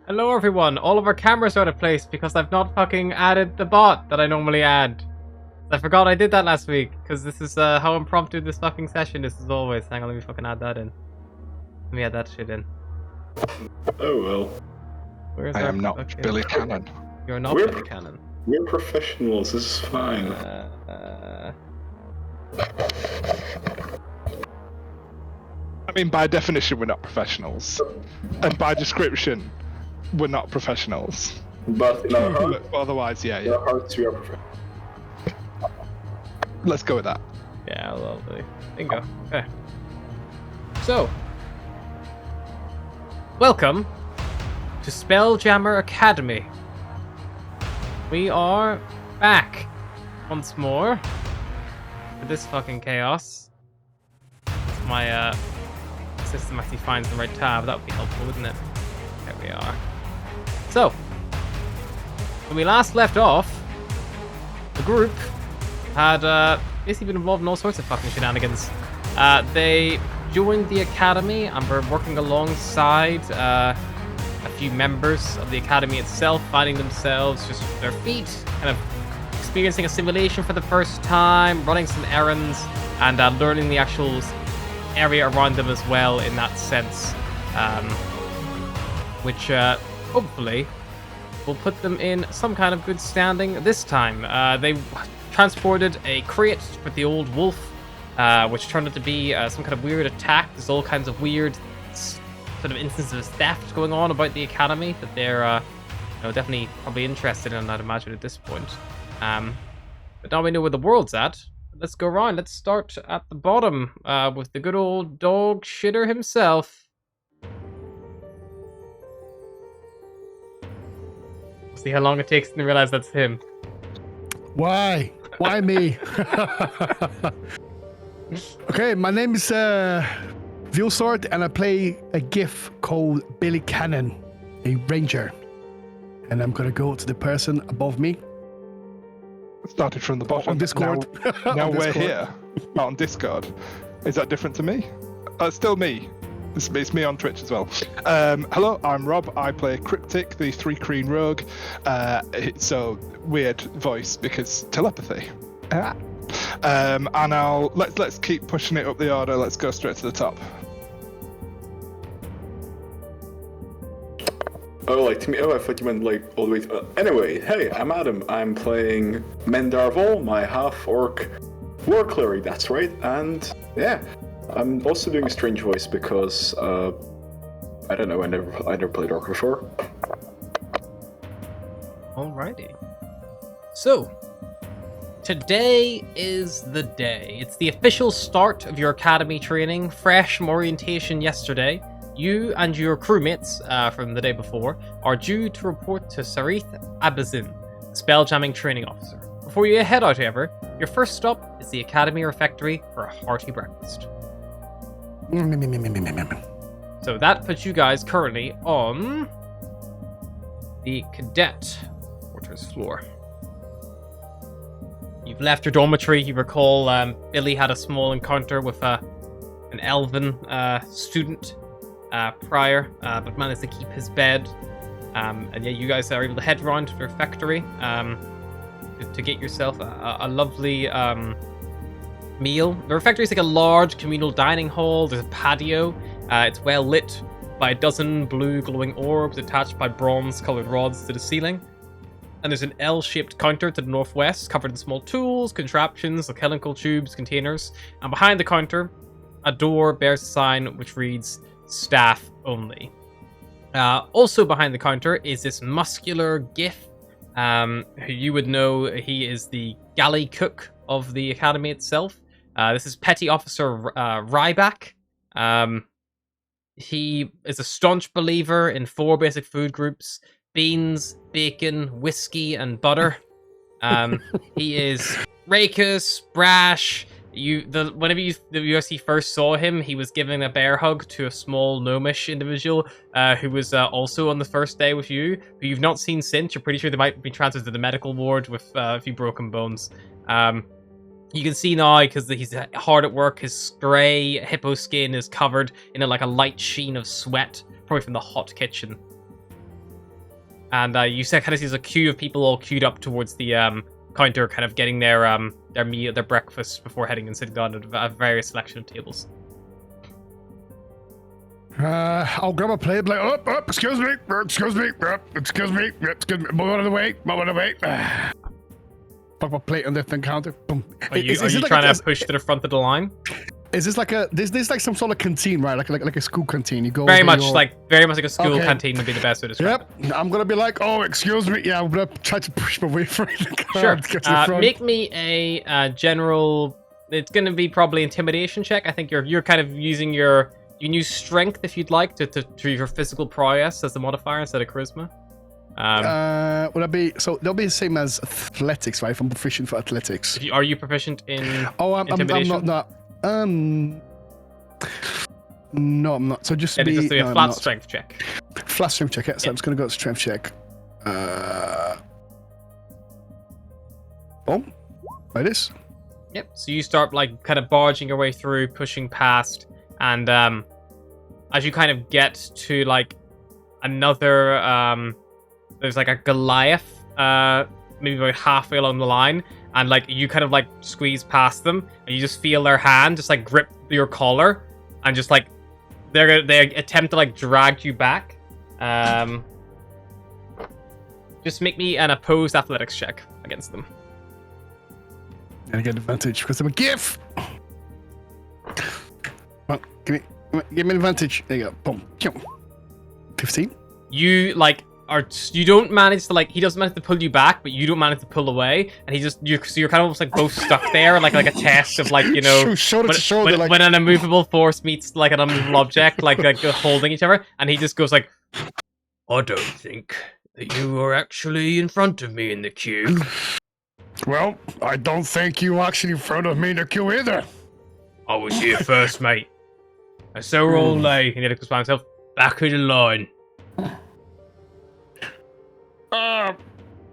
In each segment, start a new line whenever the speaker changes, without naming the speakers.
Hello everyone, all of our cameras are out of place because I've not fucking added the bot that I normally add. I forgot I did that last week, because this is how impromptu this fucking session is as always. Hang on, let me fucking add that in. Let me add that shit in.
Oh well.
Where's
I
our
am not
fucking...
Billy Cannon.
You're not Billy Cannon.
We're professionals, this is fine.
I mean, by definition, we're not professionals. And by description, we're not professionals.
But in our hearts,
Otherwise, yeah.
in our hearts we are professionals.
Let's go with that.
Yeah, lovely. Bingo. Okay. So, welcome to Spelljammer Academy. We are back once more for this fucking chaos. If my system actually finds the right tab, that would be helpful, wouldn't it? There we are. So, when we last left off, the group had basically been involved in all sorts of fucking shenanigans. They joined the academy and were working alongside a few members of the academy itself, finding themselves just with their feet, kind of experiencing a simulation for the first time, running some errands, and learning the actual area around them as well in that sense, which hopefully will put them in some kind of good standing this time. They transported a crate with the old wolf, which turned out to be some kind of weird attack. There's all kinds of weird sort of instances of theft going on about the academy that they're definitely probably interested in, I'd imagine, at this point. But now we know where the world's at. Let's go around. Let's start at the bottom with the good old dog shitter himself. See how long it takes to realize that's him.
Why? Why me? Okay, my name is Vilsort, and I play a GIF called Billy Cannon, a ranger. And I'm gonna go to the person above me.
Started from the bottom.
On Discord.
Now
On
we're
Discord.
here. On Discord. Is that different to me? It's still me. It's me on Twitch as well. Hello, I'm Rob. I play Cryptic, the 3 rogue. So weird voice because telepathy. And let's keep pushing it up the order. Let's go straight to the top.
Oh, like to me? Oh, I thought you meant like all the way to... Anyway, hey, I'm Adam. I'm playing Mendarvol, my half-orc war cleric, that's right. And yeah, I'm also doing a strange voice because, I don't know, I never played orc before.
Alrighty. So, today is the day. It's the official start of your academy training, fresh from orientation yesterday. You and your crewmates from the day before are due to report to Sarith Abazin, Spelljamming Training Officer. Before you head out, however, your first stop is the Academy Refectory for a hearty breakfast. So that puts you guys currently on the cadet quarters floor. You've left your dormitory. You recall Billy had a small encounter with an elven student prior, but managed to keep his bed. And yeah, you guys are able to head round to the refectory to get yourself a lovely meal. The refectory is like a large communal dining hall. There's a patio. It's well lit by a dozen blue glowing orbs attached by bronze-colored rods to the ceiling. And there's an L-shaped counter to the northwest, covered in small tools, contraptions, chemical tubes, containers. And behind the counter, a door bears a sign which reads, "Staff only." Also behind the counter is this muscular GIF, who you would know he is the galley cook of the academy itself. This is Petty Officer Ryback. He is a staunch believer in 4 basic food groups: beans, bacon, whiskey, and butter. He is raucous, brash. Whenever you actually first saw him, he was giving a bear hug to a small gnomish individual who was also on the first day with you, who you've not seen since. You're pretty sure they might be transferred to the medical ward with a few broken bones. You can see now, because he's hard at work, his grey hippo skin is covered in a light sheen of sweat, probably from the hot kitchen. And you kind of see a queue of people all queued up towards the counter, kind of getting their meal, their breakfast before heading and sitting down at a various selection of tables.
I'll grab a plate. Like, excuse me, excuse me, excuse me, move out of the way, move out of the way. Pop a plate on the counter. Boom.
Are you trying to push to the front of the line?
Is this like this like some sort of canteen, right? Like a school canteen. You go
very much like a school canteen would be the best way to describe it.
Yep. I'm gonna be like, oh, excuse me. Yeah, I'm gonna try to push my way through the car.
Sure.
To get to the front.
Make me a general. It's gonna be probably intimidation check. I think you're kind of using your. You can use strength if you'd like to your physical prowess as the modifier instead of charisma.
Would that be so? They'll be the same as athletics, right? If I'm proficient for athletics.
Are you proficient in?
I'm not. No, I'm not. So just
be a flat strength check.
Flat strength check. Yeah, so I'm just gonna go to strength check. Boom. Like this.
Yep. So you start like kind of barging your way through, pushing past, and as you kind of get to like another there's like a Goliath maybe about halfway along the line, and like you kind of like squeeze past them and you just feel their hand just like grip your collar and just like they attempt to like drag you back. Just make me an opposed athletics check against them.
And I get advantage because I'm a GIF. Well, give me an advantage. There you go. Boom. 15.
You like you don't manage to like he doesn't manage to pull you back, but you don't manage to pull away, and so you're kind of almost like both stuck there, like a test of like
shoulder to shoulder,
when an immovable force meets like an unmovable object, like holding each other, and he just goes like, I don't think that you are actually in front of me in the queue.
Well, I don't think you actually in front of me in the queue either.
I was here first, mate. And so we're all late. And he looks by himself. Back of the line.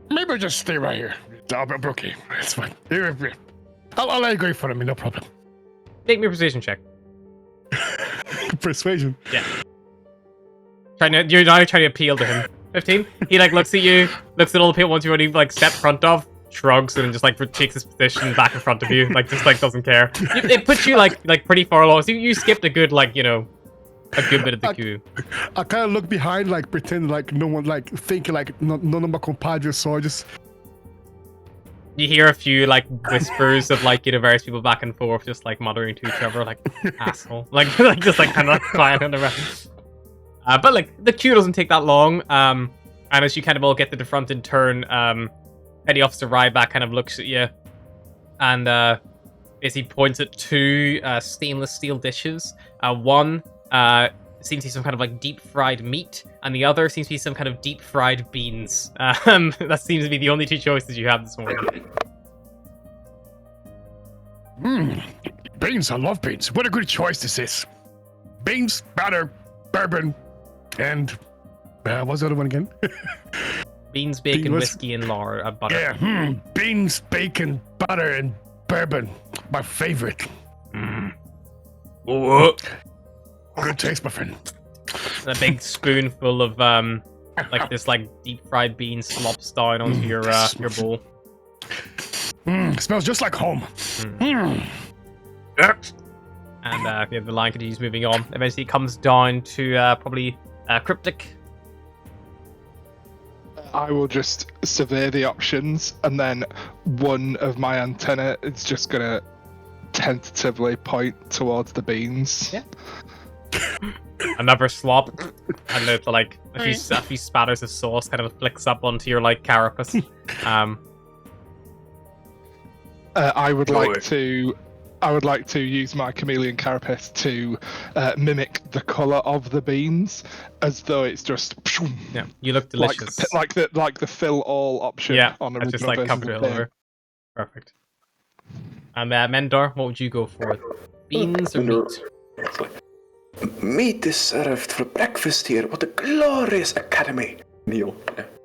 Maybe I'll just stay right here. Okay, it's fine. I'll let you go in front of me, no problem.
Make me a persuasion check.
Persuasion?
Yeah. You're now trying to appeal to him. 15? He like looks at you, looks at all the people once you've already like stepped in front of, shrugs, and just like takes his position back in front of you, like just like doesn't care. It puts you like pretty far along. So you skipped a good like a good bit of the queue.
I kind of look behind, like pretend like no one, like thinking like none of my compadres saw. Just
you hear a few like whispers of like various people back and forth, just like muttering to each other, like asshole, like just like kind of quiet on the rest. But like the queue doesn't take that long. And as you kind of all get to the front in turn, Petty Officer Ryback kind of looks at you, and as he points at two stainless steel dishes. One seems to be some kind of like deep fried meat, and the other seems to be some kind of deep fried beans. That seems to be the only two choices you have this morning.
Beans, I love beans. What a good choice this is. Beans, batter, bourbon, and what's the other one again?
Beans, bacon, whiskey, and butter.
Yeah, beans, bacon, butter, and bourbon. My favorite.
What?
Good taste, my friend.
And a big spoonful of like this like deep fried bean slops down onto your bowl.
Smells just like home.
And the line continues moving on. Eventually, it comes down to probably Cryptic.
I will just survey the options, and then one of my antenna is just gonna tentatively point towards the beans.
Yeah. Another slop, and it's like a few spatters of sauce kind of flicks up onto your like carapace.
I would like to use my chameleon carapace to mimic the color of the beans, as though it's just.
Yeah, you look delicious.
Like the fill all option.
Yeah,
on a
just like covered it all over. Perfect. And Mendar, what would you go for? Beans or meat?
Meat is served for breakfast here. What a glorious academy. Neil,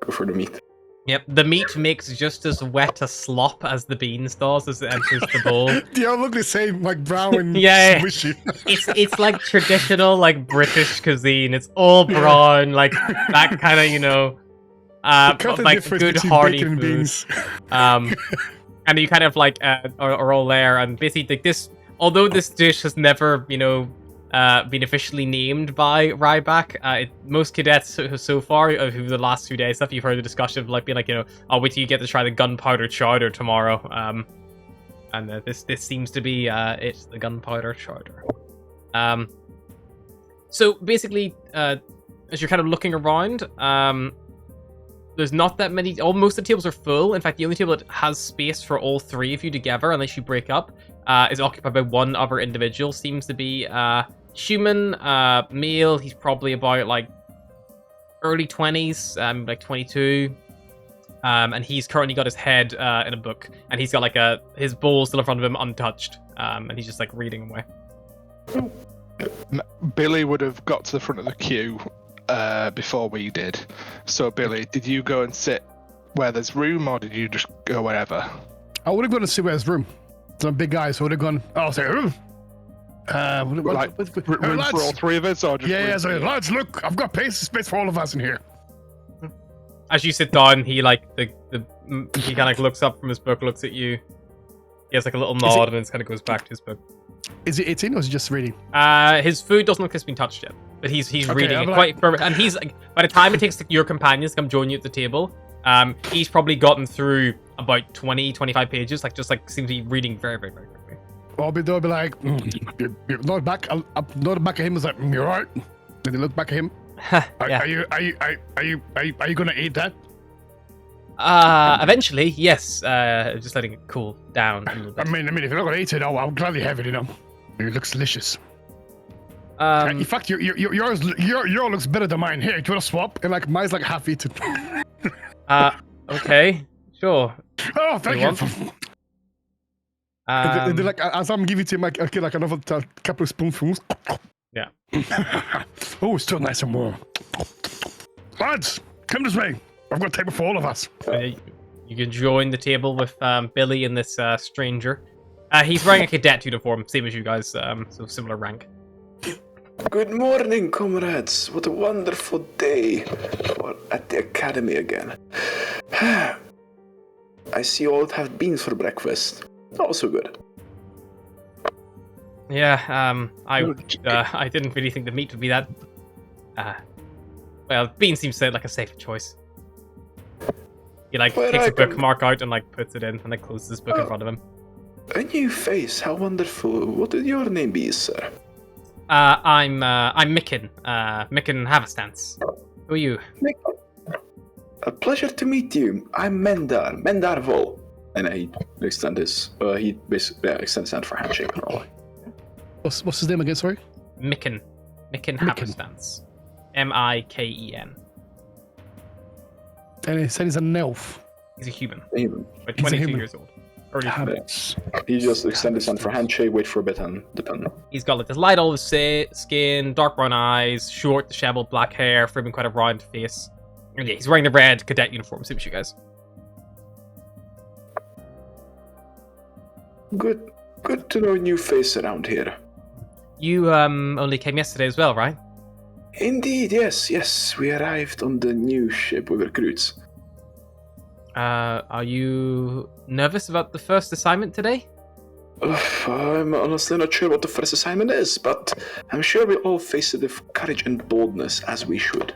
go for the meat.
Yep, the meat makes just as wet a slop as the beans does as it enters the bowl.
They all look the same, like brown and squishy.
It's like traditional like British cuisine. It's all brown, like that kind of
Cut the
like
difference
good
between
hearty
bacon and
food.
beans.
And you kind of like are all there, and basically like this. Although this dish has never, been officially named by Ryback, most cadets so far over the last 2 days, stuff you've heard the discussion of like being like, I'll wait till you get to try the gunpowder chowder tomorrow. And this seems to be it, the gunpowder chowder. So basically, as you're kind of looking around, there's not that many. Most of the tables are full. In fact, the only table that has space for all three of you together, unless you break up, is occupied by one other individual. Seems to be human, male. He's probably about like early 20s, like 22. And he's currently got his head in a book, and he's got like his bowl still in front of him, untouched, and he's just like reading away.
Billy would have got to the front of the queue before we did. So Billy, did you go and sit where there's room, or did you just go wherever?
I would have gone to see where there's room. So I'm a big guy, so I would have gone. I'll say room.
Room for all three of us, or just
yeah. So lads, look, I've got space for all of us in here.
As you sit down, he like he kind of looks up from his book, looks at you. He has like a little nod, and then kind of goes back to his book.
Is it eating or is it just reading?
His food doesn't look like it's been touched yet, but he's
Okay,
reading
I'm
it
like-
quite. And he's like, by the time it takes your companions to come join you at the table, he's probably gotten through about 20-25 pages. Like just like seems to be reading very, very, very quickly.
I'll be like, you nod back. I'll nod back at him. Is like, you're right. Then they look back at him.
Yeah.
Are you gonna eat that?
Eventually, yes. Just letting it cool down a little bit.
I mean, if you're not gonna eat it, I'll gladly have it. It looks delicious. In fact, yours looks better than mine. Here, do you want to swap? And like mine's like half eaten.
Okay, sure.
Oh, thank
You
you.
want?
And then, like as I'm giving it to him, like another couple of spoonfuls.
Yeah.
Oh, it's still nice and warm. Lads, come this way. I've got a table for all of us.
You can join the table with Billy and this stranger. He's wearing a cadet uniform, same as you guys, so similar rank.
Good morning, comrades. What a wonderful day at the academy again. I see you all have beans for breakfast. Also good.
Yeah, I didn't really think the meat would be that. Well, bean seems like a safer choice. He like takes a bookmark out and like puts it in, and like closes his book in front of him.
A new face, how wonderful. What would your name be, sir?
I'm Micken. Micken Havastance. Who are you?
A pleasure to meet you. I'm Mendar Vol. And he extends his hand for handshake and all.
What's his name again? Sorry.
Micken Havastance. Miken.
And he said he's an elf.
He's a human.
Even.
Like
He's a
22
human.
years old. Early
Habits.
He just extends his hand for handshake, wait for a bit, and depend.
He's got like this light olive skin, dark brown eyes, short, disheveled black hair, framing quite a round face. And yeah, he's wearing the red cadet uniform, suits you guys.
Good to know a new face around here.
You only came yesterday as well, right?
Indeed, yes. We arrived on the new ship with recruits.
Are you nervous about the first assignment today?
I'm honestly not sure what the first assignment is, but I'm sure we all face it with courage and boldness as we should.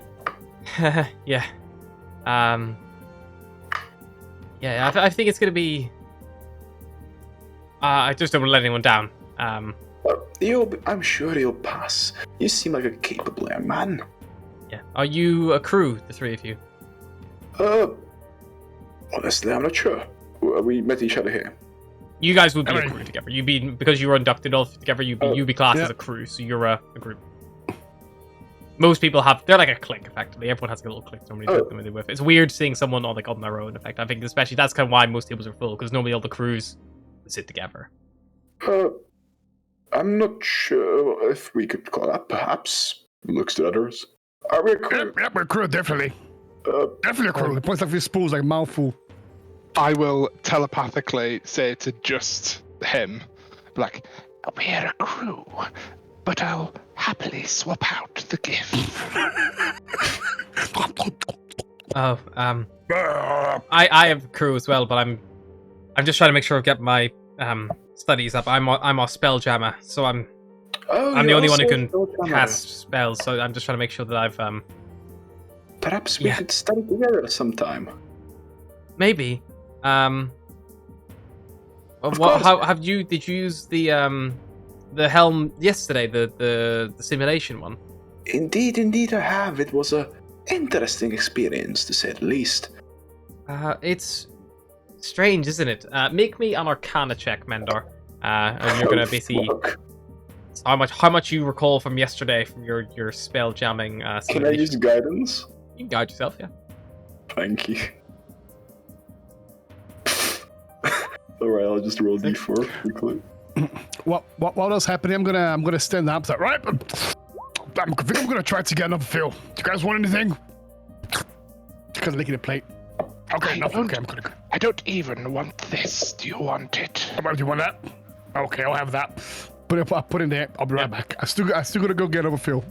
Yeah. Yeah, I think it's gonna be... I just don't want to let anyone down.
I'm sure you'll pass. You seem like a capable young man.
Yeah. Are you a crew, the three of you?
Honestly, I'm not sure. We met each other here.
You guys would be a crew together. You'd be, because you were inducted all together, you'd be classed as a crew, so you're a group. Most people they're like a clique, effectively. Everyone has a little clique somebody they're with. It's weird seeing someone on their own, in fact. I think especially that's kind of why most tables are full, because normally all the crews sit together.
I'm not sure if we could call that. Perhaps looks to others. Are we a crew?
Yep, we're a crew, definitely. Definitely a crew. It points like this spool's like mouthful.
I will telepathically say to just him, like, we're a crew, but I'll happily swap out the gift.
Oh, I have a crew as well, but I'm just trying to make sure I get my studies up. I'm a Spelljammer, so I'm the only one who can cast spells. So I'm just trying to make sure that I've
Perhaps we could study together sometime.
maybe. How did you use the helm yesterday? The simulation one.
Indeed, I have. It was a interesting experience, to say the least.
It's strange, isn't it? Make me an Arcana check, Mendor. And you're gonna basically how much you recall from yesterday from your spell jamming.
Can I use guidance?
You can guide yourself, yeah.
Thank you. Alright, I'll just roll d4 quickly.
What else happening? I'm gonna stand up. Like, right, I think I'm gonna try to get another fill. Do you guys want anything? Just licking the plate. Okay, nothing. Okay, I'm gonna go.
I don't even want this. Do you want it?
Do you want that? Okay, I'll have that. I'll put in there. I'll be right back. I still gotta go get another fill.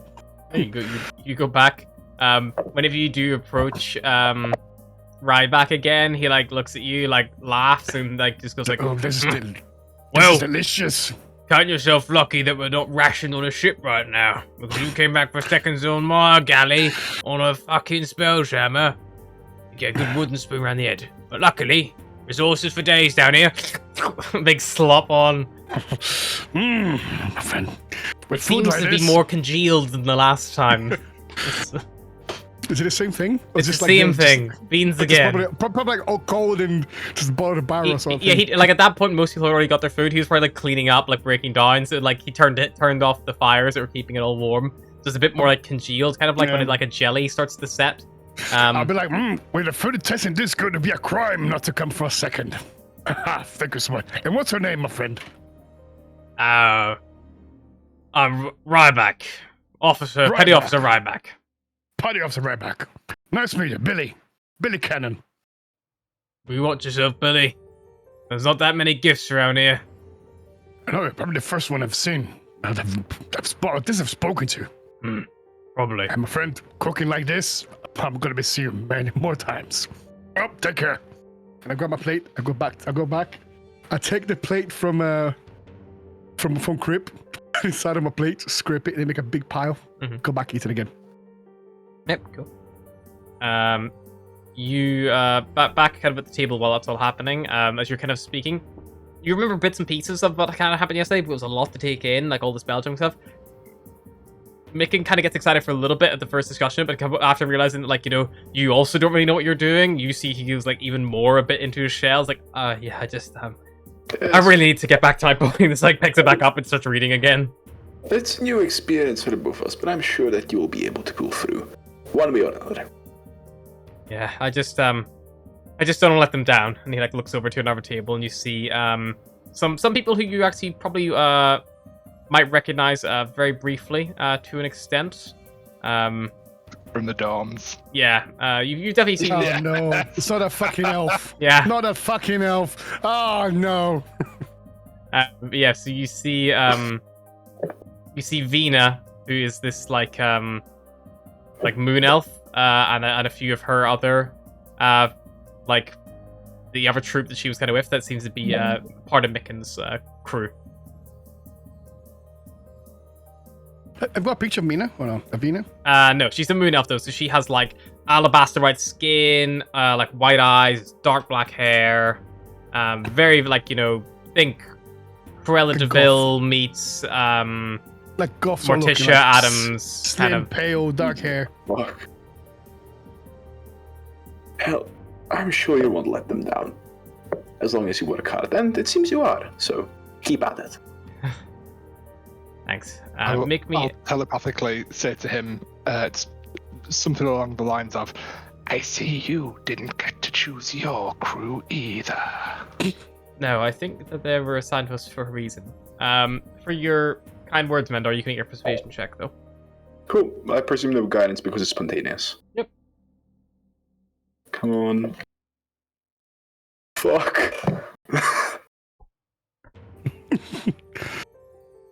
There you go. You go back. Whenever you do approach Ryback again, he like looks at you, like laughs, and like just goes like,
"Oh, this is
well,
delicious."
Count yourself lucky that we're not rationed on a ship right now, because you came back for second zone my galley on a fucking Spelljammer. You get a good wooden spoon around the head. But luckily, resources for days down here. Big slop on.
My friend.
It seems to be more congealed than the last time.
Is it the same thing?
It's the same thing. Beans again.
Probably like all cold and just bottom of the barrel or something.
Yeah, like at that point, most people already got their food. He was probably like cleaning up, like breaking down. So like he turned off the fires that were keeping it all warm. So it's a bit more like congealed, kind of like when like a jelly starts to set.
I'll be like, when the food is tasting this good, it'd be a crime not to come for a second. Thank you so much. And what's her name, my friend?
I'm Ryback. Petty Officer Ryback.
Petty Officer Ryback. Nice to meet you, Billy. Billy Cannon.
You watch yourself, Billy. There's not that many gifts around here.
I know, you're probably the first one I've seen. I've spoken to.
Probably.
And my friend, cooking like this, I'm gonna be seeing you many more times. Oh, take care. And I grab my plate. I go back. I take the plate from Crip inside of my plate, scrape it, and make a big pile. Go back, eat it again.
Yep, cool. You back kind of at the table while that's all happening. As you're kind of speaking, you remember bits and pieces of what kind of happened yesterday, but it was a lot to take in, like all this Belgium stuff. Micken kind of gets excited for a little bit at the first discussion, but after realizing that, like, you know, you also don't really know what you're doing, you see he goes like even more a bit into his shell. It's like, yeah, I really need to get back to my book. This like picks it back up and starts reading again.
It's a new experience for the both of us, but I'm sure that you will be able to pull through, one way or another.
Yeah, I just don't want to let them down. And he like looks over to another table, and you see some people who you actually probably might recognize very briefly to an extent.
From the dorms.
Yeah, you definitely seen.
Oh no, it's not a fucking elf.
Yeah,
not a fucking elf. Oh no.
Yeah, so you see Vina, who is this like moon elf, and a few of her other like the other troop that she was kind of with. That seems to be part of Micken's crew.
I've got a picture of Mina, or no? Avina?
No, she's a moon elf though, so she has like alabaster white skin, like white eyes, dark black hair, very like, you know, think Cruella de Vil meets
like Goth,
Morticia
like
Adams,
slim,
kind of
pale, dark hair.
Fuck. Hell, I'm sure you won't let them down. As long as you work hard, and it seems you are, so keep at it.
Thanks.
I'll
I'll
telepathically say to him something along the lines of, I see you didn't get to choose your crew either.
No, I think that they were assigned to us for a reason. For your kind words, Mendor, you can make your persuasion check, though.
Cool. I presume no guidance because it's spontaneous.
Yep.
Come on. Fuck.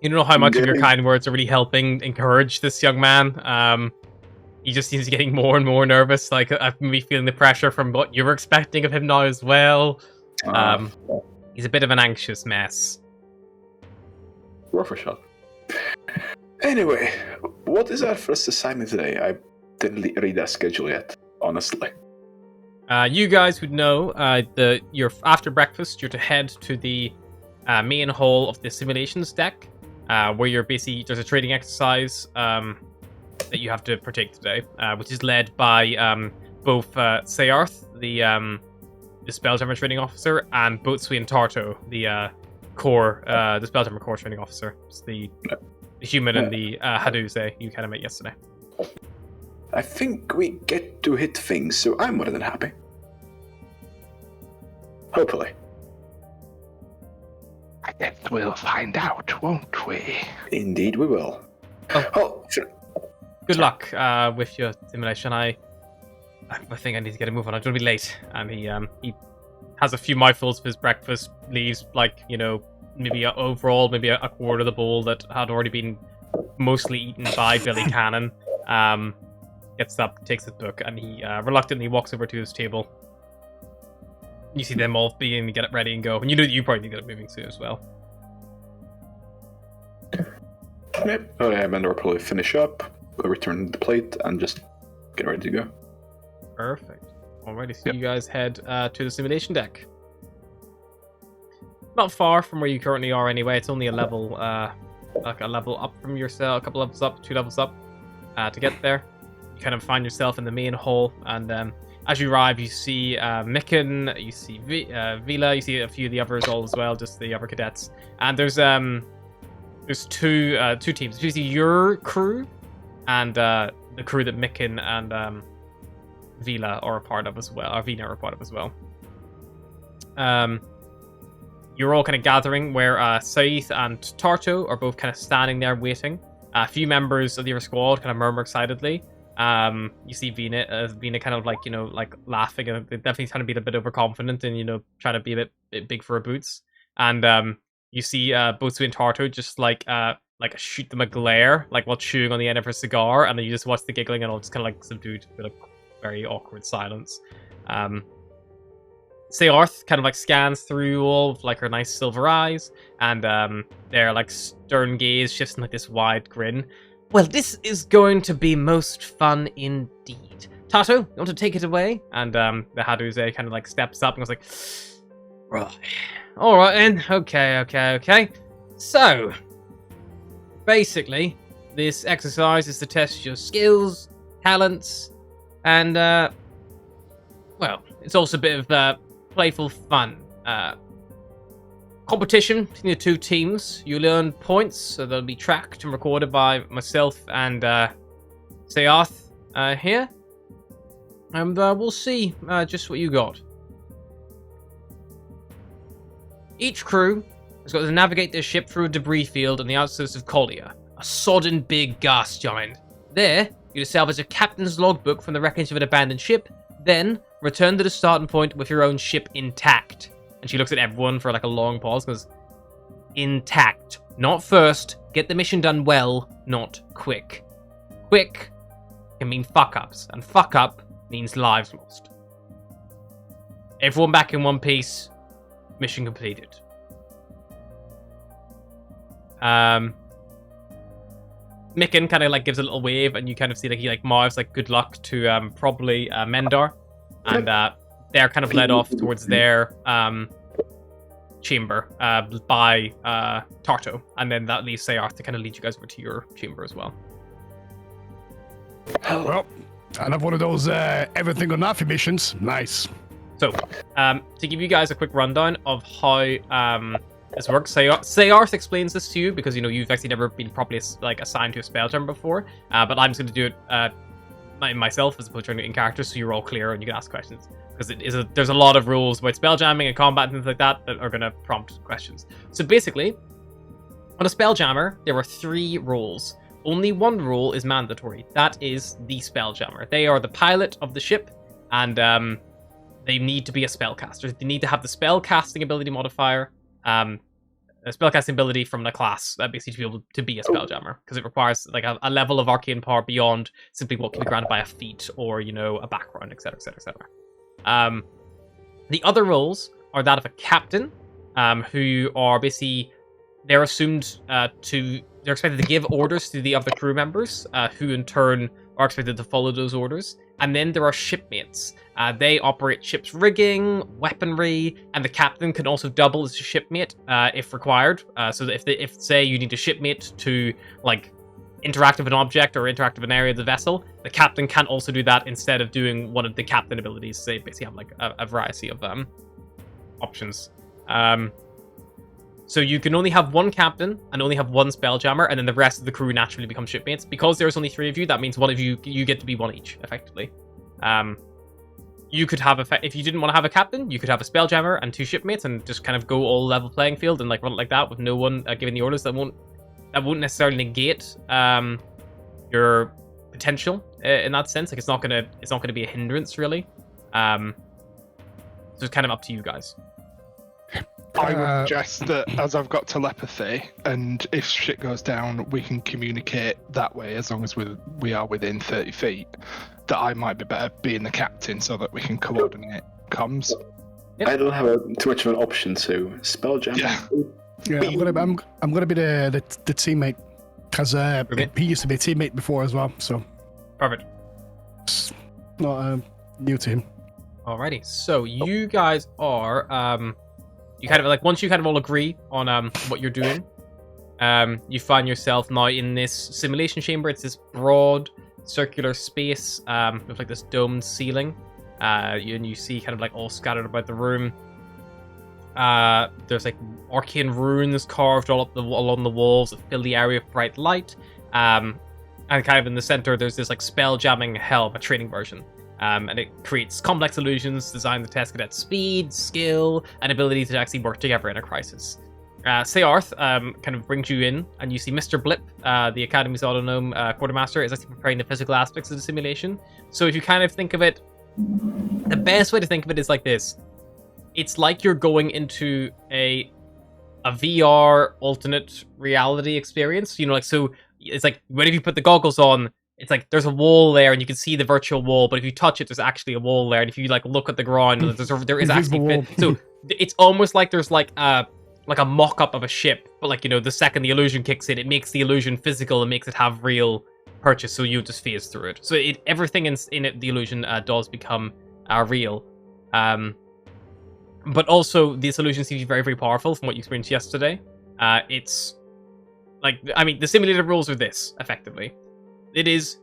You don't know how much of your kind words are really helping encourage this young man. he just seems getting more and more nervous. Like, I've maybe feeling the pressure from what you were expecting of him now as well. He's a bit of an anxious mess.
Worth a shot. Anyway, what is our first assignment today? I didn't read that schedule yet, honestly.
You guys would know, you're after breakfast, you're to head to the main hall of the simulations deck, where you're basically, there's a trading exercise that you have to partake today, which is led by both Sayarth, the Spelljammer training officer, and Boatswain and Tarto, the Spelljammer core training officer. It's the human and the Hadouze you kind of met yesterday.
I think we get to hit things, so I'm more than happy. Hopefully.
I guess we'll find out, won't we?
Indeed we will. Oh, sure.
Good luck with your simulation. I think I need to get a move on. I'm going to be late. And he has a few mouthfuls of his breakfast, leaves, like, you know, maybe overall, maybe a quarter of the bowl that had already been mostly eaten by Billy Cannon. Gets up, takes his book, and he reluctantly walks over to his table. You see them all beginning to get it ready and go. And you know that you probably need to get it moving soon as well.
Yep. Oh yeah, Mendar will probably finish up, go return the plate, and just get ready to go.
Perfect. Alrighty, so you guys head to the simulation deck. Not far from where you currently are anyway. It's only a level, like a level up from yourself, a couple levels up, 2 levels up to get there. You kind of find yourself in the main hall, and as you arrive, you see Micken, you see Vila, you see a few of the others all as well, just the other cadets. And there's two teams. You see your crew and the crew that Micken and Vila are a part of as well, or Vina are a part of as well. You're all kind of gathering where Saith and Tarto are both kind of standing there waiting. A few members of the other squad kind of murmur excitedly. You see Vina kind of like, you know, like laughing, and they definitely kind of being a bit overconfident and, you know, trying to be a bit big for her boots. And you see Boatswain and Tarto just like shoot them a glare, like while chewing on the end of her cigar, and then you just watch the giggling and all just kind of like subdued with a very awkward silence. Sayarth kind of like scans through all of like her nice silver eyes, and their like stern gaze shifts in like this wide grin. Well, this is going to be most fun indeed. Tato, you want to take it away? And the Hadouze kind of like steps up and goes like, right. All right then. Okay. So, basically, this exercise is to test your skills, talents, and well, it's also a bit of playful fun. Competition between the two teams. You'll earn points, so they'll be tracked and recorded by myself and Sayarth here. And we'll see just what you got. Each crew has got to navigate their ship through a debris field on the outskirts of Collier, a sodden big gas giant. There, you salvage a captain's logbook from the wreckage of an abandoned ship, then return to the starting point with your own ship intact. And she looks at everyone for like a long pause, goes, intact. Not first. Get the mission done well, not quick. Quick can mean fuck-ups, and fuck-up means lives lost. Everyone back in one piece. Mission completed. Micken kind of like gives a little wave, and you kind of see like he like mouths like good luck to probably Mendar, and they're kind of led off towards their chamber by Tarto, and then that leaves Sayarth to kind of lead you guys over to your chamber as well.
Well, I love one of those everything or nothing missions. Nice.
So, to give you guys a quick rundown of how this works, Sayarth explains this to you because, you know, you've actually never been properly like assigned to a Spelljammer before, but I'm just going to do it myself as opposed to in character, so you're all clear and you can ask questions. Because there's a lot of rules about spelljamming and combat and things like that are going to prompt questions. So basically, on a Spelljammer, there are 3 roles. Only one role is mandatory. That is the Spelljammer. They are the pilot of the ship, and they need to be a spellcaster. They need to have the spell casting ability modifier, spellcasting ability from the class, basically to be able to be a Spelljammer, because it requires like a level of arcane power beyond simply what can be granted by a feat or a background, etc., etc., etc. The other roles are that of a captain, who are basically they're assumed they're expected to give orders to the other crew members, who in turn are expected to follow those orders. And then there are shipmates. They operate ship's rigging, weaponry, and the captain can also double as a shipmate if required. So that if say you need a shipmate to like interact with an object or interact with an area of the vessel, the captain can also do that instead of doing one of the captain abilities. They basically have like a variety of options. So you can only have one captain and only have one spelljammer, and then the rest of the crew naturally become shipmates. Because there's only 3 of you, that means one of you get to be one each, effectively. You could have if you didn't want to have a captain, you could have a spelljammer and 2 shipmates, and just kind of go all level playing field and like run it like that with no one giving the orders. That won't necessarily negate your potential in that sense. Like it's not gonna be a hindrance really. So it's kind of up to you guys.
I would suggest that as I've got telepathy, and if shit goes down, we can communicate that way as long as we are within 30 feet, that I might be better being the captain so that we can coordinate comms.
Yep.
I don't have too much of an option, so Spelljammer.
Yeah, I'm gonna be the teammate, because he used to be a teammate before as well, so
Perfect.
it's not new to him.
Alrighty, so you guys are you kind of like once you kind of all agree on what you're doing, you find yourself now in this simulation chamber. It's this broad circular space with like this domed ceiling, and you see kind of like all scattered about the room. There's like arcane runes carved all up along the walls that fill the area with bright light, and kind of in the center there's this like spell jamming helm, a training version. And it creates complex illusions designed to test cadets' speed, skill, and ability to actually work together in a crisis. Searth kind of brings you in, and you see Mr. Blip, the Academy's autonomous quartermaster, is actually preparing the physical aspects of the simulation. So if you kind of think of it, the best way to think of it is like this. It's like you're going into a VR alternate reality experience. Like, so it's like whenever you put the goggles on, it's like there's a wall there, and you can see the virtual wall. But if you touch it, there's actually a wall there. And if you like look at the ground, there is actually so it's almost like there's like a mock-up of a ship. But like the second the illusion kicks in, it makes the illusion physical and makes it have real purchase. So you just phase through it. So everything in it, the illusion does become real. But also this illusion seems to be very, very powerful from what you experienced yesterday. It's like, I mean, the simulated rules are this effectively. It is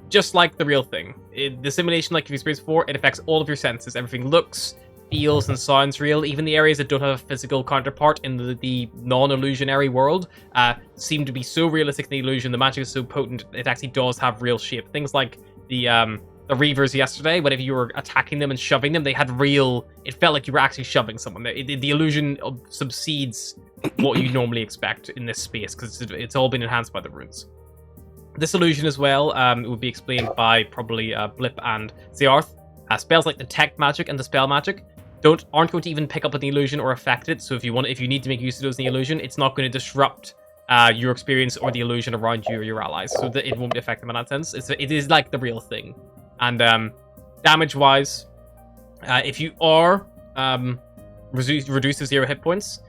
just like the real thing. The simulation, like you've experienced before, it affects all of your senses. Everything looks, feels, and sounds real. Even the areas that don't have a physical counterpart in the non-illusionary world seem to be so realistic in the illusion. The magic is so potent, it actually does have real shape. Things like the Reavers yesterday, whenever you were attacking them and shoving them, they had real... It felt like you were actually shoving someone. The illusion subsedes what you normally expect in this space, because it's all been enhanced by the runes. This illusion as well, it would be explained by probably Blip and Searth. Spells like detect magic and dispel magic aren't going to even pick up on the illusion or affect it. So if you need to make use of those in the illusion, it's not going to disrupt your experience or the illusion around you or your allies. So that it won't affect them in that sense. It is like the real thing. And damage-wise, if you are reduced to 0 hit points,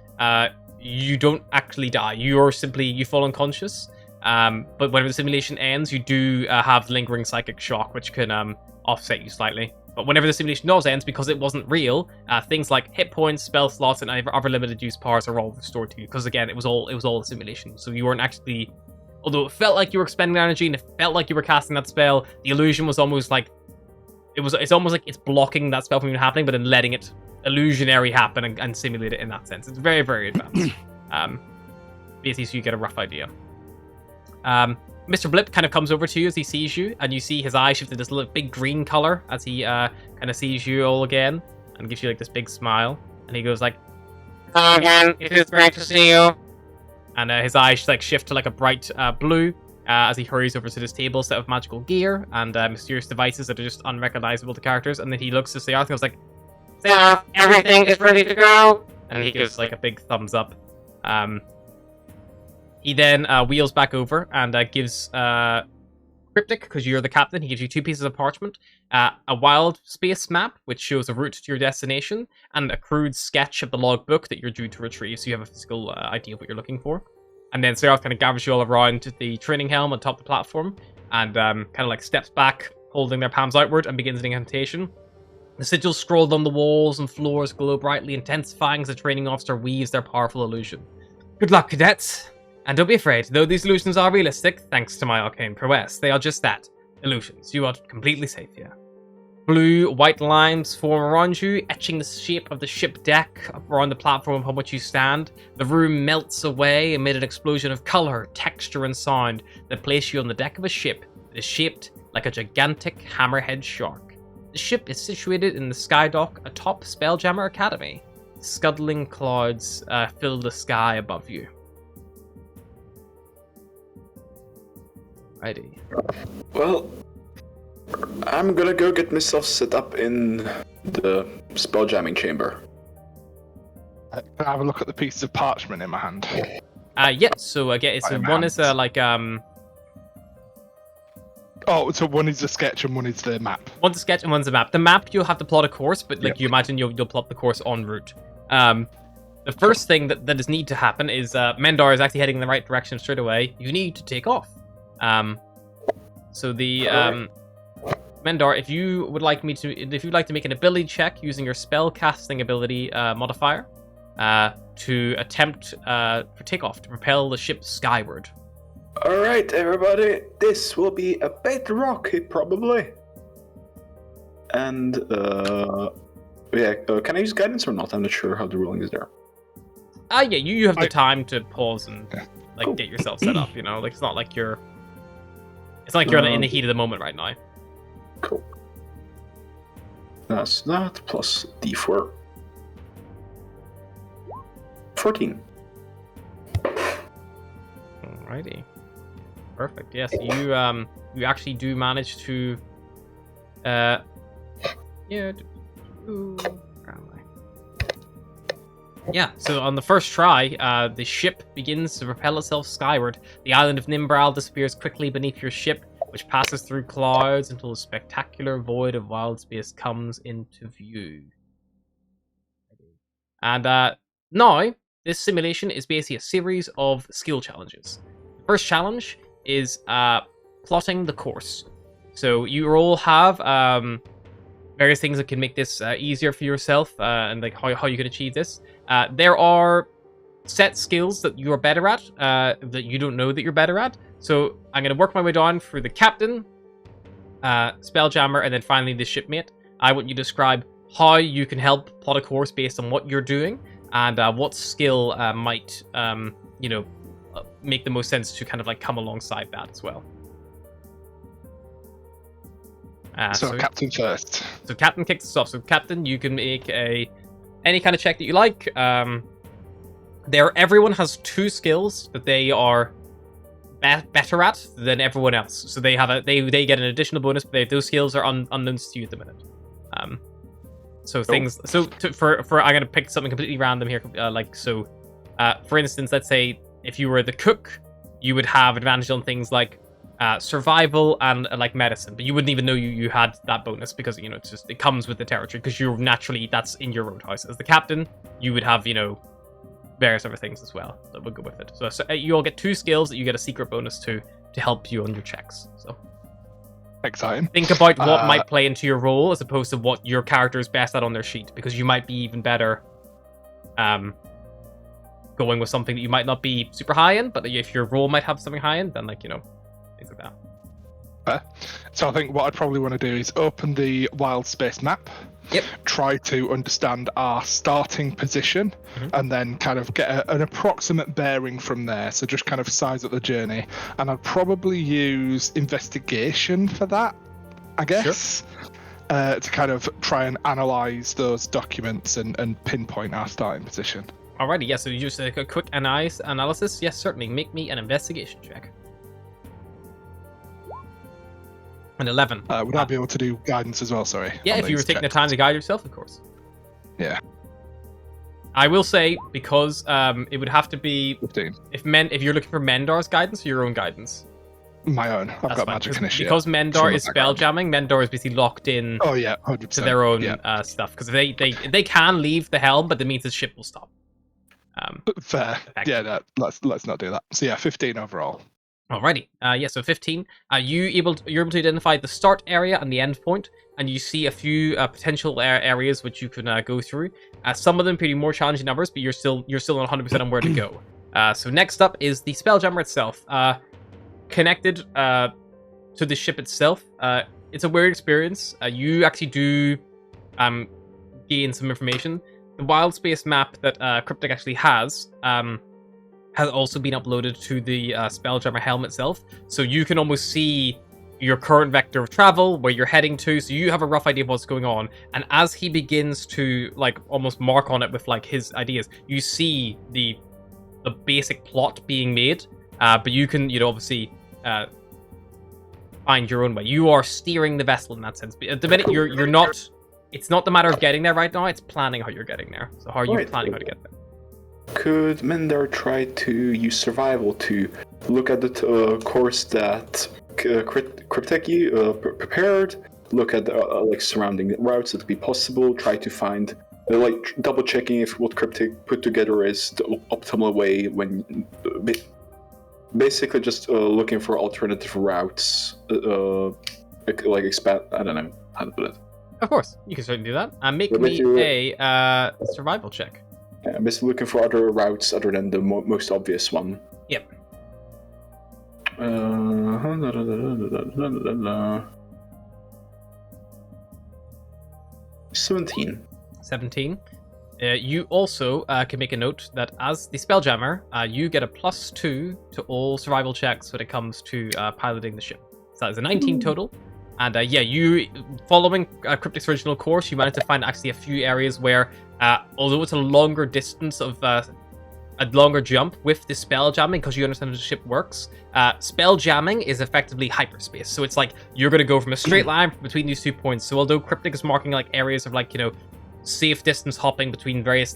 you don't actually die. You fall unconscious. But whenever the simulation ends, you do have lingering psychic shock, which can offset you slightly. But whenever the simulation does end, because it wasn't real, things like hit points, spell slots, and other limited use powers are all restored to you. Because again, it was all a simulation, so you weren't actually. Although it felt like you were expending energy and it felt like you were casting that spell, the illusion was almost like it's almost like it's blocking that spell from even happening, but then letting it illusionary happen and simulate it in that sense. It's very, very advanced. Basically, so you get a rough idea. Mr. Blip kind of comes over to you as he sees you, and you see his eye shift to this little big green color as he kind of sees you all again, and gives you like this big smile, and he goes like, "Hello again, it is great to see you." And his eyes like shift to like a bright blue as he hurries over to this table set of magical gear and mysterious devices that are just unrecognizable to characters. And then he looks to Searth and goes like, "Searth, everything is ready to go." And he gives like a big thumbs up. He then wheels back over and gives Cryptic, because you're the captain, he gives you 2 pieces of parchment, a wild space map, which shows a route to your destination, and a crude sketch of the logbook that you're due to retrieve, so you have a physical idea of what you're looking for. And then Seraph kind of gathers you all around the training helm on top of the platform, and kind of like steps back, holding their palms outward, and begins an incantation. The sigils scrolled on the walls and floors glow brightly, intensifying as the training officer weaves their powerful illusion. Good luck, cadets! And don't be afraid, though these illusions are realistic, thanks to my arcane prowess, they are just that. Illusions. You are completely safe here. Blue, white lines form around you, etching the shape of the ship deck around the platform upon which you stand. The room melts away amid an explosion of color, texture, and sound that place you on the deck of a ship that is shaped like a gigantic hammerhead shark. The ship is situated in the skydock atop Spelljammer Academy. Scuttling clouds fill the sky above you. Righty.
Well, I'm gonna go get myself set up in the spelljamming chamber.
Can I have a look at the pieces of parchment in my hand?
Yeah, so again, it's one is like
Oh, so one is the sketch and one is the map.
One's a sketch and one's a map. The map you'll have to plot a course, but like you imagine you'll plot the course en route. The first thing that is need to happen is Mendar is actually heading in the right direction straight away. You need to take off. So the Mendar, if you'd like to make an ability check using your spell casting ability modifier to attempt for takeoff to propel the ship skyward.
All right, everybody, this will be a bit rocky, probably. And can I use guidance or not? I'm not sure how the ruling is there.
Yeah, you have the time to pause and get yourself set up. You know, like it's not like you're in the heat of the moment right now.
Cool. That's that plus D4. 14.
Alrighty. Perfect. Yes, you actually do manage to Yeah, so on the first try, the ship begins to propel itself skyward. The island of Nimbral disappears quickly beneath your ship, which passes through clouds until a spectacular void of wild space comes into view. And now, this simulation is basically a series of skill challenges. The first challenge is plotting the course. So you all have various things that can make this easier for yourself and like how you can achieve this. There are set skills that you are better at that you don't know that you're better at. So I'm going to work my way down through the captain, Spelljammer, and then finally the shipmate. I want you to describe how you can help plot a course based on what you're doing and what skill might, make the most sense to kind of like come alongside that as well.
So Captain first.
So Captain kicks us off. So Captain, you can make any kind of check that you like. Everyone has 2 skills that they are better at than everyone else. So they have they get an additional bonus, but those skills are unknown to you at the minute. Things. So I'm gonna pick something completely random here. For instance, let's say if you were the cook, you would have advantage on things like survival and like medicine, but you wouldn't even know you had that bonus because it comes with the territory because you're naturally that's in your roadhouse. As the captain, you would have various other things as well that would go with it. So you all get 2 skills that you get a secret bonus to help you on your checks. So
exciting.
Think about what might play into your role as opposed to what your character is best at on their sheet, because you might be even better going with something that you might not be super high in, but if your role might have something high in, then things like that.
So I think what I'd probably want to do is open the wild space map.
Yep.
Try to understand our starting position, and then kind of get an approximate bearing from there. So just kind of size up the journey, and I'd probably use investigation for that, I guess, to kind of try and analyze those documents and pinpoint our starting position.
Alrighty, yeah. So you use a quick analysis. Yes, certainly. Make me an investigation check. An 11.
Would I be able to do guidance as well? Sorry.
Yeah, if you were taking the time to guide yourself, of course.
Yeah.
I will say, because it would have to be
15.
if you're looking for Mendar's guidance or your own guidance.
My own. I've
That's
got
fine,
magic initiate.
because Mendar is
background.
spelljamming. Mendar is basically locked in
Oh yeah, 100%.
to their own
Yeah.
stuff, because they can leave the helm, but that means the ship will stop.
Fair. Yeah, no, let's not do that. So yeah, 15 overall.
Alrighty. So 15. You're able to identify the start area and the end point, and you see a few potential areas which you can go through. Some of them pretty more challenging than others, but you're still not 100% on where to go. So next up is the Spelljammer itself. Connected to the ship itself. It's a weird experience. You actually do gain some information. The wild space map that Cryptic actually has also been uploaded to the Spelljammer helm itself, so you can almost see your current vector of travel, where you're heading to, so you have a rough idea of what's going on. And as he begins to like almost mark on it with like his ideas, you see the basic plot being made, but you can obviously find your own way. You are steering the vessel in that sense. But at the minute you're not. It's not the matter of getting there right now, it's planning how you're getting there. So how are you planning how to get there?
Could Mendar try to use survival to look at the course that Crypteki prepared, look at the surrounding routes that would be possible, try to find, double checking if what Cryptic put together is the optimal way, when basically just looking for alternative routes, expand, I don't know how to put it.
Of course, you can certainly do that. Make me a survival check.
Yeah, I'm basically looking for other routes other than the most obvious one.
Yep. 17. You also can make a note that as the Spelljammer, you get a +2 to all survival checks when it comes to piloting the ship. So that is a 19 total. And you, following Cryptic's original course, you managed to find actually a few areas where, although it's a longer distance of a longer jump with the spell jamming, because you understand how the ship works, spell jamming is effectively hyperspace. So it's like you're going to go from a straight line between these 2 points. So although Cryptic is marking like areas of safe distance hopping between various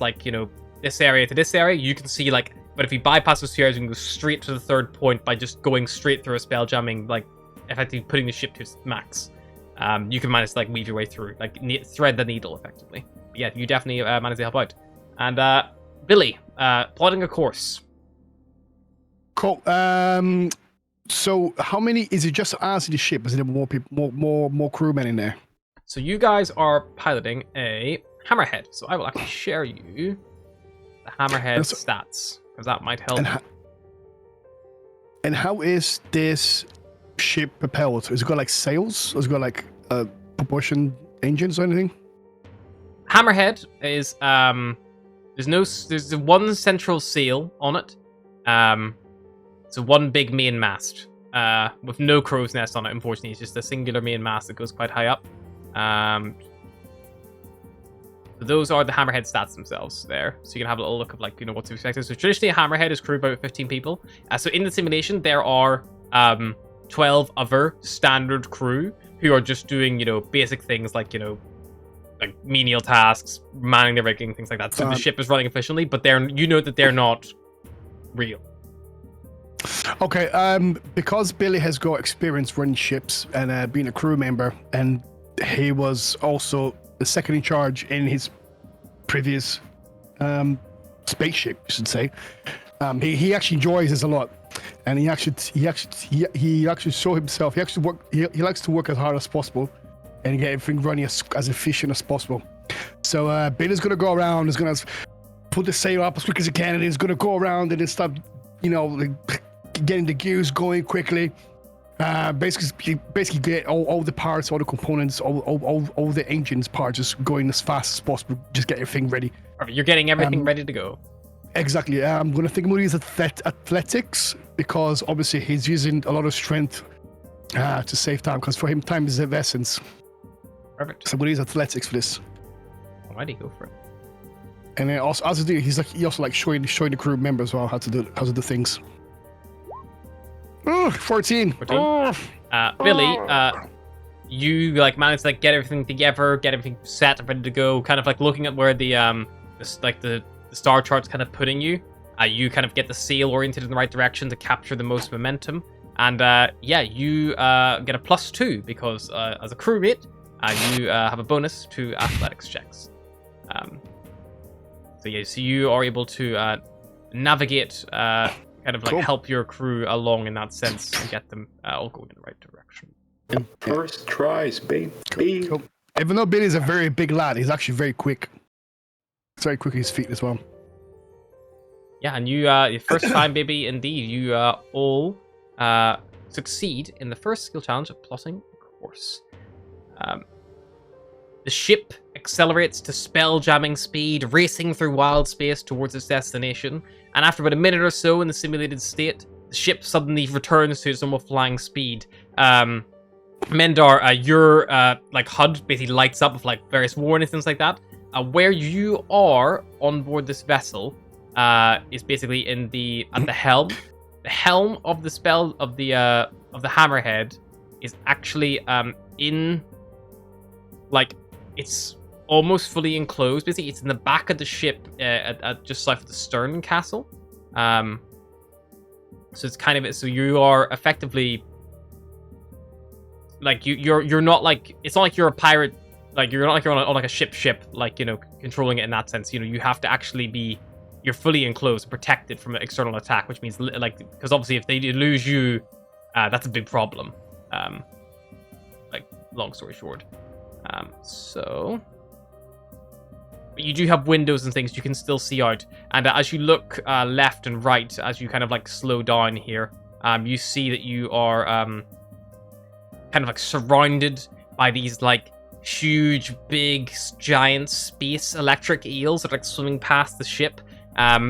this area to this area, you can see but if you bypass those 2 areas, you can go straight to the third point by just going straight through a spell jamming, effectively putting the ship to its max. You can manage to weave your way through, thread the needle effectively. But yeah, you definitely managed to help out. And Billy, plotting a course.
Cool. So how many is it? Just us in the ship? Is there more people, more crewmen in there?
So you guys are piloting a hammerhead. So I will actually share you the hammerhead stats, because that might help.
And how is this ship propelled? Has it got sails? Has it got propulsion engines or anything?
Hammerhead is there's one central sail on it. So one big main mast with no crow's nest on it. Unfortunately, it's just a singular main mast that goes quite high up. So those are the hammerhead stats themselves there. So you can have a little look of what to expect. So traditionally a hammerhead is crewed by about 15 people. So in the simulation there are 12 other standard crew who are just doing basic things like menial tasks, manning the rigging, things like that. So the ship is running efficiently, but they're not real.
Okay, because Billy has got experience running ships and being a crew member, and he was also the second in charge in his previous spaceship, you should say. He actually enjoys this a lot, and he actually show himself. He likes to work as hard as possible and get everything running as efficient as possible. So Billy's gonna go around. He's gonna put the sail up as quick as he can, and he's gonna go around and then start, getting the gears going quickly. Basically get all the parts, all the components, all the engines parts just going as fast as possible. Just get everything ready.
You're getting everything ready to go.
Exactly. I'm going to think about his athletics, because obviously he's using a lot of strength to save time, because for him time is of essence.
Perfect.
So I'm going to use athletics for this.
Alrighty, go for it.
And then also, as I do, he also showing the crew members as well how to do things. 14.
Billy, you managed to get everything together, get everything set and ready to go. Kind of looking at where the the star chart's kind of putting you. You kind of get the sail oriented in the right direction to capture the most momentum. And yeah, you get a +2 because as a crewmate, you have a bonus to athletics checks. So yeah, so you are able to navigate, kind of like help your crew along in that sense and get them all going in the right direction.
First tries, baby.
Cool. Even though Billy's a very big lad, he's actually very quick. He's very quick on his feet as well.
Yeah, and you, the first time, baby, indeed, you all succeed in the first skill challenge of plotting a course. The ship accelerates to spell-jamming speed, racing through wild space towards its destination, and after about a minute or so in the simulated state, the ship suddenly returns to its normal flying speed. Mendar, your like HUD basically lights up with like various warnings, things like that. Where you are on board this vessel is basically at the helm. The helm of the spell of the hammerhead is actually in, like, it's almost fully enclosed. Basically, it's in the back of the ship, at just south of the stern castle. So it's kind of, so you are effectively, like, you're not like, it's not like you're a pirate, like you're not like you're on like a ship, like, you know, controlling it in that sense. You know, you have to actually be, you're fully enclosed and protected from an external attack, which means, like, because obviously if they lose you, that's a big problem. Like, long story short. So you do have windows and things you can still see out, and as you look left and right, as you kind of like slow down here, you see that you are kind of like surrounded by these like huge, big, giant space electric eels that are like swimming past the ship.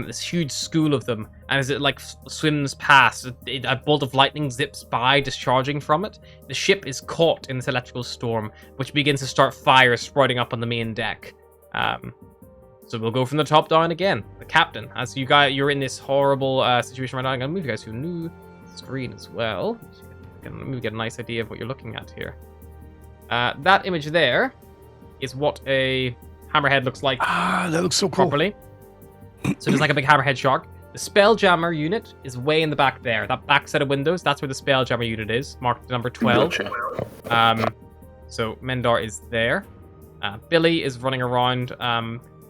This huge school of them, and as it like swims past, a bolt of lightning zips by, discharging from it. The ship is caught in this electrical storm, which begins to start fires sprouting up on the main deck. So we'll go from the top down again. The captain, as you're in this horrible situation right now. I'm gonna move you guys to a new screen as well. Let me get a nice idea of what you're looking at here. That image there is what a hammerhead looks like.
Ah, that looks so cool.
Properly. So there's like a big hammerhead shark. The Spelljammer unit is way in the back there. That back set of windows, that's where the Spelljammer unit is, marked number 12. So Mendar is there. Billy is running around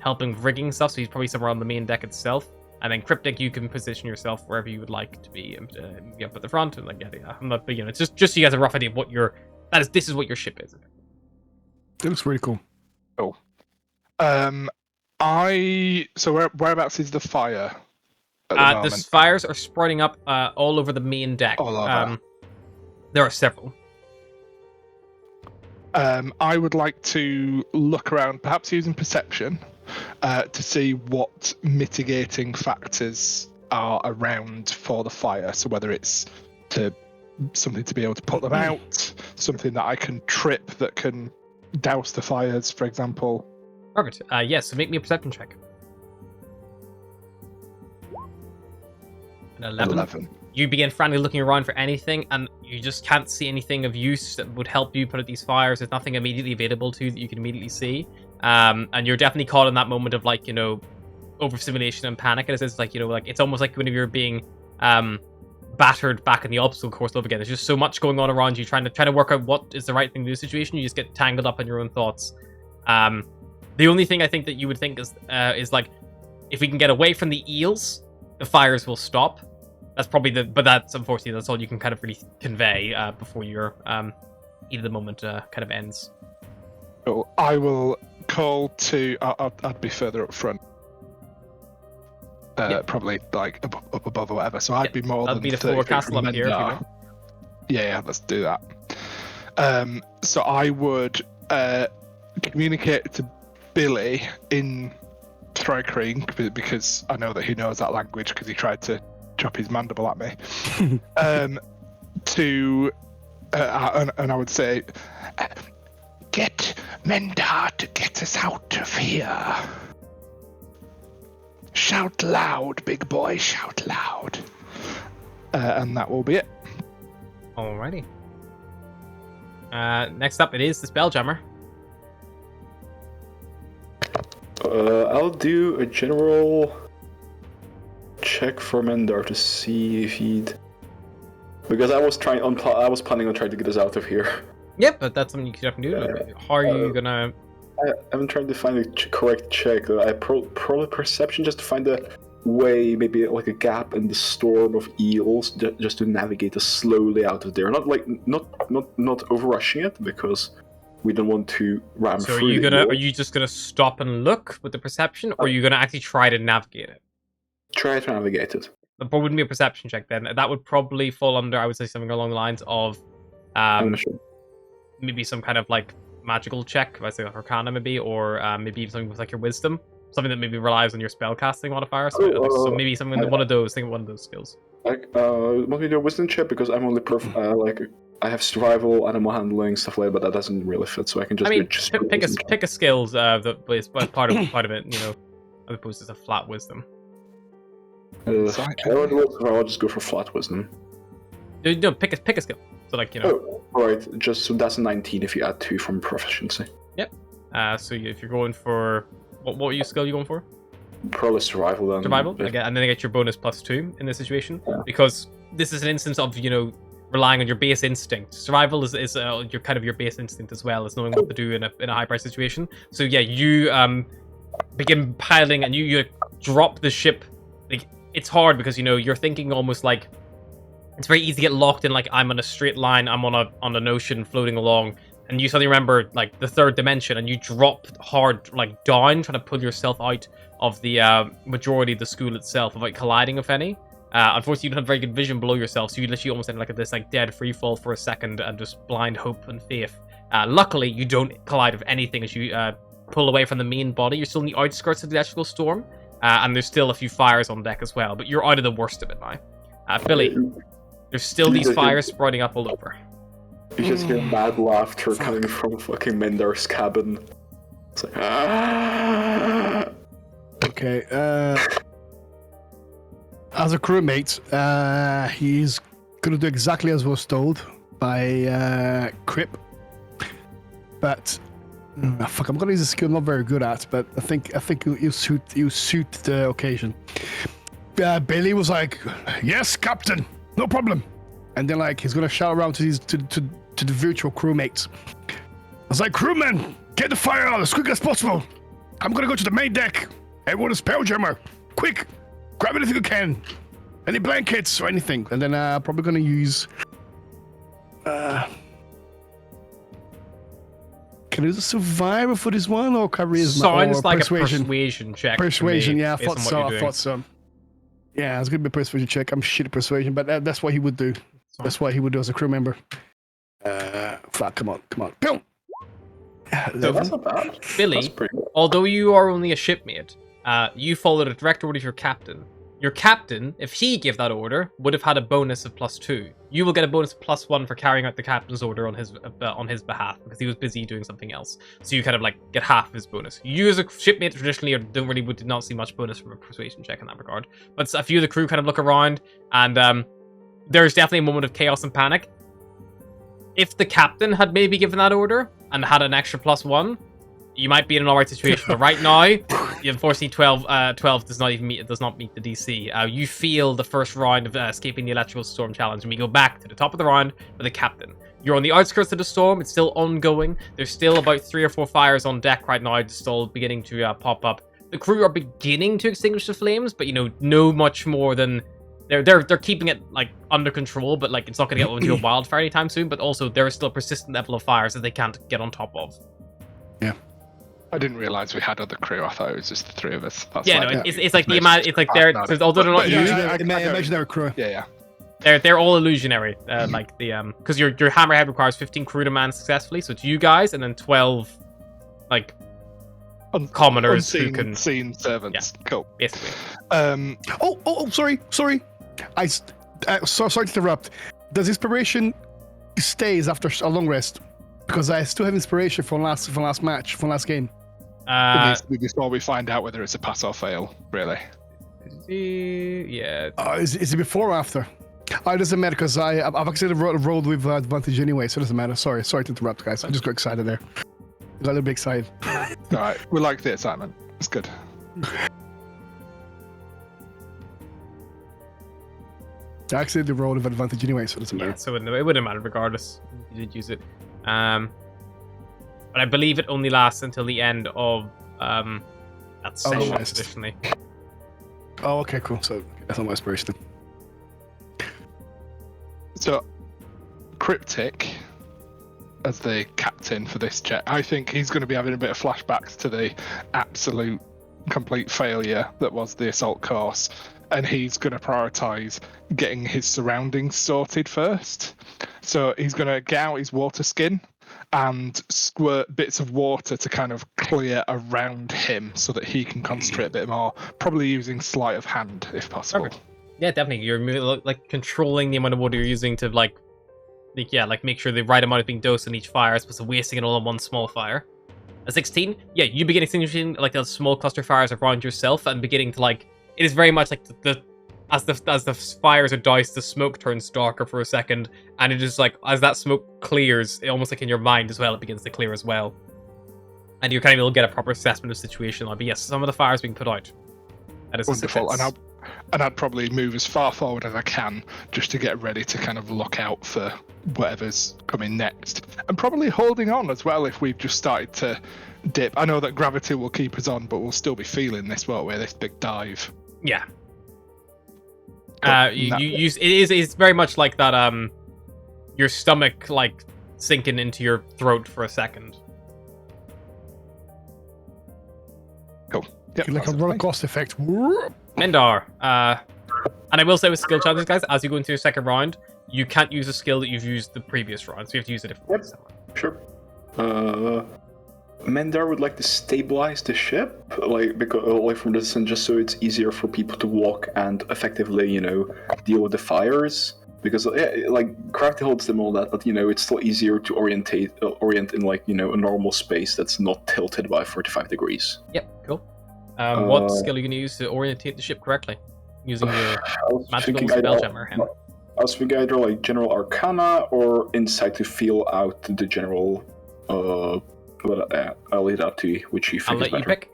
helping rigging stuff, so he's probably somewhere on the main deck itself. And then Cryptic, you can position yourself wherever you would like to be, up at the front, and like yeah. I'm not, you know, it's just so you guys have a rough idea of what this is what your ship is.
It looks really cool.
Cool. So whereabouts is the fire?
The fires are sprouting up all over the main deck.
All over.
There are several.
I would like to look around, perhaps using perception, to see what mitigating factors are around for the fire. So whether it's something to be able to put them out, something that I can trip that can douse the fires, for example.
Perfect. Yes, so make me a perception check. An 11. You begin frantically looking around for anything, and you just can't see anything of use that would help you put out these fires. There's nothing immediately available to you that you can immediately see. And you're definitely caught in that moment of, like, you know, overstimulation and panic. And it's like, you know, like, it's almost like when you're being battered back in the obstacle course over again. There's just so much going on around you, trying to work out what is the right thing to do in the situation. You just get tangled up in your own thoughts. The only thing I think that you would think is like, if we can get away from the eels, the fires will stop. That's probably but that's unfortunately that's all you can kind of really convey before your either the moment kind of ends.
So I will call to. I'd be further up front. Probably like up above or whatever. So I'd be more
that'd
than
be the floor castle up here. If you know.
Yeah, let's do that. So I would communicate to Billy in Thrycreen, because I know that he knows that language because he tried to chop his mandible at me. And I would say,
get Mendar to get us out of here. Shout loud, big boy, shout loud.
And that will be it.
Alrighty. Next up, it is the Spelljammer.
I'll do a general check for Mendar to see if he'd. Because I was planning on trying to get us out of here.
Yep, but that's something you could definitely do. How are you gonna?
I'm trying to find the correct check. I probably perception just to find a way, maybe like a gap in the storm of eels, just to navigate us slowly out of there. Not overrushing it because we don't want to ram
So
through.
are you just gonna stop and look with the perception, or are you gonna actually try to navigate it?
Try to navigate it.
That wouldn't be a perception check then. That would probably fall under, I would say, something along the lines of,
I'm not sure.
maybe some kind of like magical check. If I say like Arcana, maybe, or maybe even something with like your Wisdom, something that maybe relies on your spellcasting modifier. So maybe something one of those. Think of one of those skills.
Want me to do a Wisdom check because I'm only like I have survival, animal handling, stuff like that, but that doesn't really fit. So I can just
pick a skills that is part of it, you know, as opposed to a flat Wisdom.
I'll just go for flat Wisdom.
No, pick a skill. So like, you know.
Oh, alright. Just so that's a 19 if you add 2 from proficiency.
Yep. So if you're going for what skill are you going for?
Probably survival then.
Survival, and then I get your bonus +2 in this situation, because this is an instance of, you know, relying on your base instinct. Survival is your kind of your base instinct as well as knowing what to do in a high price situation. So yeah, you begin piloting and you drop the ship. Like, it's hard because, you know, you're thinking almost like it's very easy to get locked in, like, I'm on a straight line, I'm on an ocean floating along, and you suddenly remember like the third dimension, and you drop hard like down, trying to pull yourself out of the majority of the school itself, without colliding, if any. Unfortunately, you don't have very good vision below yourself, so you literally almost end like this like dead free fall for a second, and just blind hope and faith. Luckily, you don't collide with anything as you pull away from the main body. You're still in the outskirts of the electrical storm, and there's still a few fires on deck as well, but you're out of the worst of it now. Billy, there's still these fires sprouting up all over.
You just hear mad laughter coming from fucking Mendar's cabin. It's like, ah!
Okay, as a crewmate, he's gonna do exactly as was told by Crip. But fuck, I'm gonna use a skill I'm not very good at, but I think you suit the occasion. Billy was like, "Yes, Captain, no problem," and then like he's gonna shout around to the virtual crewmates. I was like, "Crewmen, get the fire out as quick as possible. I'm gonna go to the main deck. Everyone is Spelljammer. Quick, grab anything you can, any blankets or anything." And then probably gonna use. Can I use a survivor for this one, or charisma?
Sounds
or
like
persuasion?
a persuasion check.
Persuasion,
me,
yeah, I thought so. Yeah, it's gonna be a persuasion check. I'm shit at persuasion, but that's what he would do. That's what he would do as a crew member. Fuck, come on. Boom!
So,
That's not bad.
Billy,
That's pretty good.
although you are only a shipmate, you followed a direct order to your captain. Your captain, if he gave that order, would have had a bonus of +2. You will get a bonus of +1 for carrying out the captain's order on his behalf, because he was busy doing something else. So you kind of like get half of his bonus. You as a shipmate traditionally did not see much bonus from a persuasion check in that regard. But a few of the crew kind of look around, and there's definitely a moment of chaos and panic. If the captain had maybe given that order and had an extra +1, you might be in an alright situation. But right now, unfortunately, 12 does not meet the DC. You feel the first round of escaping the electrical storm challenge, and we go back to the top of the round with the captain. You're on the outskirts of the storm. It's still ongoing. There's still about 3 or 4 fires on deck right now, still beginning to pop up. The crew are beginning to extinguish the flames, but no much more than they're keeping it like under control. But like it's not going to get into a wildfire anytime soon. But also there is still a persistent level of fires that they can't get on top of.
Yeah.
I didn't realize we had other crew. I thought it was just the 3 of us. That's
Yeah,
like,
no, it's like the amount. It's like they're although they're not
Imaginary crew.
Yeah.
they're all illusionary. Like the because your hammerhead requires 15 crew to man successfully, so it's you guys and then 12 like commoners who can
seen servants.
Yeah.
Cool.
Basically.
Sorry. Sorry to interrupt. Does inspiration stays after a long rest? Because I still have inspiration from last game.
Before we find out whether it's a pass or fail, really.
Yeah.
Is it before or after? It doesn't matter because I've actually rolled with advantage anyway, so it doesn't matter. Sorry to interrupt, guys. I just got excited there. Got a little bit excited.
All right, we like the excitement. It's good.
I actually did roll with advantage anyway, so it doesn't
Yeah,
matter.
so it wouldn't matter regardless. You did use it. But I believe it only lasts until the end of that session,
nice.
additionally.
Oh, okay, cool. So that's not my inspiration.
So, Cryptic, as the captain for this jet, I think he's going to be having a bit of flashbacks to the absolute complete failure that was the assault course, and he's going to prioritize getting his surroundings sorted first. So he's going to get out his water skin and squirt bits of water to kind of clear around him so that he can concentrate a bit more, probably using sleight of hand if possible.
Okay. Yeah, definitely. You're like controlling the amount of water you're using to like make sure the right amount is being dosed in each fire as opposed to wasting it all in one small fire. A 16, yeah, you begin extinguishing like those small cluster fires around yourself and beginning to like, it is very much like as the fires are doused, the smoke turns darker for a second, and it is like as that smoke clears, it almost like in your mind as well, it begins to clear as well, and you're kind of able to get a proper assessment of the situation. Like, but yes, some of the fires being put out. That is
Wonderful, and I'd probably move as far forward as I can just to get ready to kind of look out for whatever's coming next, and probably holding on as well if we've just started to dip. I know that gravity will keep us on, but we'll still be feeling this, won't we? This big dive.
Yeah. It's very much like that. Your stomach like sinking into your throat for a second.
Cool. Yep,
Like a roller coaster effect.
Mendar, and I will say with skill challenges, guys, as you go into your second round, you can't use a skill that you've used the previous round, so you have to use a different one.
Sure. Mendar would like to stabilize the ship, from the distance, just so it's easier for people to walk and effectively, deal with the fires. Because gravity holds them all that, but it's still easier to orient in a normal space that's not tilted by 45 degrees.
Yep, cool. What skill are you going to use to orientate the ship correctly? Using your magical Spelljammer hand.
I was thinking either like General Arcana or Insight to feel out the general. I'll leave that to you, which you think
I'll let you pick.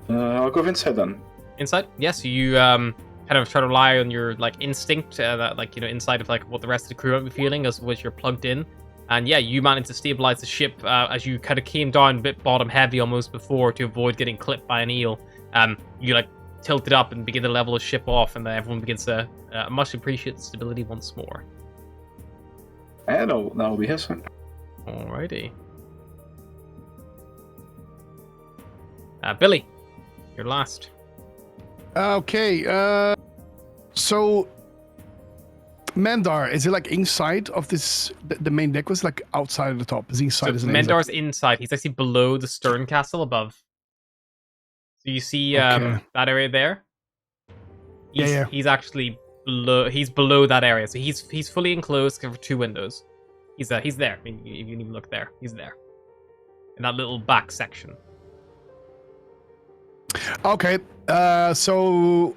I'll go with Insight then.
Insight? Yes, you kind of try to rely on your like instinct, inside of like what the rest of the crew might be feeling as which you're plugged in. And yeah, you managed to stabilize the ship as you kind of came down a bit bottom heavy almost before to avoid getting clipped by an eel. You like tilt it up and begin to level the ship off, and then everyone begins to much appreciate the stability once more.
And that'll be his one.
Alrighty. Billy, you're last.
Okay, so Mendar, is it like inside of this, the main deck was like outside of the top? Is he inside?
So Mendar's inside. He's actually below the stern castle above. So you see that area there? He's actually below. He's below that area. So he's fully enclosed for 2 windows. He's there. I mean, if you can even look there, he's there in that little back section.
Okay, so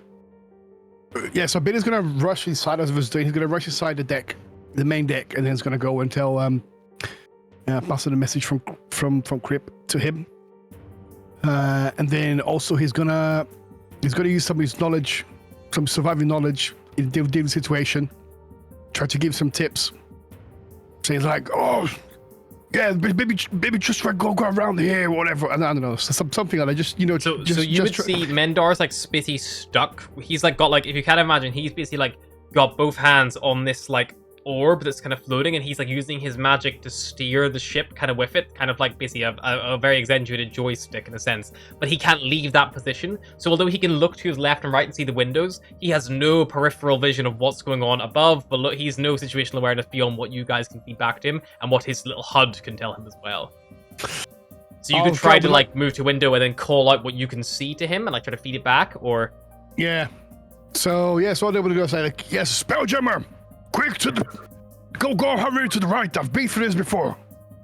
Billy's gonna rush inside as he was doing. He's gonna rush inside the deck, the main deck, and then he's gonna go and tell pass on a message from Crip to him, and then also he's gonna use some of his knowledge, some surviving knowledge in the situation, try to give some tips. So he's like, oh. Yeah, maybe just try go around here, whatever. I don't know, something like that. So
you would see Mendar's like spitty stuck. He's like got like, if you can't imagine, he's basically like got both hands on this like orb that's kind of floating, and he's like using his magic to steer the ship kind of with it, kind of like basically a very accentuated joystick in a sense. But he can't leave that position. So although he can look to his left and right and see the windows, he has no peripheral vision of what's going on above, below. He's no situational awareness beyond what you guys can feed back to him and what his little HUD can tell him as well. So you could try to like move to a window and then call out what you can see to him and like try to feed it back, or
So what they would go say like, yes, Spelljammer, quick to the go hurry to the right. I've been through this before.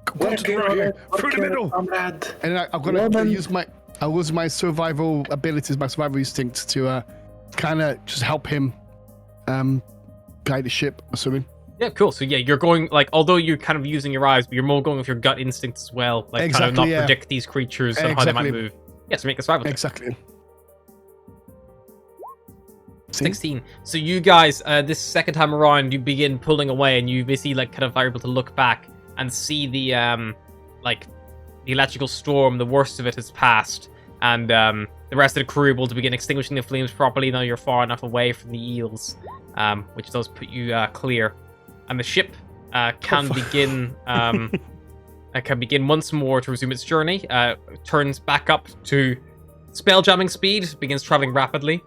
Go to the right here, through the middle. And I'm gonna use my survival abilities, my survival instincts to kind of just help him guide the ship, assuming.
Yeah, cool. So yeah, you're going like, although you're kind of using your eyes, but you're more going with your gut instincts as well, like kind of not predict these creatures and how they might move. Yes, make a survival check.
Exactly.
16. So you guys, this second time around, you begin pulling away, and you basically like kind of are able to look back and see the like the electrical storm. The worst of it has passed, and the rest of the crew are able to begin extinguishing the flames properly. Now you're far enough away from the eels, which does put you clear, and the ship can begin. Can begin once more to resume its journey. Turns back up to spelljamming speed, begins traveling rapidly.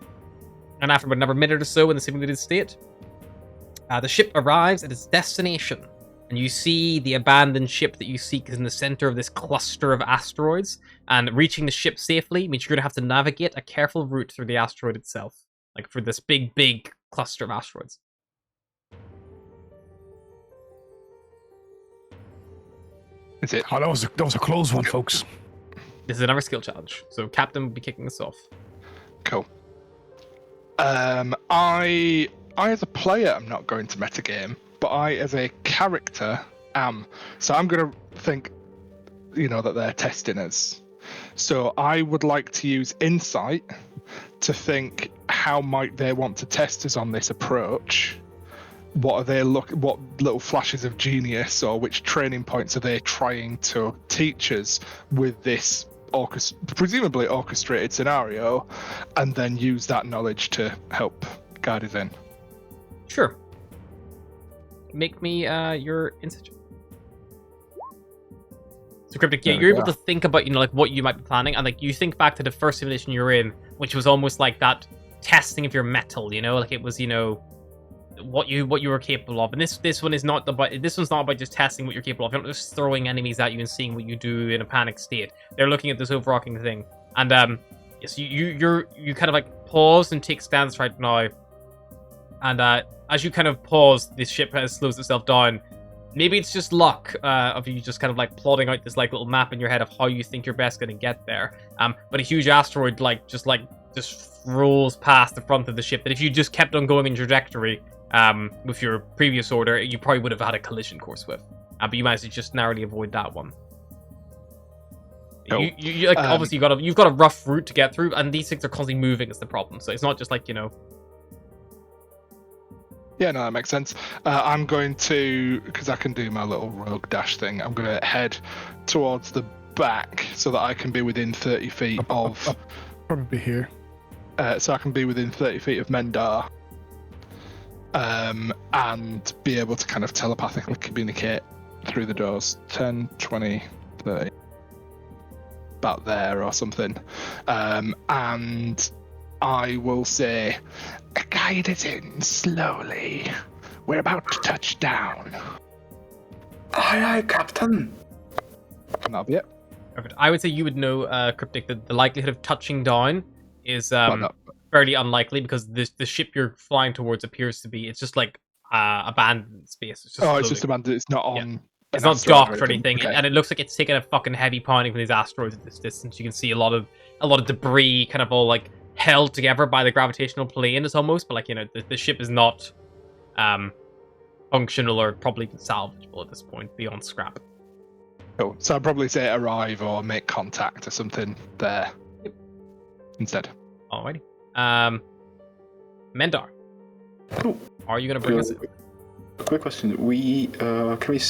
And after another minute or so in the simulated state, the ship arrives at its destination. And you see the abandoned ship that you seek is in the center of this cluster of asteroids. And reaching the ship safely means you're going to have to navigate a careful route through the asteroid itself. Like for this big cluster of asteroids.
Is it?
Oh, that was a close one, folks.
This is another skill challenge. So Captain will be kicking us off.
Cool. I as a player am not going to metagame, but I as a character am. So I'm going to think, that they're testing us. So I would like to use insight to think how might they want to test us on this approach. What little flashes of genius or which training points are they trying to teach us with this presumably orchestrated scenario, and then use that knowledge to help guide us in.
Sure. Make me your insight. So Cryptic, yeah, you're able to think about, like what you might be planning, and like you think back to the first simulation you were in, which was almost like that testing of your metal, like it was, what you were capable of. And this one is not this one's not about just testing what you're capable of. You're not just throwing enemies at you and seeing what you do in a panic state. They're looking at this overarching thing. And yes, you kind of like pause and take stance right now. And as you kind of pause, this ship slows itself down. Maybe it's just luck of you just kind of like plotting out this like little map in your head of how you think you're best going to get there. But a huge asteroid just rolls past the front of the ship that if you just kept on going in trajectory with your previous order, you probably would have had a collision course with. But you managed to just narrowly avoid that one.
Cool.
You obviously you've got a rough route to get through, and these things are constantly moving is the problem. So it's not just like,
Yeah, no, that makes sense. I'm going to, because I can do my little rogue dash thing, I'm going to head towards the back so that I can be within 30 feet of...
Probably here.
So I can be within 30 feet of Mendar. And be able to kind of telepathically communicate through the doors. 10, 20, 30. About there or something. And I will say,
guide us in slowly. We're about to touch down.
Aye, aye, Captain.
and that'll be it.
Perfect. I would say you would know, Cryptic, that the likelihood of touching down is fairly unlikely because the ship you're flying towards appears to be, it's just like abandoned space. It's just
it's just abandoned. It's not on.
Yeah. It's not docked or anything, and it looks like it's taking a fucking heavy pounding from these asteroids at this distance. You can see a lot of debris, kind of all like held together by the gravitational plane. It's almost, but like the ship is not functional or probably salvageable at this point beyond scrap.
Cool. So I'd probably say arrive or make contact or something there instead.
Alrighty. Mendar.
Cool.
Are you going to bring us in?
Quick question: can we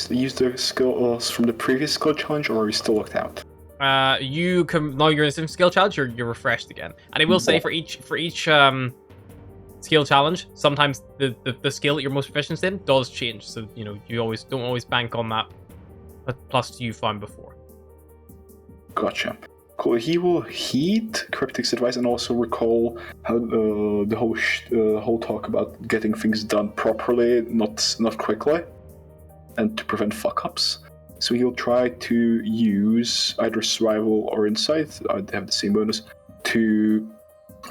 use the skills from the previous skill challenge, or are we still locked out?
You can now you're in a skill challenge. You're refreshed again, and I will say for each skill challenge, sometimes the skill that you're most proficient in does change. So you don't always bank on that plus you found before.
Gotcha. Cool. He will heed Cryptic's advice and also recall how the whole talk about getting things done properly, not quickly, and to prevent fuck-ups. So he'll try to use either survival or insight, I'd have the same bonus, to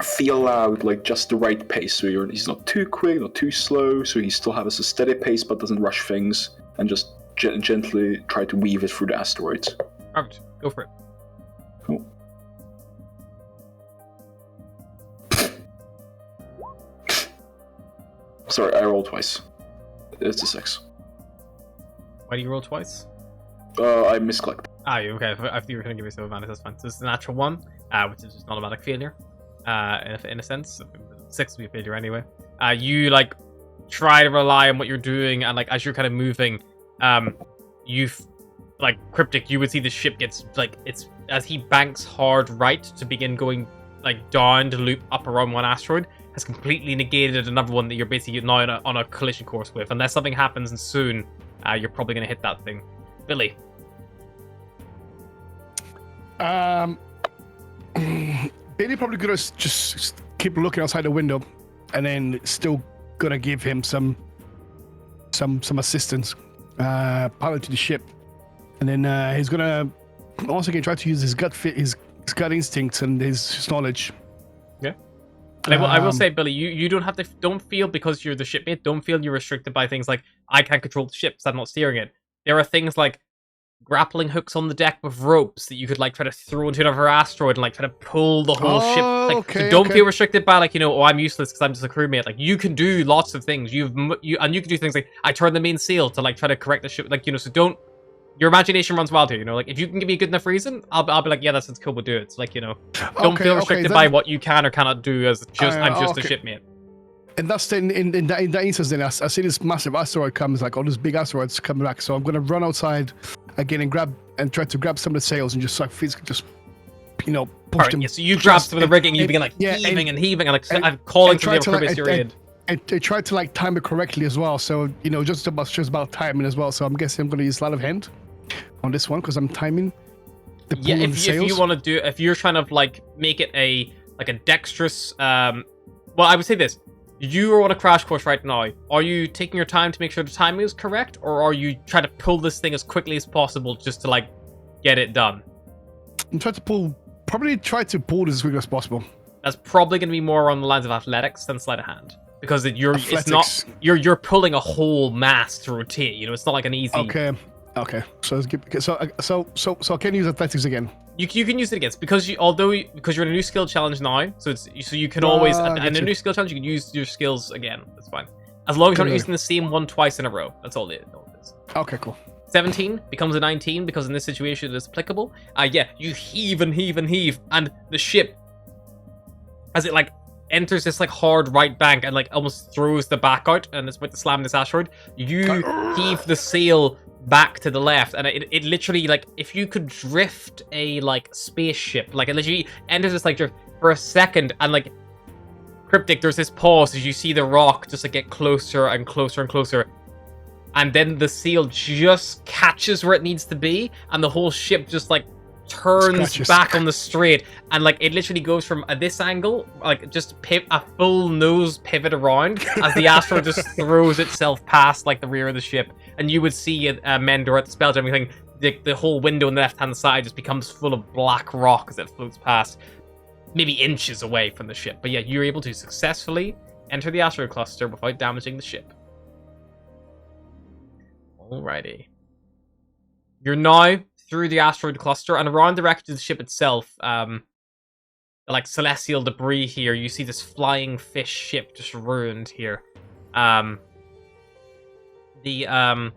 feel out like just the right pace. So he's not too quick, not too slow, so he still has a steady pace but doesn't rush things, and just gently try to weave it through the asteroids.
Alright, go for it.
Cool. Sorry, I rolled twice. It's a 6.
Why do you roll twice?
I misclicked.
Okay. I thought you were going to give yourself advantage. That's fine. So it's a natural 1. which is just an automatic failure, in a sense. 6 would be a failure anyway. You like try to rely on what you're doing, and like as you're kind of moving, you've like Cryptic, you would see the ship gets like it's as he banks hard right to begin going like down to loop up around one asteroid, has completely negated another one that you're basically now on a collision course with. Unless something happens and soon, you're probably going to hit that thing. Billy.
Billy probably gonna just keep looking outside the window, and then still gonna give him some assistance, pilot to the ship, and then he's gonna once again try to use his gut gut instincts and his knowledge.
Yeah. And I will say, Billy, you don't feel, because you're the shipmate, don't feel you're restricted by things like, I can't control the ship, so I'm not steering it. There are things like grappling hooks on the deck with ropes that you could like try to throw into another asteroid and like try to pull the whole ship. Like, so don't feel restricted by like, I'm useless because I'm just a crewmate. Like, you can do lots of things. You can do things like, I turn the main sail to like try to correct the ship. Like, so don't. Your imagination runs wild here, Like, if you can give me a good enough reason, I'll be like, yeah, that's cool, we'll do it. So, like, don't feel restricted by what you can or cannot do as just I'm just a shipmate.
And that's in that instance, then I see this massive asteroid comes, like all these big asteroids coming back. So I'm gonna run outside again and try to grab some of the sails and just like physically just push them.
Yeah, so you grab some of the rigging, and you begin like heaving and like I'm calling to the previous aid.
I tried to like time it correctly as well, so just about timing as well. So I'm guessing I'm going to use sleight of hand on this one because I'm timing the pull of the sails.
If you want to do, if you're trying to like make it a dexterous, well, I would say this: you are on a crash course right now. Are you taking your time to make sure the timing is correct, or are you trying to pull this thing as quickly as possible just to like get it done?
I'm trying to probably try to pull this as quickly as possible. That's
probably going to be more on the lines of athletics than sleight of hand. Because you're pulling a whole mass to rotate. It's not like an easy.
Okay. So I can use athletics again.
You can use it against because you're in a new skill challenge now. So you can always in a new skill challenge you can use your skills again. That's fine, as long as you're not using the same one twice in a row. That's all it is.
Okay, cool.
17 becomes a 19 because in this situation it is applicable. You heave and heave and heave, and the ship, as it like enters this like hard right bank and like almost throws the back out, and it's about to slam this asteroid. You heave the sail back to the left, and it literally, like, if you could drift a like spaceship, like it literally enters this like drift for a second, and like Cryptic, there's this pause as you see the rock just like get closer and closer and closer, and then the sail just catches where it needs to be, and the whole ship just like turns back on the straight, and like it literally goes from this angle, like just a full nose pivot around as the asteroid just throws itself past like the rear of the ship, and you would see Mendor at the Spelljammer thing, the whole window on the left hand side just becomes full of black rock as it floats past, maybe inches away from the ship. But yeah, you're able to successfully enter the asteroid cluster without damaging the ship. Alrighty, you're now through the asteroid cluster and around the wreckage of the ship itself. Like celestial debris here. You see this flying fish ship just ruined here. The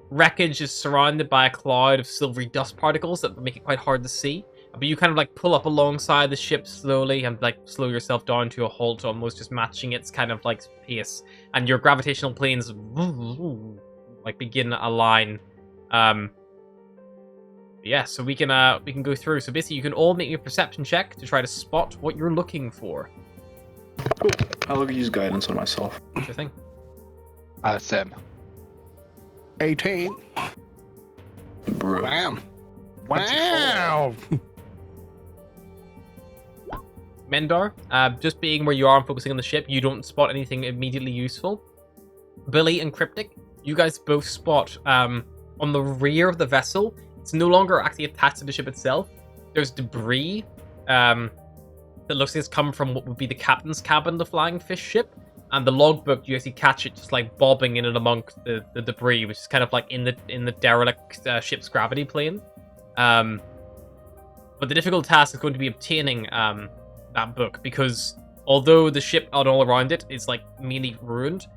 wreckage is surrounded by a cloud of silvery dust particles that make it quite hard to see. But you kind of like pull up alongside the ship slowly and like slow yourself down to a halt, almost just matching its kind of like pace. And your gravitational planes like begin a line. Yeah, so we can go through. So basically, you can all make a perception check to try to spot what you're looking for.
Cool. I'll use guidance on myself.
What's your thing?
Sam.
18.
Bro.
Wow.
Mendar, just being where you are and focusing on the ship, you don't spot anything immediately useful. Billy and Cryptic, you guys both spot on the rear of the vessel. It's no longer actually attached to the ship itself. There's debris that looks like it's come from what would be the captain's cabin of the flying fish ship. And the logbook, you actually catch it just like bobbing in and amongst the debris, which is kind of like in the derelict ship's gravity plane. But the difficult task is going to be obtaining that book, because although the ship and all around it is like mainly ruined,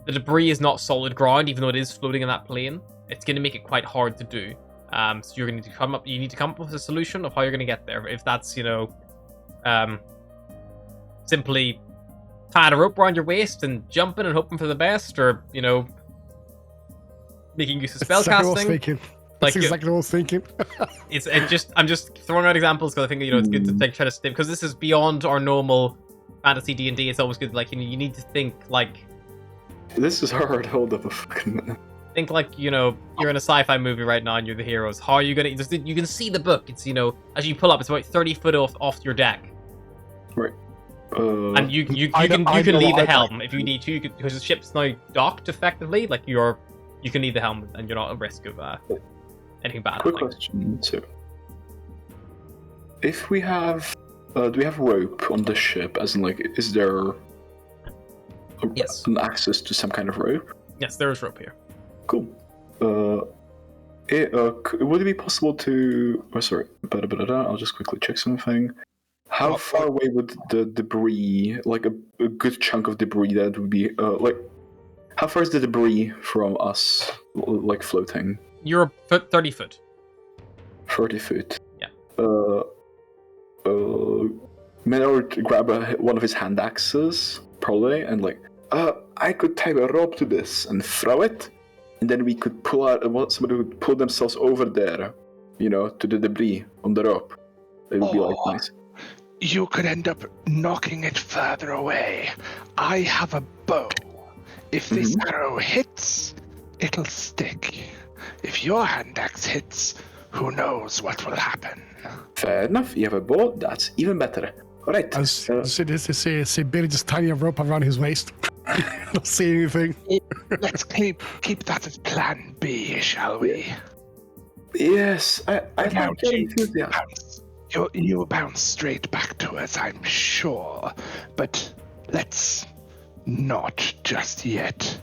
the debris is not solid ground, even though it is floating in that plane. It's going to make it quite hard to do. So you're going to come up. You need to come up with a solution of how you're going to get there. If that's simply tying a rope around your waist and jumping and hoping for the best, or making use of spell casting.
That's exactly what I was thinking.
I'm just throwing out examples because I think it's good to think, try to stay, because this is beyond our normal fantasy D&D. It's always good, you need to think
This is hard. Hold up a fucking minute.
Think you're in a sci-fi movie right now and you're the heroes. How are you gonna? You can see the book. It's as you pull up, it's about 30 foot off your deck.
Right.
And you can leave the helm if you need to, because the ship's now docked effectively. You can leave the helm and you're not at risk of anything bad.
Quick question too. If we have, do we have rope on the ship? As in, is there an access to some kind of rope?
Yes, there is rope here.
Cool. Would it be possible to? Oh, sorry. I'll just quickly check something. How far away would the debris, a good chunk of debris that would be, how far is the debris from us, floating?
You're 30 foot.
30 foot.
Yeah.
Mena would grab one of his hand axes, probably, and I could tie a rope to this and throw it, and then we could pull out. Somebody would pull themselves over there, to the debris on the rope. It would be nice.
You could end up knocking it further away. I have a bow. If this arrow hits, it'll stick. If your hand axe hits, who knows what will happen.
Fair enough. You have a bow. That's even better. All right.
See Billy just tying a rope around his waist. Not see anything.
Let's keep that as plan B, shall we?
Yes. I
Now,
like
you'll bounce straight back to us, I'm sure. But let's not just yet.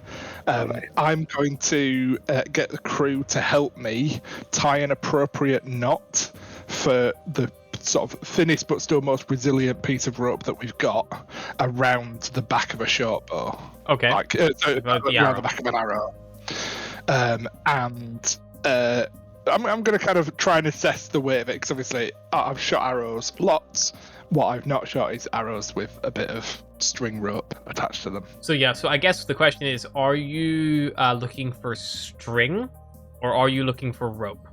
I'm going to get the crew to help me tie an appropriate knot for the sort of thinnest but still most resilient piece of rope that we've got around the back of a short bow.
Okay.
Around the back of an arrow. I'm going to kind of try and assess the weight of it, because obviously I've shot arrows lots. What I've not shot is arrows with a bit of string rope attached to them.
So I guess the question is, are you looking for string, or are you looking for rope?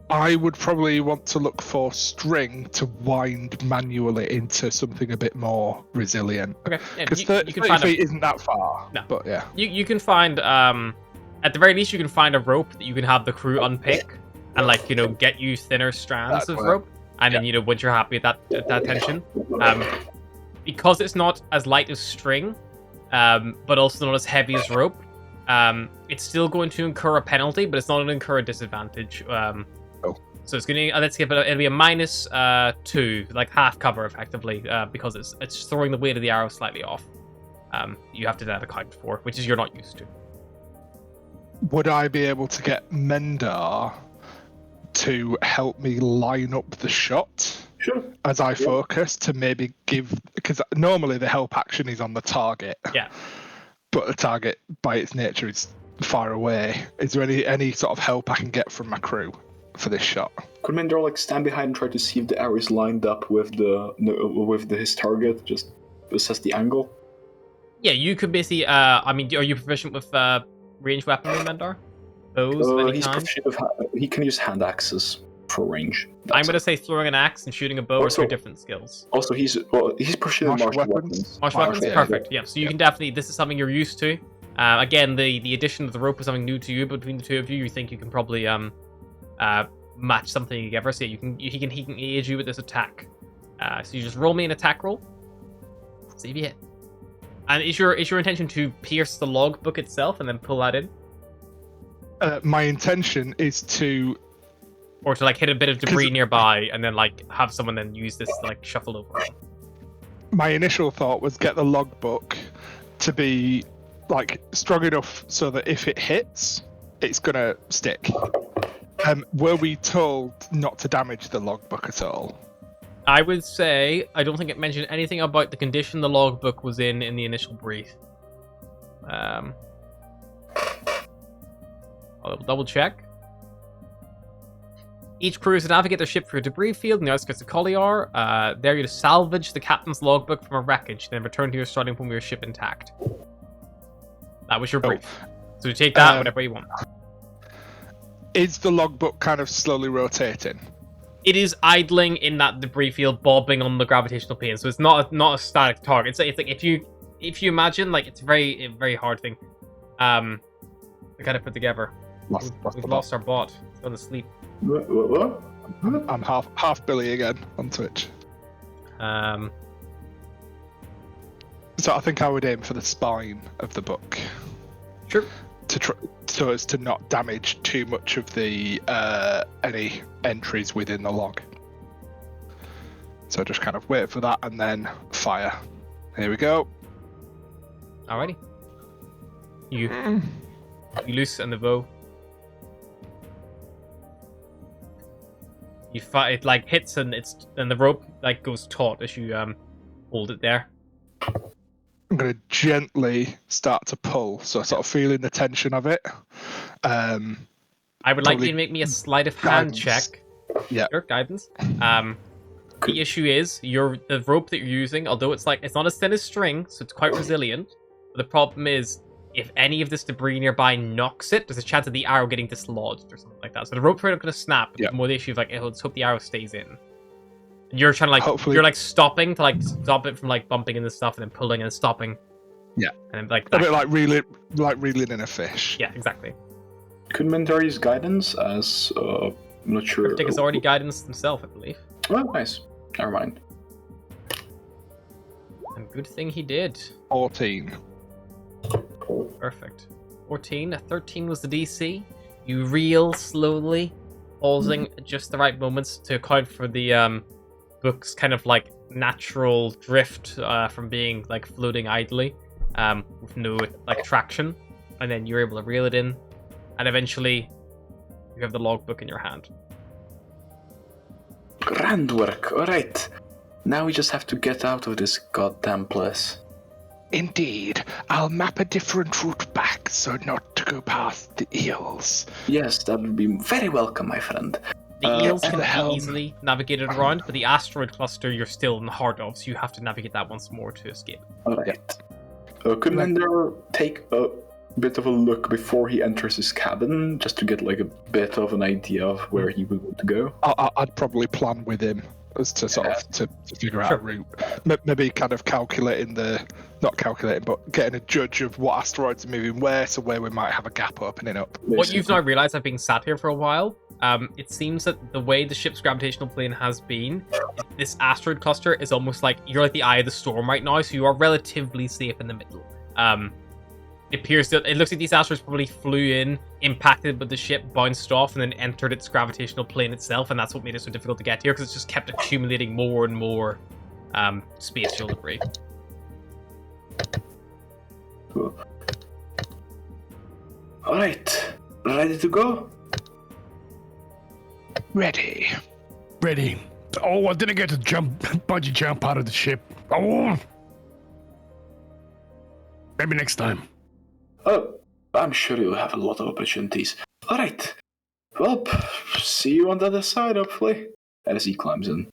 I would probably want to look for string to wind manually into something a bit more resilient.
Okay.
Because 30 feet isn't that far. No. But yeah.
You can find, at the very least, you can find a rope that you can have the crew unpick and, get you thinner strands of rope. And then, once you're happy with that tension, because it's not as light as string, but also not as heavy as rope, it's still going to incur a penalty, but it's not going to incur a disadvantage. So it's going to, it'll be a -2, half cover effectively, because it's throwing the weight of the arrow slightly off. You have to then account for, which is you're not used to.
Would I be able to get Mendar to help me line up the shot as I focus, to maybe give, because normally the help action is on the target.
Yeah.
But the target by its nature is far away. Is there any sort of help I can get from my crew for this shot?
Could Mendar stand behind and try to see if the arrow is lined up with his target? Just assess the angle.
Yeah, you could basically. Are you proficient with ranged weaponry, Mendar? Bows of any kind?
He can use hand axes for range.
I'm going to say throwing an axe and shooting a bow are two different skills.
Also, he's proficient in martial weapons.
Martial weapons, perfect. Yeah, so you can definitely. This is something you're used to. Again, the addition of the rope is something new to you. But between the two of you, you think you can probably match something together. So he can aid you with this attack. So you just roll me an attack roll. See if you hit. And is your intention to pierce the logbook itself and then pull that in?
My intention is to...
Or to hit a bit of debris nearby and then have someone then use this to shuffle over.
My initial thought was get the logbook to be strong enough so that if it hits, it's gonna stick. Were we told not to damage the logbook at all?
I would say I don't think it mentioned anything about the condition the logbook was in the initial brief. I'll double check. Each crew is to navigate their ship through a debris field in the outskirts of Colliar. There you to salvage the captain's logbook from a wreckage, then return to your starting point with your ship intact. That was your brief. So you take that whatever you want.
Is the logbook kind of slowly rotating?
It is idling in that debris field, bobbing on the gravitational plane. So it's not a static target. It's like if you imagine, like, it's a very hard thing. To kind of put together. We've lost our bot. It's gone to sleep.
What?
I'm half Billy again on Twitch.
Um.
So I think I would aim for the spine of the book.
Sure.
So as to not damage too much of the any entries within the log. So just kind of wait for that and then fire. Here we go.
Alrighty. You loose and the bow. You fire, it like hits and the rope like goes taut as you hold it there.
I'm going to gently start to pull, so sort of feeling the tension of it.
I would like you to make me a sleight of hand check.
Yeah.
Sure, guidance. The issue is the rope that you're using, although it's not as thin as string, so it's quite resilient. But the problem is, if any of this debris nearby knocks it, there's a chance of the arrow getting dislodged or something like that. So the rope's not going to snap.
Yeah.
The more the issue of like, let's hope the arrow stays in. And you're trying to like,
Hopefully.
you're like stopping to like stop it from like bumping into stuff and then pulling and stopping.
Yeah.
And like
a bit like reeling in a fish.
Yeah, exactly.
Could Mentor use guidance as I'm not sure.
Cryptic is already guidance himself, I believe.
Oh, nice. Never mind.
And good thing he did.
14.
Perfect. 14. A 13 was the DC. You reel slowly, pausing at just the right moments to account for the book's kind of like natural drift from being like floating idly with no like traction. And then you're able to reel it in. And eventually, you have the logbook in your hand.
Grand work. Alright. Now we just have to get out of this goddamn place.
Indeed, I'll map a different route back so not to go past the eels.
Yes, that would be very welcome, my friend.
The eels can
the
be
helm.
easily navigated around, but the asteroid cluster you're still in the heart of, so you have to navigate that once more to escape.
Alright. Could Mender take a bit of a look before he enters his cabin, just to get like a bit of an idea of where he would want to go?
I'd probably plan with him as to sort of to figure out
Sure.
a route. Maybe kind of not calculating, but getting a judge of what asteroids are moving where, so where we might have a gap opening up.
What you've now realized, I've been sat here for a while, it seems that the way the ship's gravitational plane has been, this asteroid cluster is almost like you're like the eye of the storm right now, so you are relatively safe in the middle. It appears that it looks like these asteroids probably flew in, impacted with the ship, bounced off, and then entered its gravitational plane itself, and that's what made it so difficult to get here, because it's just kept accumulating more and more spatial debris.
Cool. Alright. Ready to go?
Ready.
Ready. Oh, I didn't get to bungee jump out of the ship. Oh. Maybe next time.
Oh, I'm sure you'll have a lot of opportunities. Alright. Well, see you on the other side, hopefully. As he climbs in.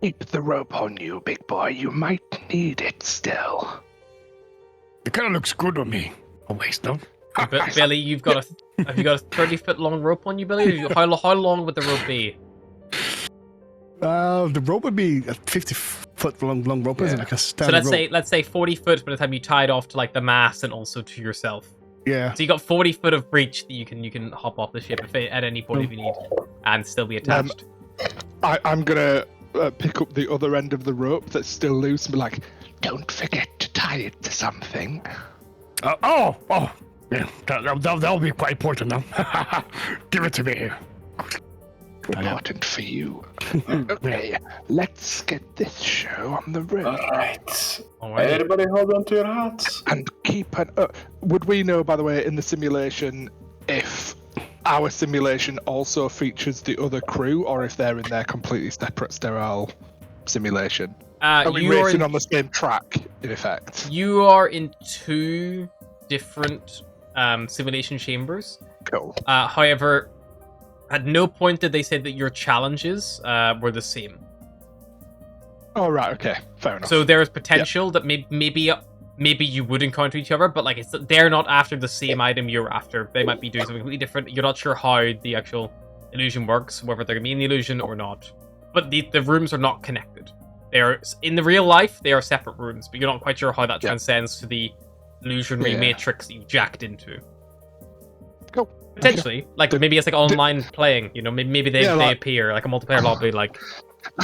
Keep the rope on you, big boy. You might need it still.
It kind of looks good on me. Always, no?
But Billy, have you got a 30-foot long rope on you, Billy? How long would the rope be?
The rope would be a 50-foot long rope, isn't it? Like a
So
standard
let's say 40 foot by the time you tied off to like the mast and also to yourself.
Yeah.
So you got 40 foot of breach that you can hop off the ship at any point if you need, and still be attached.
I'm gonna pick up the other end of the rope that's still loose and be like,
Don't forget to tie it to something.
Oh. Yeah, that'll be quite important now. Give it to me.
Important for you. Okay, let's get this show on the road.
Alright.
Alright.
Everybody hold on to your hats.
And
keep an. Would we know, by the way, in the simulation, if our simulation also features the other crew, or if they're in their completely separate, sterile simulation? Are we racing on the same track, in effect?
You are in two different simulation chambers.
Cool.
However, at no point did they say that your challenges were the same.
Oh, right, okay. Fair enough.
So there is potential that maybe you would encounter each other, but like they're not after the same item you're after. They might be doing something completely different. You're not sure how the actual illusion works, whether they're gonna be in the illusion or not. But the rooms are not connected. They are in the real life. They are separate rooms, but you're not quite sure how that transcends to the illusionary matrix that you jacked into.
Cool.
Potentially, like maybe it's like online playing. You know, maybe they appear like a multiplayer lobby, like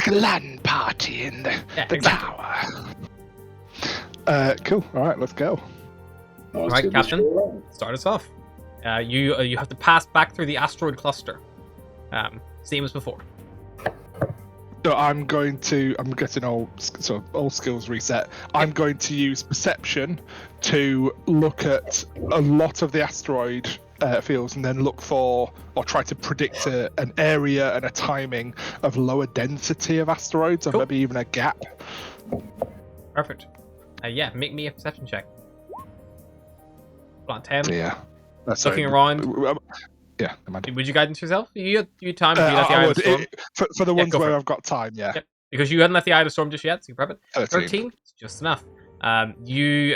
a LAN party in the tower. Cool. All right, let's go.
All right, Captain, start us off. You have to pass back through the asteroid cluster, same as before.
So I'm getting all skills reset. I'm going to use perception to look at a lot of the asteroid fields and then look for or try to predict an area and a timing of lower density of asteroids, or maybe even a gap.
Perfect. Make me a perception check. Flat 10.
Yeah.
Looking around.
Yeah, imagine.
Would you guidance yourself? You time to let the Eye of the Storm?
For the ones where I've got time, yeah.
Yep. Because you hadn't let the Eye of the Storm just yet, so you prep it. 13. It's just enough. You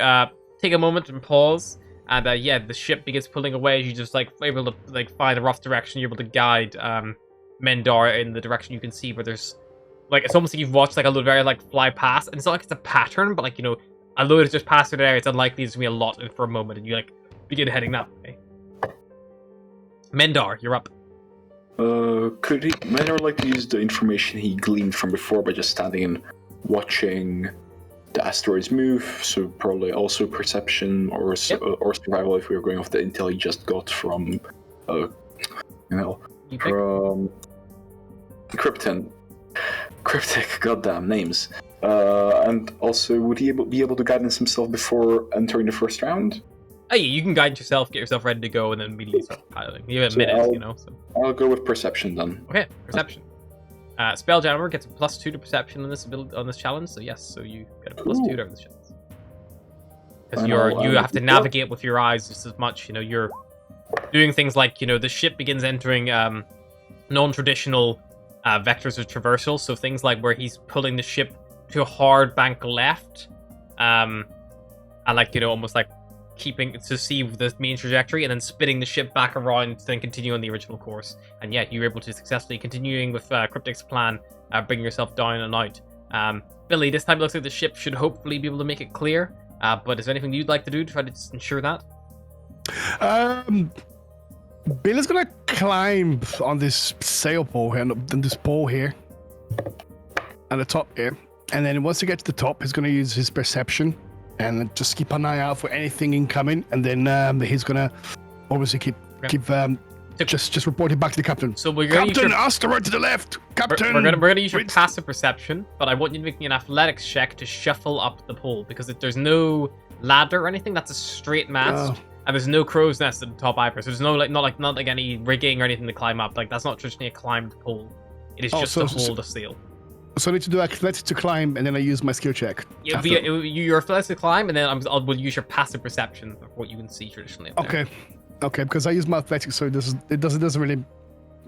take a moment and pause, and the ship begins pulling away. You just able to find a rough direction. You're able to guide Mendar in the direction you can see where there's it's almost like you've watched a little very fly past, and it's not like it's a pattern, but although it's just passed through there, it's unlikely there's gonna be a lot in for a moment, and you begin heading that way. Mendar, you're up.
Could Mendar like to use the information he gleaned from before by just standing and watching the asteroids move? So probably also perception or survival if we were going off the intel he just got from, from Krypton. Cryptic, goddamn names. And also, would he be able to guidance himself before entering the first round?
Oh, yeah, you can guide yourself, get yourself ready to go, and then immediately start piloting. You have a minute, So
I'll go with perception then.
Okay, perception. Spelljammer gets a +2 to perception on this challenge, so yes, so you get a +2 to this challenge. Because you have to navigate with your eyes just as much. You're doing things like the ship begins entering non-traditional vectors of traversal, so things like where he's pulling the ship to a hard bank left, and almost keeping to see the main trajectory and then spinning the ship back around to then continue on the original course. And you were able to successfully continuing with Cryptic's plan, bring yourself down and out. Billy, this time it looks like the ship should hopefully be able to make it clear, but is there anything you'd like to do to try to just ensure that?
Billy's gonna climb on this sail pole here, and this pole here, and the top here, and then once he gets to the top, he's gonna use his perception and just keep an eye out for anything incoming, and then he's gonna obviously keep just reporting back to the captain.
So we're gonna
Captain, asteroid to the left. Captain,
we're gonna use your passive perception, but I want you to make me an athletics check to shuffle up the pole, because if there's no ladder or anything, that's a straight mast. And there's no crow's nest at the top either, so there's no not like any rigging or anything to climb up. That's not traditionally a climbed pole. It is just to hold a sail. So
I need to do athletics to climb, and then I use my skill check.
Your athletics to climb, and then we'll use your passive perception of what you can see traditionally.
Okay, because I use my athletics, so it doesn't really.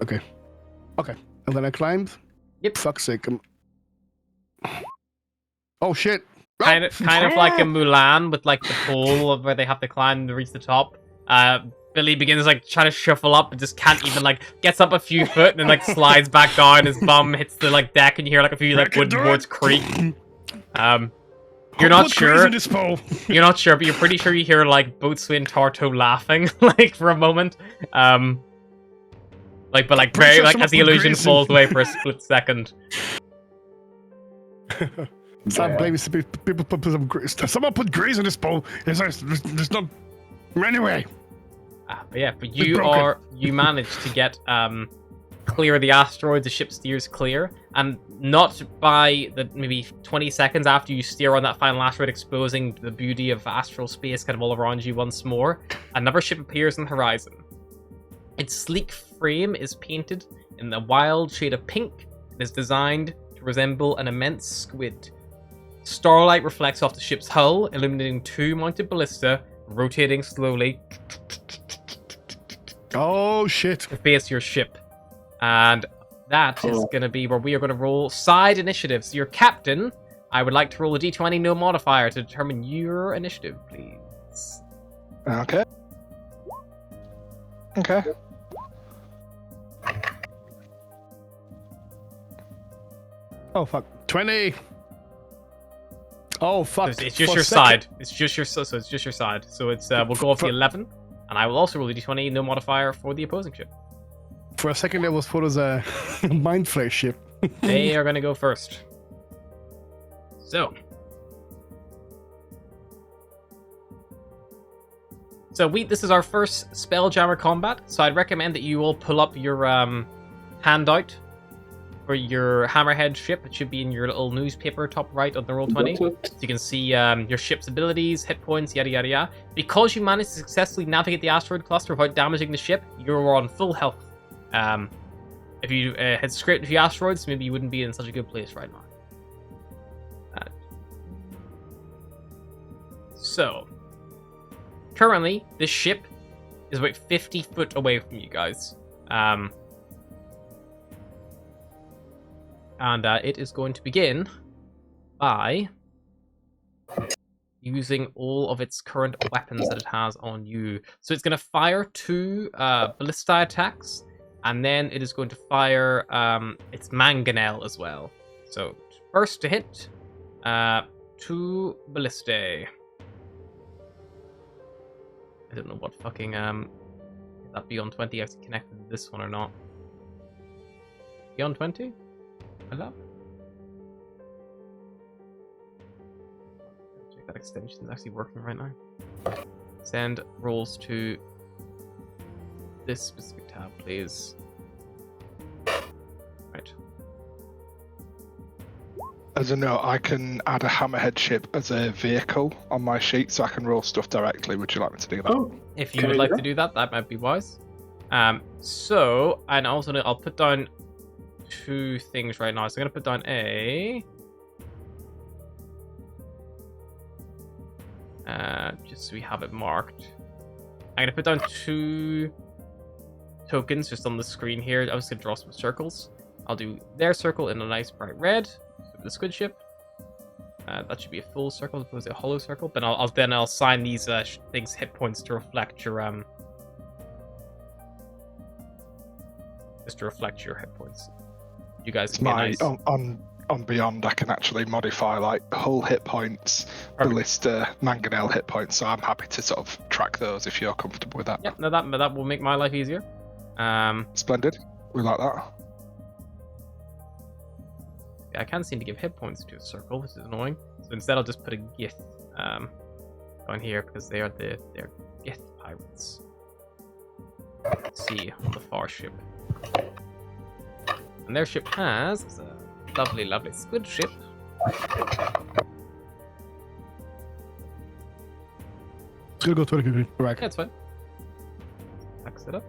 Okay, and then I climbed.
Yep.
Fuck's sake. Oh shit.
Kind of like a Mulan with the pole of where they have to climb to reach the top. Billy begins trying to shuffle up and just can't even gets up a few foot and then slides back down. His bum hits the deck and you hear a few wooden boards creak. You're not sure. You're not sure, but you're pretty sure you hear Boatswain Tarto laughing for a moment. But very as the illusion falls away for a split second.
Stop blaming people. Put some grease. Someone put grease in this bowl. There's not. Anyway.
But you managed to get clear of the asteroid. The ship steers clear, and not by the maybe 20 seconds after you steer on that final asteroid, exposing the beauty of astral space kind of all around you once more. Another ship appears on the horizon. Its sleek frame is painted in a wild shade of pink and is designed to resemble an immense squid. Starlight reflects off the ship's hull, illuminating two mounted ballista rotating slowly
Oh shit!
to face your ship. And that is going to be where we are going to roll side initiatives. Your captain, I would like to roll a d20 no modifier to determine your initiative, please.
Okay. Okay.
Oh fuck! 20. Oh fuck!
It's just
For
your
a second-
side. It's just your so it's just your side. So it's we'll go off the 11, and I will also roll a d20 no modifier for the opposing ship.
For a second, it was thought as a mind flayer ship.
They are going to go first. So this is our first Spelljammer combat. So I'd recommend that you all pull up your handout for your Hammerhead ship. It should be in your little newspaper top right on the Roll20. So you can see your ship's abilities, hit points, yada yada yada. Because you managed to successfully navigate the asteroid cluster without damaging the ship, you're on full health. If you had scraped a few asteroids, maybe you wouldn't be in such a good place right now. So, currently, this ship is about 50 foot away from you guys. And it is going to begin by using all of its current weapons that it has on you. So it's going to fire 2 ballista attacks, and then it is going to fire its mangonel as well. So first to hit, 2 ballistae. I don't know what fucking if that beyond 20 actually connected to this one or not. Beyond 20? Hello? Check that extension is actually working right now. Send rolls to this specific tab, please. Right.
As a note, I can add a Hammerhead ship as a vehicle on my sheet, so I can roll stuff directly. Would you like me to do that?
Oh,
If you
Can
would
I
like
do
to do that, that might be wise. So, and also I'll put down 2 things right now. So I'm going to put down a... just so we have it marked. I'm going to put down 2 tokens just on the screen here. I was going to draw some circles. I'll do their circle in a nice bright red. So the squid ship. That should be a full circle as opposed to a hollow circle. But I'll assign these things hit points to reflect your just to reflect your hit points. You guys can get nice.
On Beyond, I can actually modify like hull hit points, ballista, mangonel hit points. So I'm happy to sort of track those if you're comfortable with that.
Yeah, no, that will make my life easier.
Splendid. We like that.
I can't seem to give hit points to a circle, which is annoying. So instead, I'll just put a Gith down here because they're Gith pirates. Let's see on the far ship, and their ship has a lovely, lovely squid ship.
It's gonna go 20 correct.
Yeah, it's fine. Max it up.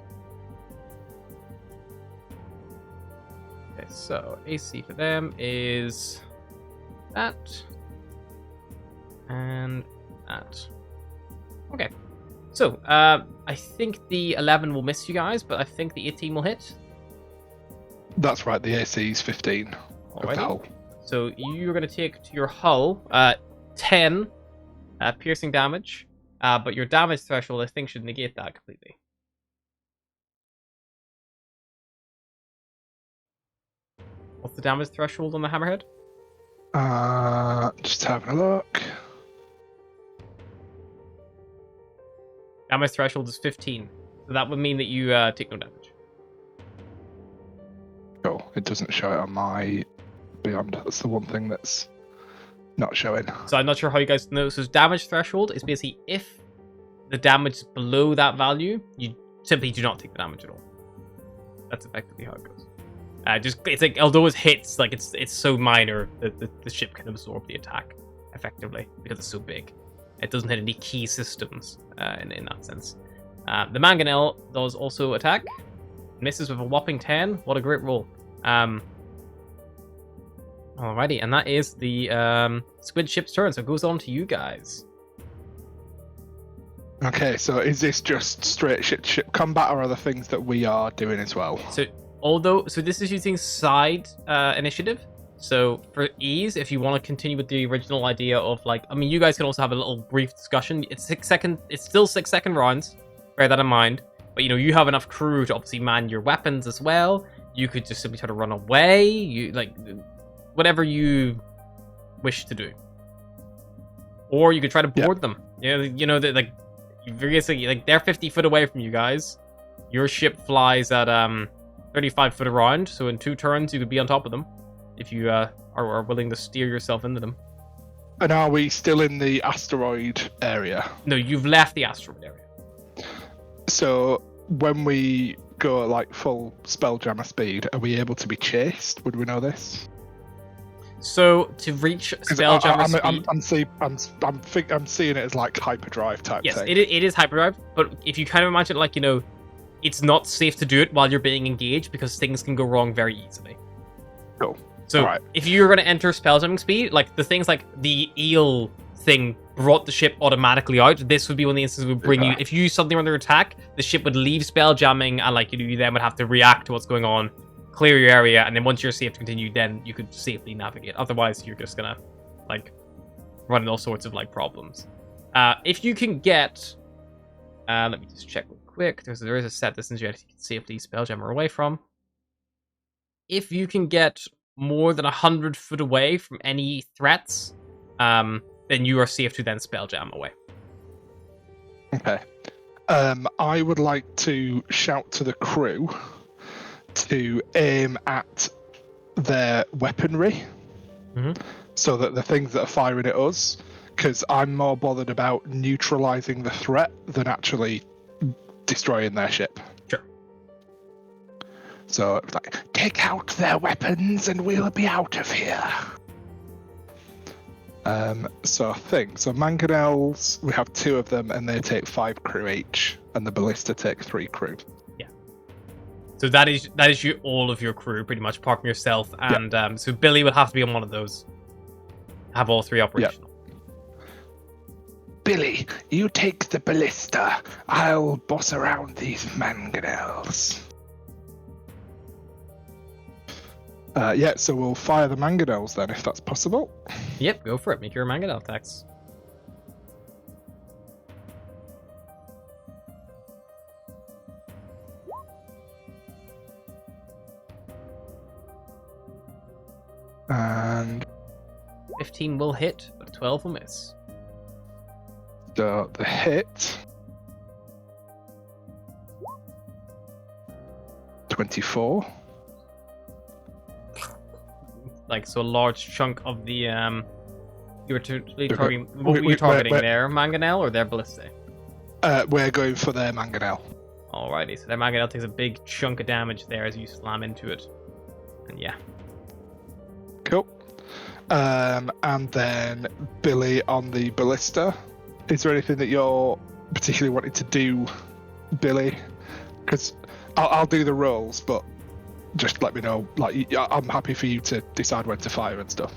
Okay, so AC for them is that and that. Okay, so I think the 11 will miss you guys, but I think the 18 will hit.
That's right. The AC is 15 of the
Alrighty.
hull.
So you're going to take to your hull 10 piercing damage, but your damage threshold I think should negate that completely. What's the damage threshold on the hammerhead?
Just having a look.
Damage threshold is 15, so that would mean that you take no damage.
Cool. It doesn't show it on my Beyond. That's the one thing that's not showing.
So I'm not sure how you guys know. So damage threshold is basically if the damage is below that value, you simply do not take the damage at all. That's effectively how it goes. It's like, although it hits, like it's so minor that the ship can absorb the attack effectively because it's so big. It doesn't hit any key systems in that sense. The mangonel does also attack. Misses with a whopping 10. What a great roll. Alrighty, and that is the squid ship's turn, so it goes on to you guys.
Okay, so is this just straight ship combat, or are there things that we are doing as well?
So this is using side initiative. So for ease, if you want to continue with the original idea of like, I mean, you guys can also have a little brief discussion. It's still 6-second rounds. Bear that in mind. But you have enough crew to obviously man your weapons as well. You could just simply try to run away. You like whatever you wish to do, or you could try to board them. That like basically like they're 50 foot away from you guys. Your ship flies at 35 foot around, so in 2 turns you could be on top of them if you are willing to steer yourself into them.
And are we still in the asteroid area?
No, you've left the asteroid area.
So when we go like full Spelljammer speed, are we able to be chased? Would we know this?
So to reach Spelljammer speed,
I'm seeing it as like hyperdrive type
yes,
thing.
it is hyperdrive. But if you kind of imagine like it's not safe to do it while you're being engaged because things can go wrong very easily.
Cool.
So if you're going to enter spelljamming speed, like the things like the eel thing brought the ship automatically out, this would be one of the instances would bring you. If you use something under attack, the ship would leave spelljamming, and like you then would have to react to what's going on, clear your area, and then once you're safe to continue, then you could safely navigate. Otherwise, you're just gonna like run into all sorts of like problems. If you can get, let me just check real quick. There is a set distance you can safely spelljammer away from. If you can get more than 100 foot away from any threats, then you are safe to then spelljam away.
Okay. I would like to shout to the crew to aim at their weaponry, so that the things that are firing at us, because I'm more bothered about neutralizing the threat than actually destroying their ship.
Sure.
So it's like, take out their weapons and we'll be out of here. So mangonels, we have 2 of them and they take 5 crew each, and the ballista take 3 crew.
Yeah. So that is all of your crew pretty much, apart from yourself, and so Billy will have to be on one of those. Have all 3 operational.
Billy, you take the ballista. I'll boss around these mangonels. So we'll fire the mangonels then, if that's possible.
Yep, go for it. Make your mangonel attacks.
And
15 will hit, but 12 will miss.
So the hit 24.
Like, so a large chunk of the you were targeting. What were you targeting? Their mangonel or their ballistic?
We're going for their mangonel.
Alrighty, so their mangonel takes a big chunk of damage there as you slam into it, and yeah.
Cool. And then Billy on the ballista. Is there anything that you're particularly wanting to do, Billy? Because I'll do the rolls, but just let me know. Like, I'm happy for you to decide when to fire and stuff.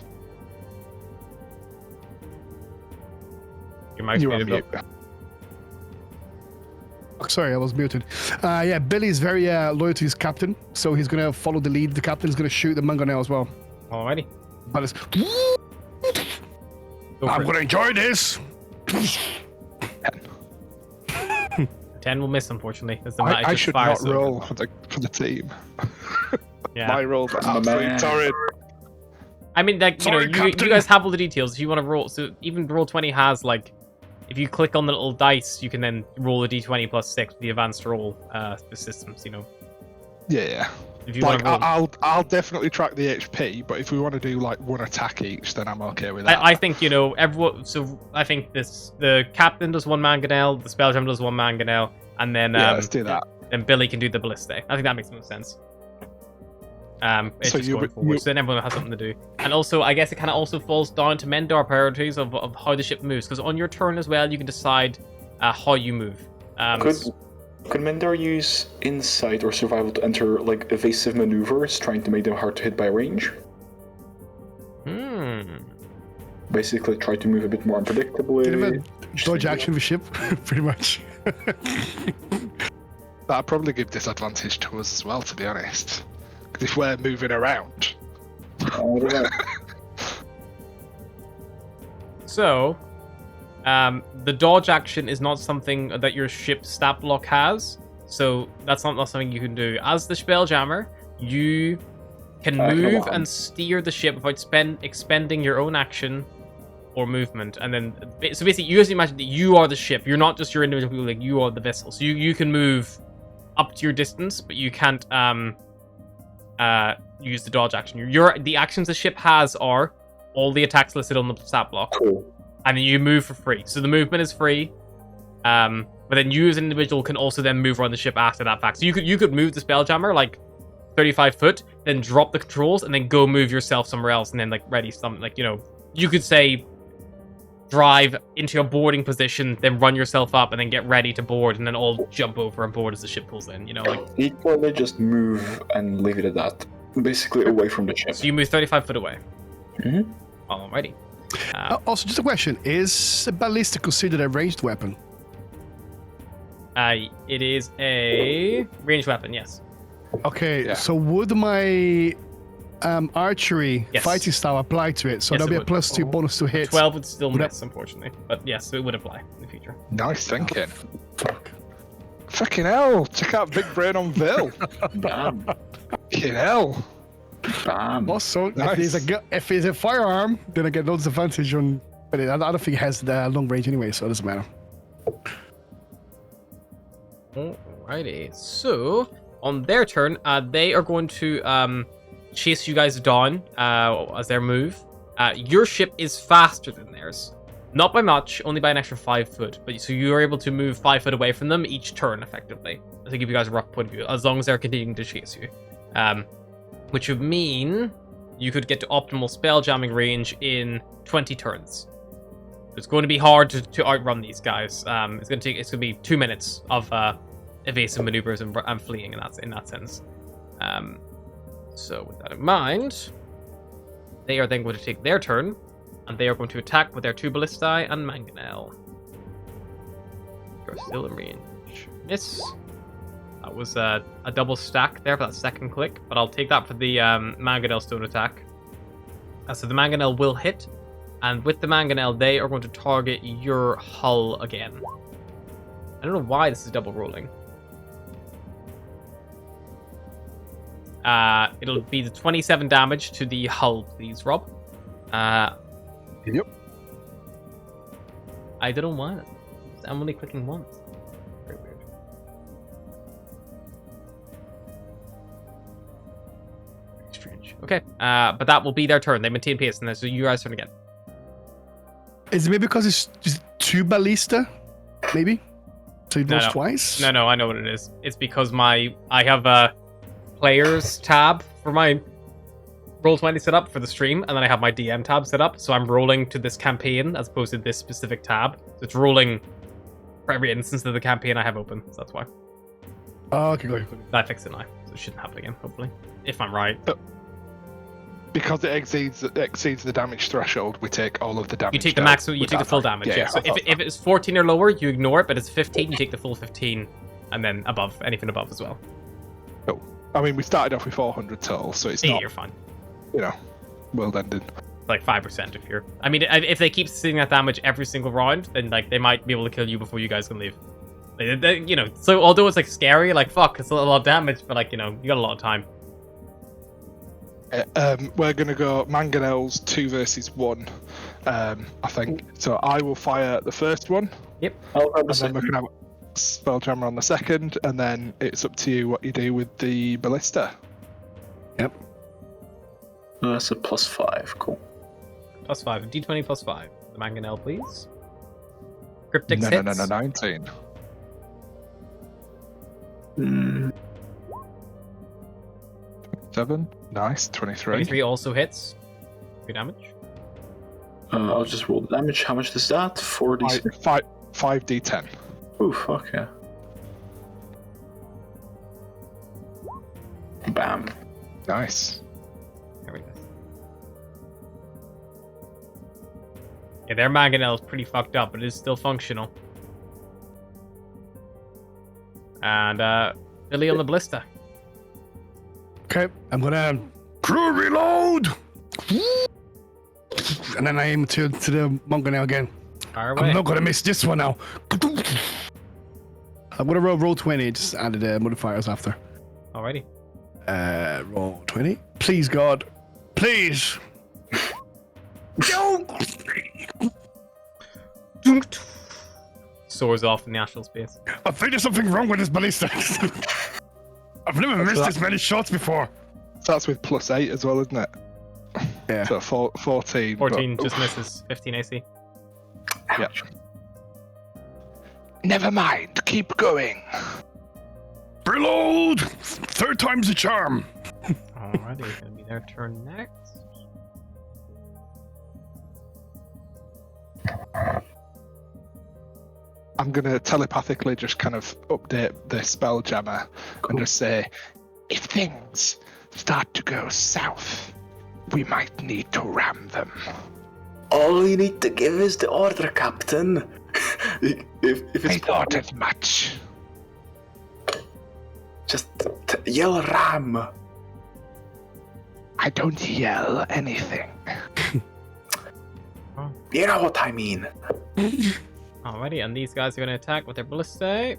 Your mic's muted up.
Oh, sorry, I was muted. Billy's very loyal to his captain, so he's gonna follow the lead. The captain's gonna shoot the mangonel as well.
Alrighty.
But it's... I'm gonna enjoy this.
10 will miss, unfortunately.
I should not roll for the team.
Yeah.
My rolls are absolutely torrid.
I mean, like,
Sorry,
you guys have all the details. If you want to roll, so even Roll20 has, like, if you click on the little dice, you can then roll a d20 plus 6 with the advanced roll the systems,
Yeah.
If you
like,
want to roll.
I'll definitely track the HP, but if we want to do like 1 attack each, then I'm okay with that.
I think, everyone. So I think the captain does 1 mangonel, the spelljammer does 1 mangonel, and then
let's do that.
Then Billy can do the ballistic. I think that makes most sense. It's
So
just going forward, so then everyone has something to do. And also, I guess it kind of also falls down to Mendar priorities of how the ship moves, because on your turn as well, you can decide how you move.
Could Mendar use insight or survival to enter like evasive maneuvers, trying to make them hard to hit by range?
Hmm.
Basically, try to move a bit more unpredictably.
dodge action of a ship, pretty much.
That'd probably give disadvantage to us as well, to be honest. Because if we're moving around.
So, the dodge action is not something that your ship stat block has, so that's not something you can do. As the Spelljammer, you can move and steer the ship without expending your own action or movement. And then, so basically, you just imagine that you are the ship. You're not just your individual people, like you are the vessel. So you can move up to your distance, but you can't use the dodge action. The actions the ship has are all the attacks listed on the stat block.
Cool.
And then you move for free. So the movement is free. But then you as an individual can also then move around the ship after that fact. So you could move the Spelljammer like 35 foot, then drop the controls, and then go move yourself somewhere else, and then like ready something. Like, you know, you could say drive into your boarding position, then run yourself up, and then get ready to board, and then all jump over and board as the ship pulls in. You know, like
Equally just move and leave it at that. Basically away from the ship.
so you move 35 foot away.
Mm-hmm.
Alrighty.
Also, just a question: is a ballista considered a ranged weapon?
It is a ranged weapon, yes.
Okay,
Yeah.
so would my archery
Yes.
fighting style apply to it? So
Yes,
there'll
it
be a
would.
+2 bonus to hit.
12 would still
Would
miss, unfortunately. But yes, it would apply in the future.
Nice thinking.
Fuck.
Fucking hell. Check out Big Brain on Vil.
Bam.
Fucking hell.
Bam.
Also,
Nice.
if it's a firearm, then I get no disadvantage on. But I don't think it has the long range anyway, so it doesn't matter.
Alrighty. So, on their turn, they are going to chase you guys down as their move. Your ship is faster than theirs. Not by much, only by an extra 5 foot. But so you're able to move 5 foot away from them each turn, effectively. To give you guys a rough point of view, as long as they're continuing to chase you. Which would mean you could get to optimal spell jamming range in 20 turns. It's going to be hard to outrun these guys. It's going to be 2 minutes of evasive maneuvers and fleeing in that sense. So with that in mind, they are then going to take their turn, and they are going to attack with their 2 ballistae and mangonel. You're still in range. Miss. That was a double stack there for that second click, but I'll take that for the mangonel stone attack. So the mangonel will hit, and with the mangonel, they are going to target your hull again. I don't know why this is double rolling. It'll be the 27 damage to the hull, please, Rob.
Yep.
I don't know why. I'm only clicking once. Very weird. Very strange. Okay, but that will be their turn. They maintain pace, and so you guys turn again.
Is it maybe because it's just 2 ballista? Maybe? So it goes twice?
No, I know what it is. It's because I have a players tab for my Roll20 set up for the stream, and then I have my DM tab set up, so I'm rolling to this campaign as opposed to this specific tab. So it's rolling for every instance of the campaign I have open, so that's why.
Oh, okay, go.
I fixed it now, so it shouldn't happen again, hopefully. If I'm right.
Because it exceeds the damage threshold, we take all of the damage.
You take the
down
maximum, you
with
take the
that
full
attack.
damage, yeah. So if it's 14 or lower, you ignore it, but it's 15, you take the full 15, and then above, anything above as well.
Cool. I mean, we started off with 400 total, so it's
Yeah,
not,
you're fine.
you know, world ending.
Like 5% if you're... I mean, if they keep seeing that damage every single round, then like they might be able to kill you before you guys can leave. Like, you know, so although it's like scary, like fuck, it's a lot of damage, but like, you know, you got a lot of time.
We're gonna go mangonels 2 versus 1, I think. So I will fire the first one,
Yep.
I'll grab
and
the
then we're
second.
gonna have Spelljammer on the second, and then it's up to you what you do with the ballista.
Yep.
That's a +5. Cool.
+5. D20 +5. The mangonel, please. Cryptic
No,
hits.
19.
Mm,
7. Nice. 23.
23 also hits. 3 damage.
I'll just roll the damage. How much is that? 46.
5d10.
Ooh, fuck yeah. Bam.
Nice.
There we go. Yeah, their mangonel is pretty fucked up, but it is still functional. And Billy on the ballista.
Okay, I'm gonna crew reload, and then I aim to the mangonel again.
Fire away.
I'm not gonna miss this one now. I'm gonna roll 20. Just added the modifiers after.
Alrighty.
Roll 20. Please, God. Please. No.
Soars off in the actual space.
I think there's something wrong with this ballista. I've never missed this many shots before.
That's with +8 as well, isn't it?
Yeah.
So 14.
14
but-
just misses. 15 AC.
Yeah. Never mind. Keep going.
Reload. Third time's the charm.
Alrighty, gonna be their turn next.
I'm going to telepathically just kind of update the Spelljammer and just say, if things start to go south, we might need to ram them.
All you need to give is the order, Captain. if
I
it's
thought as much.
just yell ram.
I don't yell anything.
You know what I mean.
Alrighty, and these guys are gonna attack with their ballista.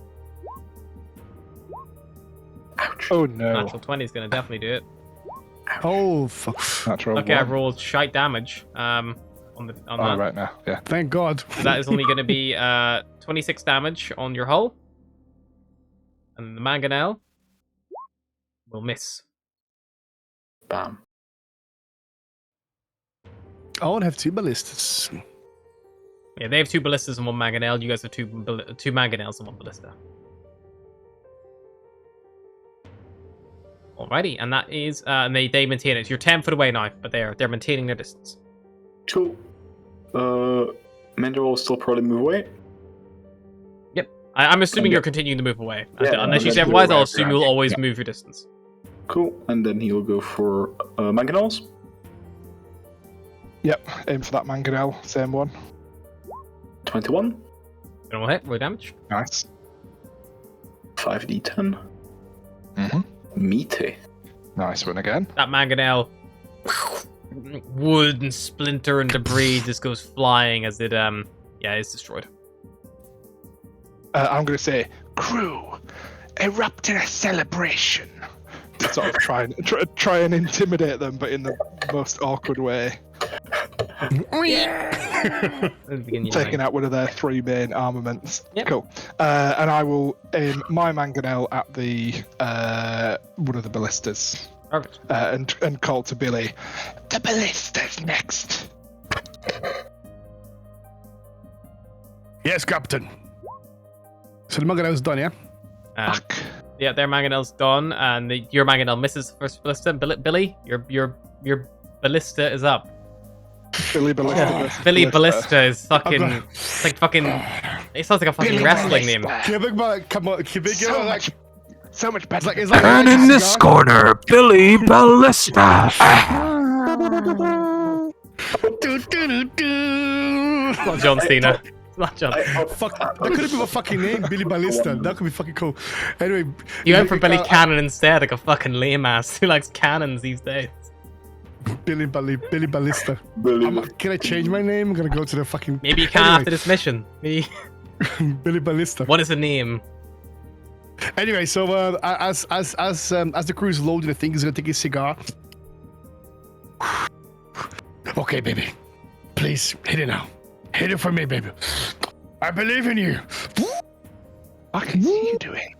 Ouch.
Oh no.
Natural 20 is gonna definitely do it.
Oh, fuck.
Natural
Okay, I
one.
rolled shite damage. On
Oh,
that.
right now, yeah.
Thank God.
So that is only gonna be 26 damage on your hull. And the mangonel will miss.
Bam.
I won't have 2 ballistas.
Yeah, they have 2 ballistas and 1 mangonel. You guys have 2 mangonels and 1 ballista. Alrighty, and that is and they maintain it. You're 10 foot away now, but they're maintaining their distance.
Cool. Mender will still probably move away.
Yep. I'm assuming
Yeah.
you're continuing to move away.
Yeah,
Unless you
unless
say
you
otherwise,
move
I'll
away,
assume
yeah.
you'll always
Yeah.
move your distance.
Cool. And then he'll go for mangonels.
Yep, aim for that mangonel, same one.
21.
Don't hit, roll damage.
Nice.
5d10.
Mm-hmm.
Meaty.
Nice one again.
That mangonel, wood and splinter and debris just goes flying as it is destroyed.
I'm going to say, crew, erupt in a celebration. To sort of try and intimidate them, but in the most awkward way. Taking out one of their 3 main armaments.
Yep.
Cool. And I will aim my mangonel at the one of the ballistas.
Perfect.
And call to Billy, the ballista's next.
Yes, Captain. So the mangonel's done, yeah?
Fuck.
Yeah, their mangonel's done, and your mangonel misses the first ballista. Billy, your ballista is up.
Billy Ballista. versus
Billy Ballista is fucking.
gonna-
It's like fucking. It sounds like a fucking
Billy
wrestling name.
Ballista.
Can you big man, come on, can you big
So
like,
much, so much better.
it's like
And in this corner, Billy Ballista.
It's not John Cena. It's not John.
Fuck, that could have been a fucking name, Billy Ballista. That could be fucking cool. Anyway,
You went for Billy Cannon instead, like a fucking lame ass who likes cannons these days.
Billy Ballista. Can I change my name? I'm gonna go to the fucking.
Maybe you can
Anyway,
after this mission. Maybe.
Billy Ballista.
What is the name?
Anyway, so as the crew's loading, the thing he's gonna take his cigar. Okay, baby, please hit it now. Hit it for me, baby. I believe in you.
What are you doing?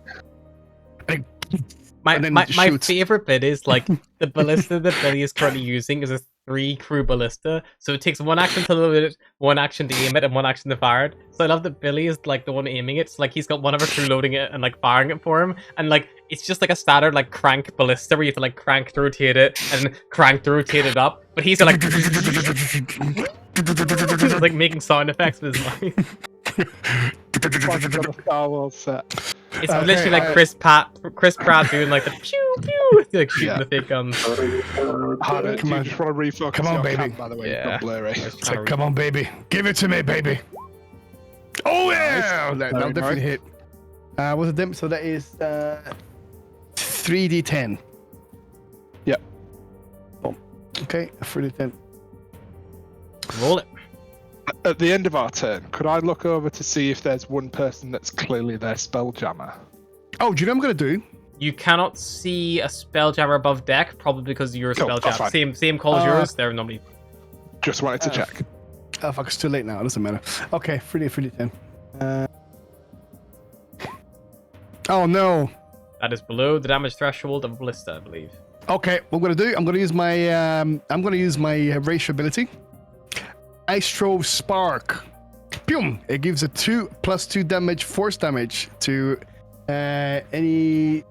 My
And then
my
shoots.
favorite bit is like the ballista that Billy is currently using is a 3 crew ballista, so it takes 1 action to load it, 1 action to aim it, and 1 action to fire it. So I love that Billy is like the one aiming it. So like he's got one of our crew loading it and like firing it for him, and like it's just like a standard like crank ballista where you have to like crank to rotate it and crank to rotate it up. But he's like like making sound effects with his mouth.
Star Wars set.
It's
Okay,
literally like Chris Pratt doing like the pew pew Like shooting the fake guns.
Hannah,
Come
do you
on.
just want to refocus
Come on,
your
baby.
cam, by the way?
Yeah.
It's blurry.
It's like, come on, baby. Give it to me, baby. Oh, yeah. That'll
Very
definitely
nice.
hit. What's the damage? So that is 3d10.
Yep.
Oh, okay, 3d10.
Roll it.
At the end of our turn, could I look over to see if there's one person that's clearly their Spelljammer?
Oh, do you know what I'm going to do?
You cannot see a Spelljammer above deck, probably because you're a
Cool, that's
Spelljammer.
fine.
Same call as yours. They're normally.
Just wanted to check.
Oh, fuck, it's too late now. It doesn't matter. Okay, 3d10. Oh, no.
That is below the damage threshold of Ballista, I believe.
Okay, what I'm going to do, I'm going to use my ratio ability. Ice Throw Spark. Boom! It gives a 2+2 damage, force damage to any.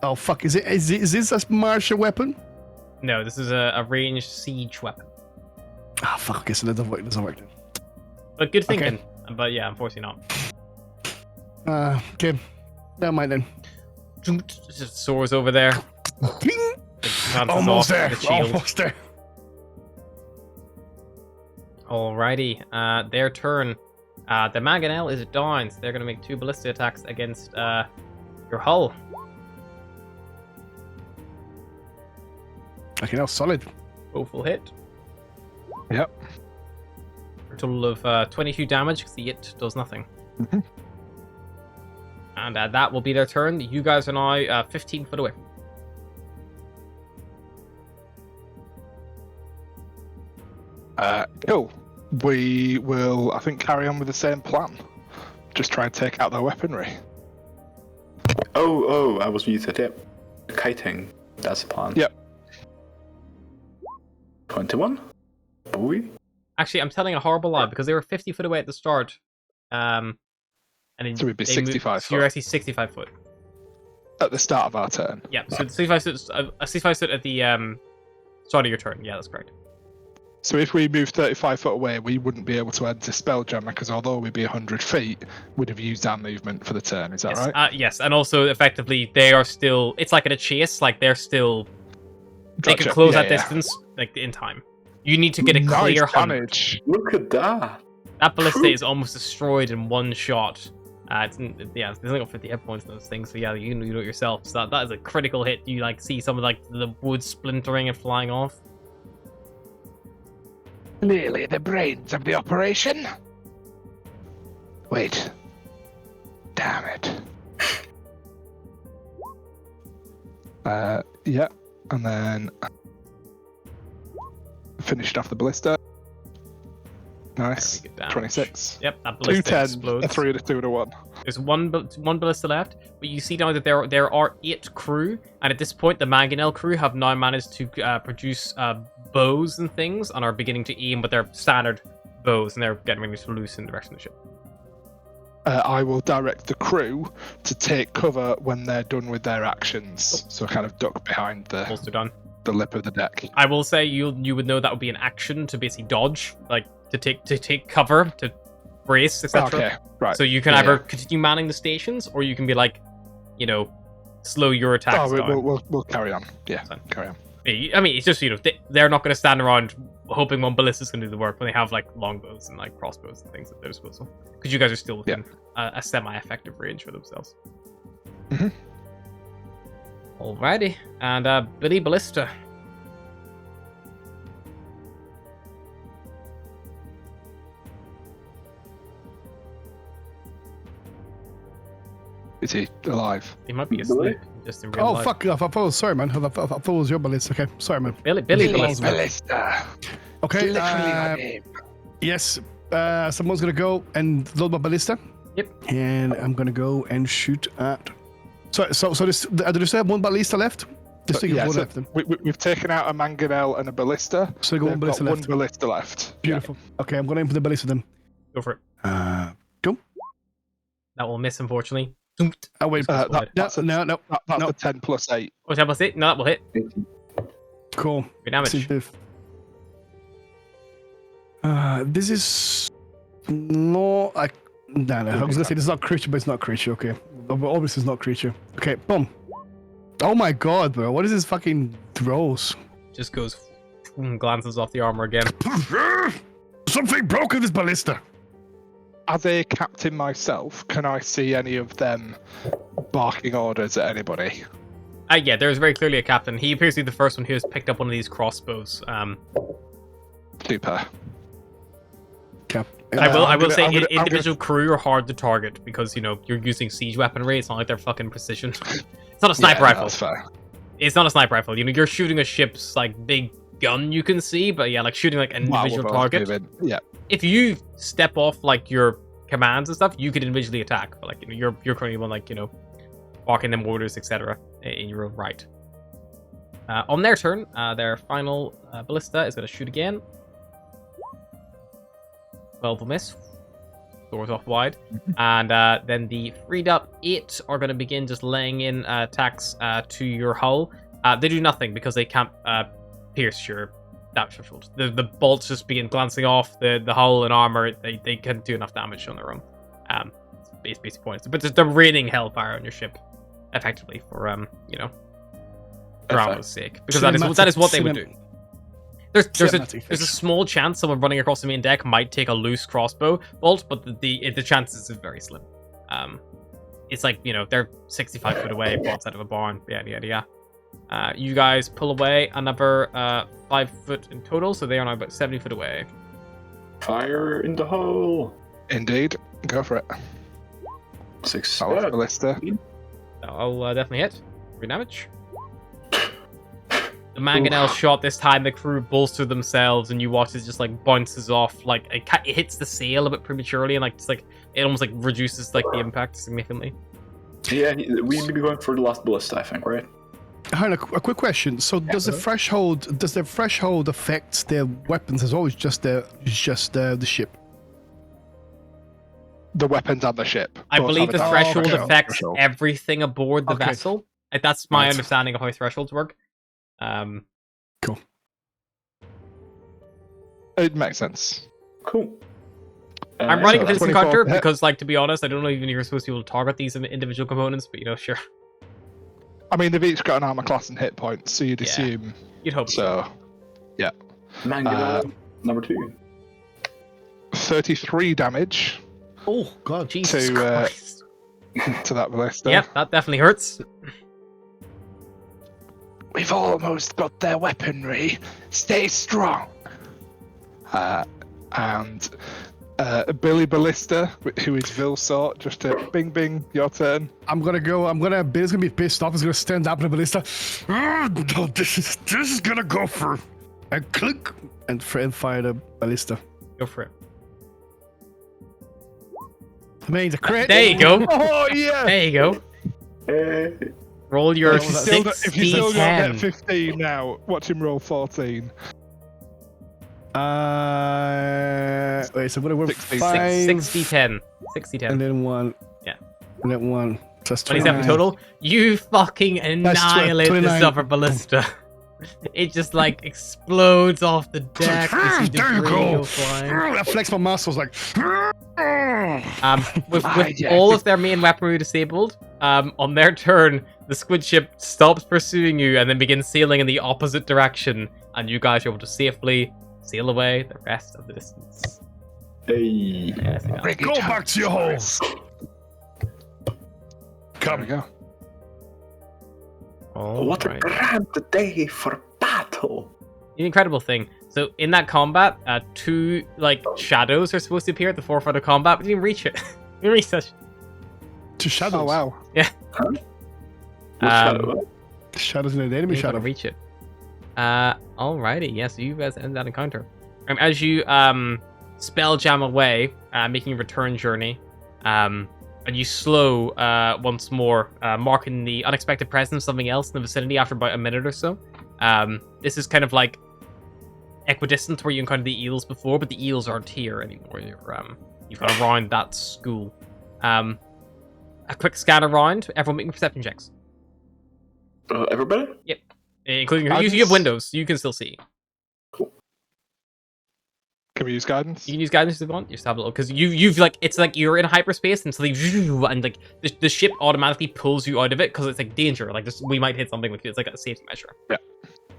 Oh fuck! Is this a martial weapon?
No, this is a ranged siege weapon.
Ah, fuck! Okay, so that doesn't work.
But good thinking. But yeah, unfortunately not.
Okay. Never mind then.
Just soars over there.
Ping!
Bounces
Almost
off
there.
the shield.
Almost there.
Alrighty, their turn. The Mangonel is down, so they're going to make 2 ballista attacks against your hull.
Okay, now solid.
Both will hit.
Yep.
For a total of 22 damage, because the it does nothing.
Mhm.
And that will be their turn. You guys are now 15 foot away.
Cool. We will, I think, carry on with the same plan. Just try and take out their weaponry.
Oh, I was muted. Yep. Kiting. That's the plan.
Yep.
21? Boy?
Actually, I'm telling a horrible lie, because they were 50 foot away at the start. And then
So we'd be
they
65
moved, so you're
foot.
actually 65 foot.
At the start of our turn.
Yeah, so 65 foot at the start of your turn. Yeah, that's correct.
So if we move 35 foot away, we wouldn't be able to enter Spelljammer, because although we'd be 100 feet, we'd have used our movement for the turn. Is that
Yes,
right?
yes, and also effectively they are still. It's like in a chase, like they're still. They
Gotcha.
can close
Yeah,
that
yeah.
distance like in time. You need to get a
Nice
clear hunt.
damage.
Look at that!
That ballista is almost destroyed in one shot. It's only got 50 hit points in those things, so yeah, you do it yourself. So that is a critical hit. You like see some of like the wood splintering and flying off.
Clearly the brains of the operation. Wait. Damn it.
Yeah, and then finished off the ballista. Nice.
Very good damage.
26.
Yep, that
2
ballista
10s,
explodes.
a 3 and a 2 and a 1.
There's one ballista left, but you see now that there are 8 crew, and at this point the Mangonel crew have now managed to produce bows and things, and are beginning to aim with their standard bows, and they're getting ready to loose in the direction of the ship.
I will direct the crew to take cover when they're done with their actions, so kind of duck behind the
Also done.
lip of the deck.
I will say you would know that would be an action to basically dodge, like to take cover, to brace, etc.
Okay, right.
So you can
Yeah,
either
yeah.
continue manning the stations, or you can be like, slow your attacks
Oh,
down.
we'll carry on. Yeah,
Fine.
carry on.
I mean, it's just they're not going to stand around hoping one ballista's going to do the work when they have like longbows and like crossbows and things at their disposal. Because you guys are still within a semi-effective range for themselves.
Mhm.
Alrighty, and Billy Ballista.
Is he alive?
He might be
Billy?
asleep just in real
Oh
life.
fuck! I thought, sorry, man. I thought it was your ballista. Okay, sorry, man.
Billy
Billy
Ballista.
Ballista.
Okay.
Literally my name.
Yes. Someone's gonna go and load my ballista.
Yep.
And I'm gonna go and shoot at. So this. Do you still have one ballista left? Just think of one
so
left. Then.
we've taken out a Mangonel and a ballista.
So you got one
They've
ballista
got
left.
one ballista left.
Beautiful. Okay, I'm gonna aim for the ballista then.
Go for it.
Go.
That will miss, unfortunately.
Oh wait.
That's a,
no.
that's
no.
a 10 plus 8.
Oh, that was it? No, that will hit.
Cool.
Good damage.
This is no. I was gonna say this is not creature, but it's not creature. Okay. Obviously, it's not creature. Okay. Boom. Oh my god, bro! What is this fucking throws?
Just goes and glances off the armor again.
Something broke in this ballista.
As a captain myself, can I see any of them barking orders at anybody?
Yeah, there's very clearly a captain. He appears to be the first one who has picked up one of these crossbows.
Super.
I will say individual crew are hard to target because, you know, you're using siege weaponry. It's not like they're fucking precision. It's not a sniper rifle.
That's fair.
It's not a sniper rifle. You know, you're shooting a ship's, like, big gun you can see, but yeah, like, shooting, like, an individual target.
Yeah.
If you step off, like, your commands and stuff, you could individually attack. But, like, you know, you're currently one, like, you know, barking them orders, etc. in your own right. On their turn, their final ballista is going to shoot again. 12 will miss. Doors off wide. And then the freed up 8 are going to begin just laying in attacks to your hull. They do nothing because they can't pierce your damage threshold. The bolts just begin glancing off the hull and armor. They can't do enough damage on their own. It's basic points. But they're raining hellfire on your ship, effectively, for, you know, drama's sake. Because that is what they would do. There's a small chance someone running across the main deck might take a loose crossbow bolt, but the chances is very slim. It's like, you know, they're 65 foot away, bolts out of a barn. Yeah. You guys pull away another 5 foot in total, so they are now about 70 foot away.
Fire in the hole.
Indeed. Go for it.
6.
Power ballista.
I'll definitely hit. 3 damage. The mangonel shot this time, the crew bolster themselves, and you watch it just like bounces off, like it hits the sail a bit prematurely, and like just like it almost like reduces like the impact significantly.
Yeah, we may be going for the last ballista, I think, right?
Hold on, a quick question. So does the threshold affect their weapons as well? It's just the ship.
The weapons on the ship.
I believe the threshold affects
threshold.
everything aboard the vessel. That's my understanding of how thresholds work.
Cool.
It makes sense.
Cool.
I'm running
so
this
24
encounter
hit.
because, like, to be honest, I don't know even if you're supposed to be able to target these individual components, but you know, sure.
I mean, they've each got an armor class and hit points, so you'd assume.
You'd hope
So, yeah.
Mangonel, number 2.
33 damage
Oh god,
Jesus
to
Christ.
to that ballista.
Yep, that definitely hurts.
We've almost got their weaponry. Stay strong. And Billy Ballista, who is Vilsort, just a bing bing, your turn.
Bill's gonna be pissed off. He's gonna stand up in the ballista. No, this is gonna go for a click and fire the ballista.
Go for it.
I mean, the crit.
There you go.
Oh yeah.
There you go.
Hey.
Roll your
If you still got that
60-10.
15 now, watch him roll 14.
Wait, so what are we?
60-10. 60-10.
And then 1.
Yeah.
And then 1. That's
27 total. You fucking annihilate the
29.
silver ballista. It just like explodes off the deck. You see
There you
debris
go.
go flying.
I flex my muscles like.
With
yeah.
all of their main weaponry disabled, on their turn, the squid ship stops pursuing you and then begins sailing in the opposite direction, and you guys are able to safely sail away the rest of the distance.
Hey.
Yes, yeah.
Go back to your holes.
There we go.
What a grand day for battle.
The incredible thing. So in that combat, 2 like shadows are supposed to appear at the forefront of combat, but you didn't reach it. You didn't reach that.
2 shadows.
Oh, wow.
What shadow?
Shadows in the enemy
You gotta
shadow.
reach it. Alrighty, yeah, so you guys end that encounter. As you spelljam away, making a return journey, and you slow once more, marking the unexpected presence of something else in the vicinity after about a minute or so. This is kind of like equidistant where you encountered the eels before, but the eels aren't here anymore. You've got around that school. A quick scan around. Everyone make me perception checks.
Everybody?
Yep. Including you have windows, you can still see.
Can we use guidance?
You can use guidance if you want. You just have a little because you've like it's like you're in hyperspace and suddenly and like the ship automatically pulls you out of it because it's like danger. Like this, we might hit something with you. It's like a safety measure.
Yeah.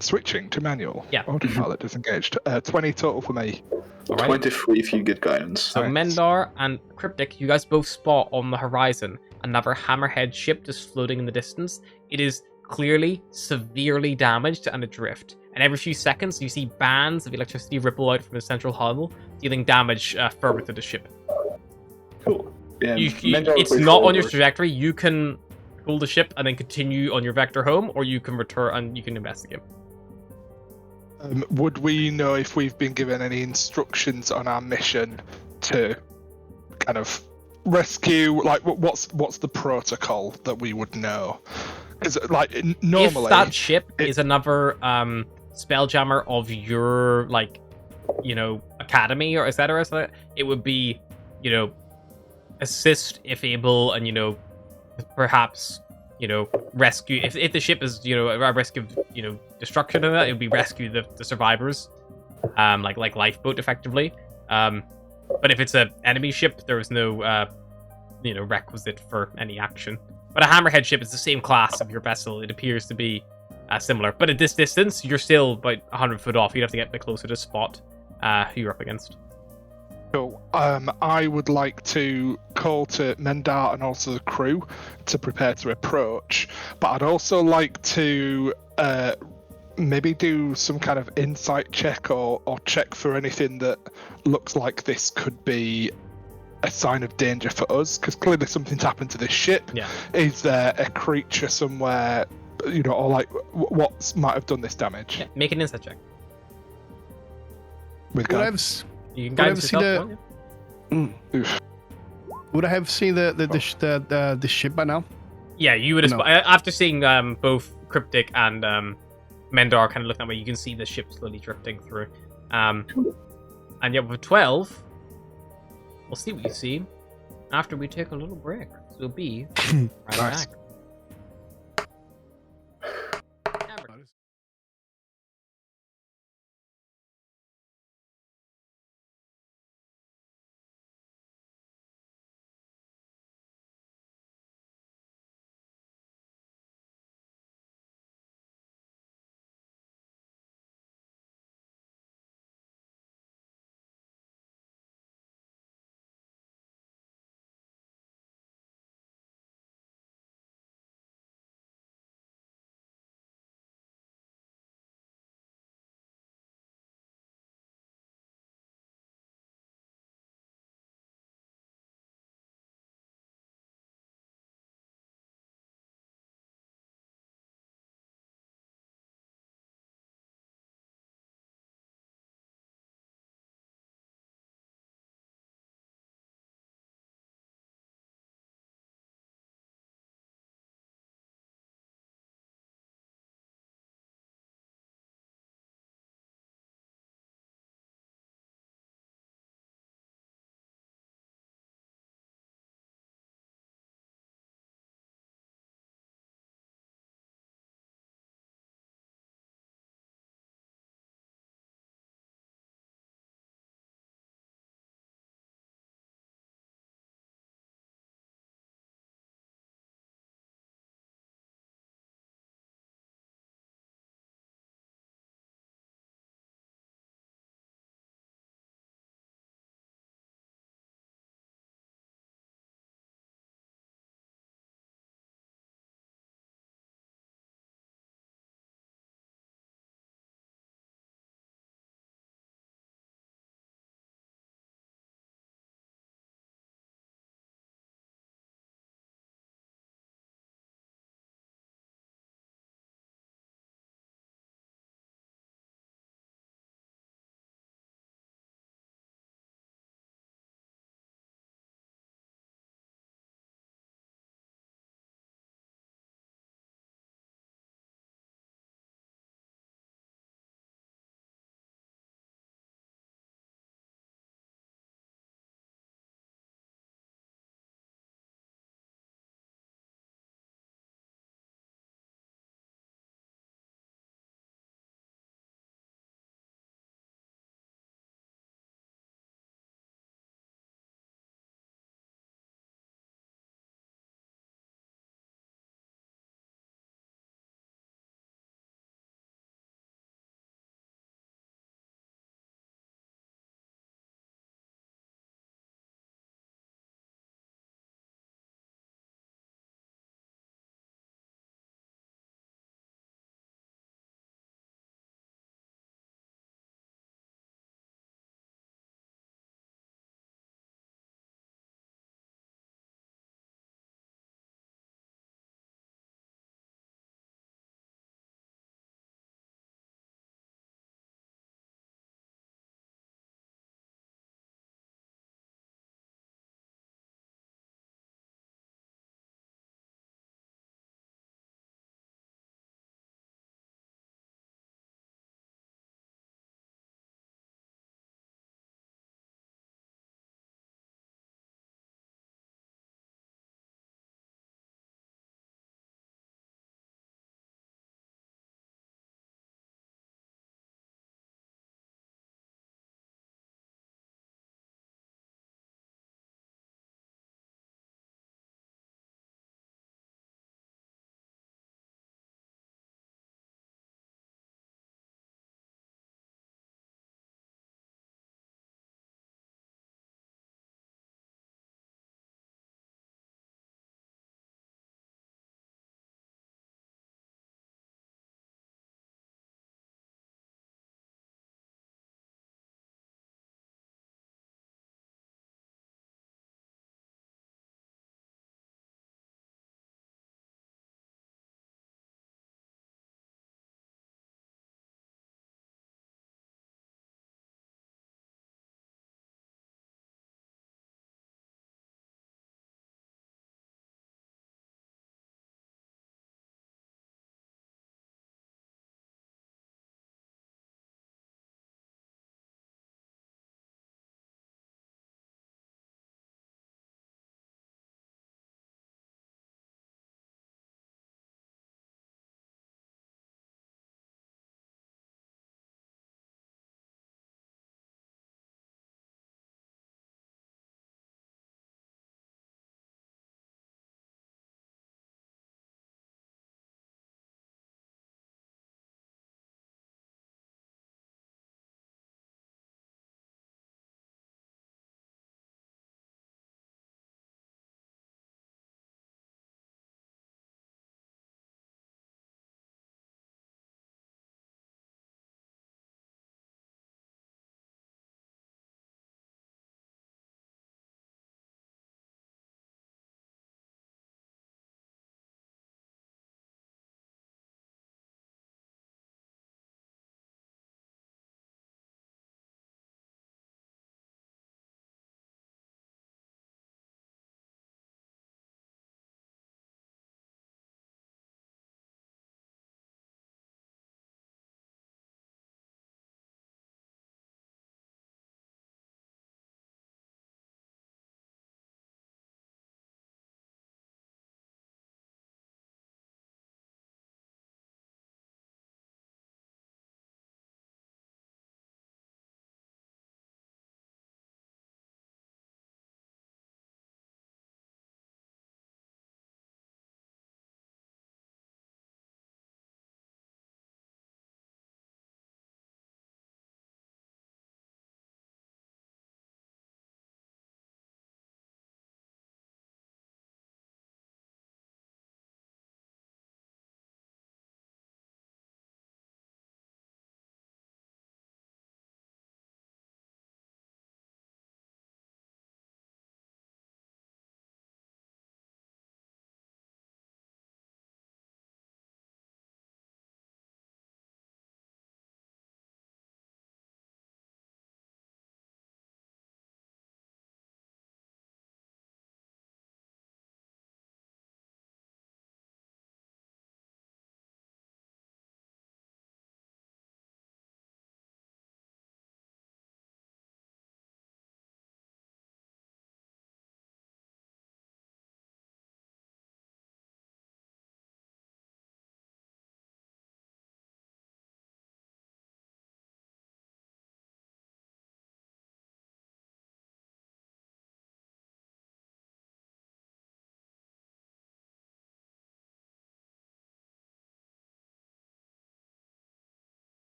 Switching to manual.
Yeah.
Autopilot disengaged. 20 total for me.
All right.
23 if you get guidance.
So
Nice.
Mendar and Cryptic, you guys both spot on the horizon another hammerhead ship just floating in the distance. It is clearly severely damaged and adrift. And every few seconds, you see bands of electricity ripple out from the central hull, dealing damage further to the ship.
Cool. Yeah,
It's not on your trajectory. You can pull the ship and then continue on your vector home, or you can return and you can investigate.
Would we know if we've been given any instructions on our mission to kind of rescue? Like, what's the protocol that we would know? Because, like, normally,
if that ship is another Spelljammer of your, like, you know, academy or etc., it would be, you know, assist if able, and, you know, perhaps, you know, rescue if the ship is, you know, a risk of, you know, destruction of that, it would be rescue the survivors, like lifeboat effectively. But if it's an enemy ship, there is no you know, requisite for any action. But a hammerhead ship is the same class of your vessel. It appears to be similar, but at this distance, you're still about 100 foot off. You'd have to get a bit closer to spot who you're up against.
Cool. I would like to call to Mendar and also the crew to prepare to approach, but I'd also like to maybe do some kind of insight check or check for anything that looks like this could be a sign of danger for us, because clearly something's happened to this ship.
Yeah.
Is there a creature somewhere, you know, or like what might have done this damage?
Yeah, make an insight check.
With
Would I
guidance.
have,
You can
Would I
guide
have seen
yourself. won't you?
would I have seen the ship by now?
Yeah, you would have.
No.
After seeing both Cryptic and Mendar kind of looking that way, you can see the ship slowly drifting through. And yeah, with 12, we'll see what you see after we take a little break. So we'll be right
Nice.
back.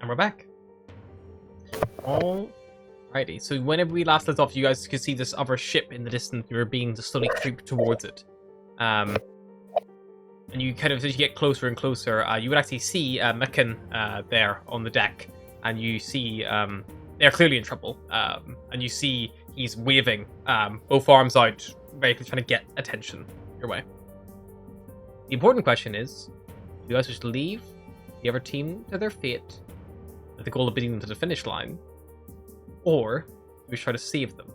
And we're back. Alrighty, so whenever we last left off, you guys could see this other ship in the distance. You were being slowly creeped towards it. And you kind of, as you get closer and closer, you would actually see Mikan there on the deck. And you see they're clearly in trouble. And you see he's waving both arms out, very clearly trying to get attention your way. The important question is, do you guys just leave the other team to their fate with the goal of beating them to the finish line, or do we try to save them?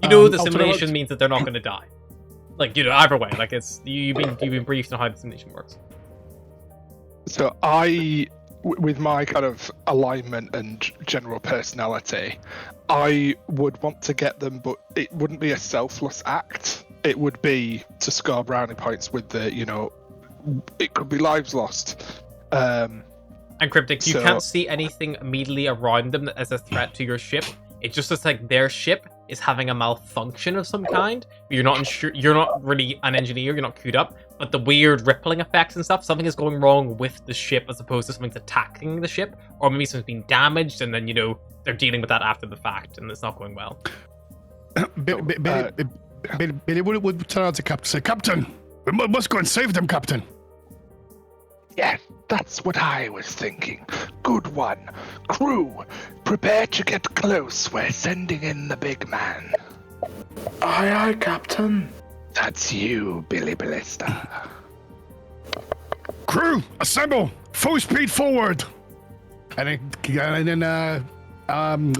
You know the simulation means that they're not going to die. Like, you know, either way, like it's you've been briefed on how the simulation works.
So with my kind of alignment and general personality, I would want to get them, but it wouldn't be a selfless act. It would be to score brownie points with the, you know, it could be lives lost. And
Cryptic, you can't see anything immediately around them as a threat to your ship. It just looks like their ship is having a malfunction of some kind. You're not really an engineer, you're not queued up, but the weird rippling effects and stuff, something is going wrong with the ship as opposed to something's attacking the ship, or maybe something's been damaged and then, you know, they're dealing with that after the fact and it's not going well.
Billy would turn out to Captain, say, Captain, we must go and save them, Captain.
Yeah, that's what I was thinking. Good one. Crew, prepare to get close. We're sending in the big man.
Aye, aye, Captain.
That's you, Billy Ballista.
Crew, assemble! Full speed forward! And then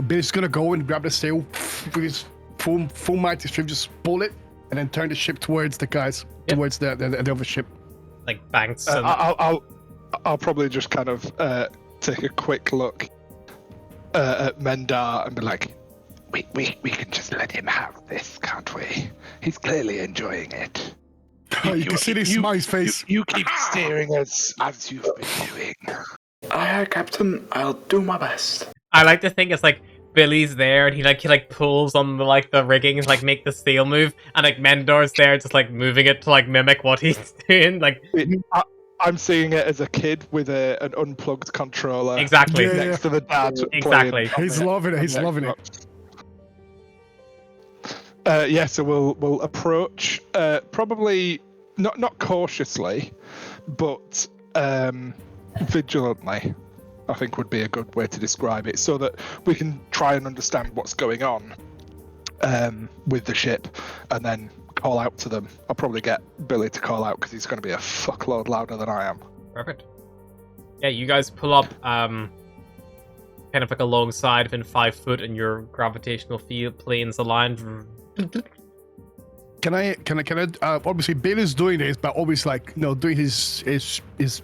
Billy's gonna go and grab the sail with his full mighty strength, just pull it, and then turn the ship towards the guys, towards the other ship.
Like banks.
I'll probably just kind of take a quick look at Mendar and be like, we can just let him have this, can't we? He's clearly enjoying it.
You can see his smile face.
You keep steering us as you've been doing.
Aye, aye, Captain. I'll do my best.
I like to think it's like Billy's there and he pulls on the rigging to make the sail move, and Mendar's there just moving it to mimic what he's doing.
I'm seeing it as a kid with an unplugged controller.
Exactly.
Next to the dad.
Exactly.
He's loving it. He's loving it.
So we'll approach probably not cautiously, but vigilantly, I think would be a good way to describe it, so that we can try and understand what's going on with the ship, and then call out to them. I'll probably get Billy to call out because he's going to be a fuckload louder than I am.
Perfect. Yeah, you guys pull up kind of alongside within 5 foot, and your gravitational field planes aligned.
Can I obviously Billy's doing this, but always doing his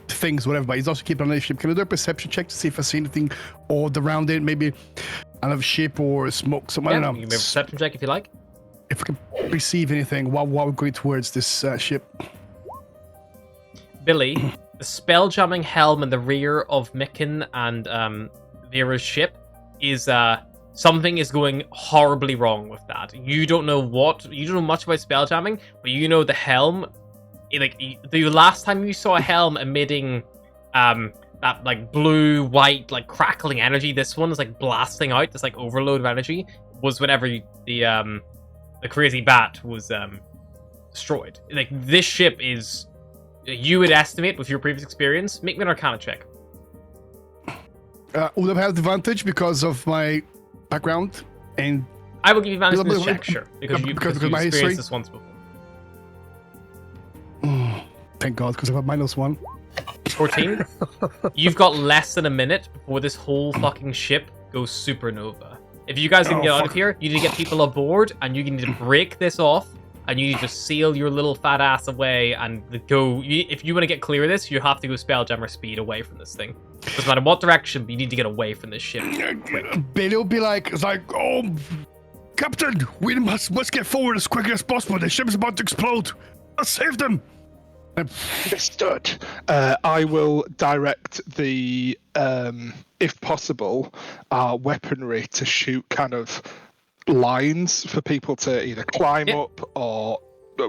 things, whatever, but he's also keeping an eye on the ship. Can I do a perception check to see if I see anything odd around it, maybe another ship or smoke, something? I don't know.
You can make a perception check if you like.
If we can perceive anything while we're going towards this ship.
Billy, the spelljamming helm in the rear of Mikan and Vera's ship is something is going horribly wrong with that. You don't know much about spelljamming, but you know the helm. The last time you saw a helm emitting that blue, white, crackling energy, this one is blasting out this overload of energy, was whenever the crazy bat was destroyed. This ship is, you would estimate with your previous experience. Make me an Arcana check.
Would I have advantage because of my background? And
I will give you advantage in this check, sure, because you've
my
experienced
history?
this once before.
Thank God, because I have -1.
14. You've got less than a minute before this whole fucking ship goes supernova. If you guys can get out of here, you need to get people aboard, and you need to break this off, and you need to sail your little fat ass away and go. If you want to get clear of this, you have to go Spelljammer speed away from this thing. Doesn't matter what direction, but you need to get away from this ship.
Billy will be oh, Captain, we must get forward as quickly as possible. The ship is about to explode. Let's save them.
Understood. I will direct the, if possible, our weaponry to shoot kind of lines for people to either climb up or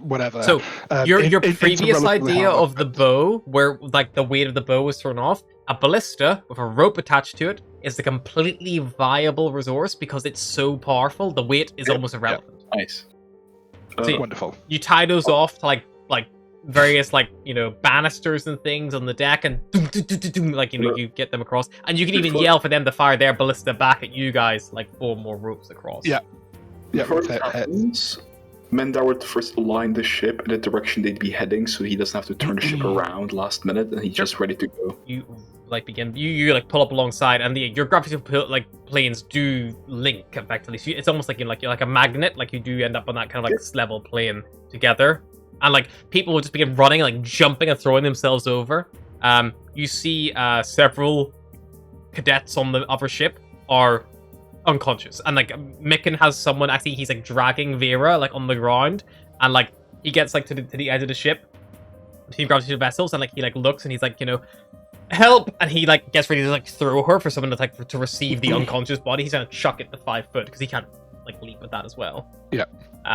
whatever.
So your
into
previous
relatively
idea
hard
of the
weapons.
bow, where like the weight of the bow was thrown off, a ballista with a rope attached to it is a completely viable resource because it's so powerful. The weight is almost irrelevant.
Nice.
So
Wonderful.
you tie those off to like various like banisters and things on the deck, and like you get them across, and you can even yell for them to fire their ballista back at you guys, like 4 more ropes across.
Yeah. Yeah.
Before it happens, Mendar would first align the ship in the direction they'd be heading, so he doesn't have to turn the ship around last minute, and he's just ready to go.
You like begin. You like pull up alongside, and your gravitational planes do link effectively. So it's almost like you're like a magnet. Like you do end up on that kind of like level plane together, and like people will just begin running, like jumping and throwing themselves over. You see several cadets on the other ship are unconscious, and like Micken has someone actually. He's like dragging Vera like on the ground, and like he gets like to the edge of the ship between gravitational vessels, and like he like looks and he's like help, and he like gets ready to like throw her for someone to like to receive the unconscious body. He's gonna chuck it to 5 foot because he can't like leap with that as well.
Yeah.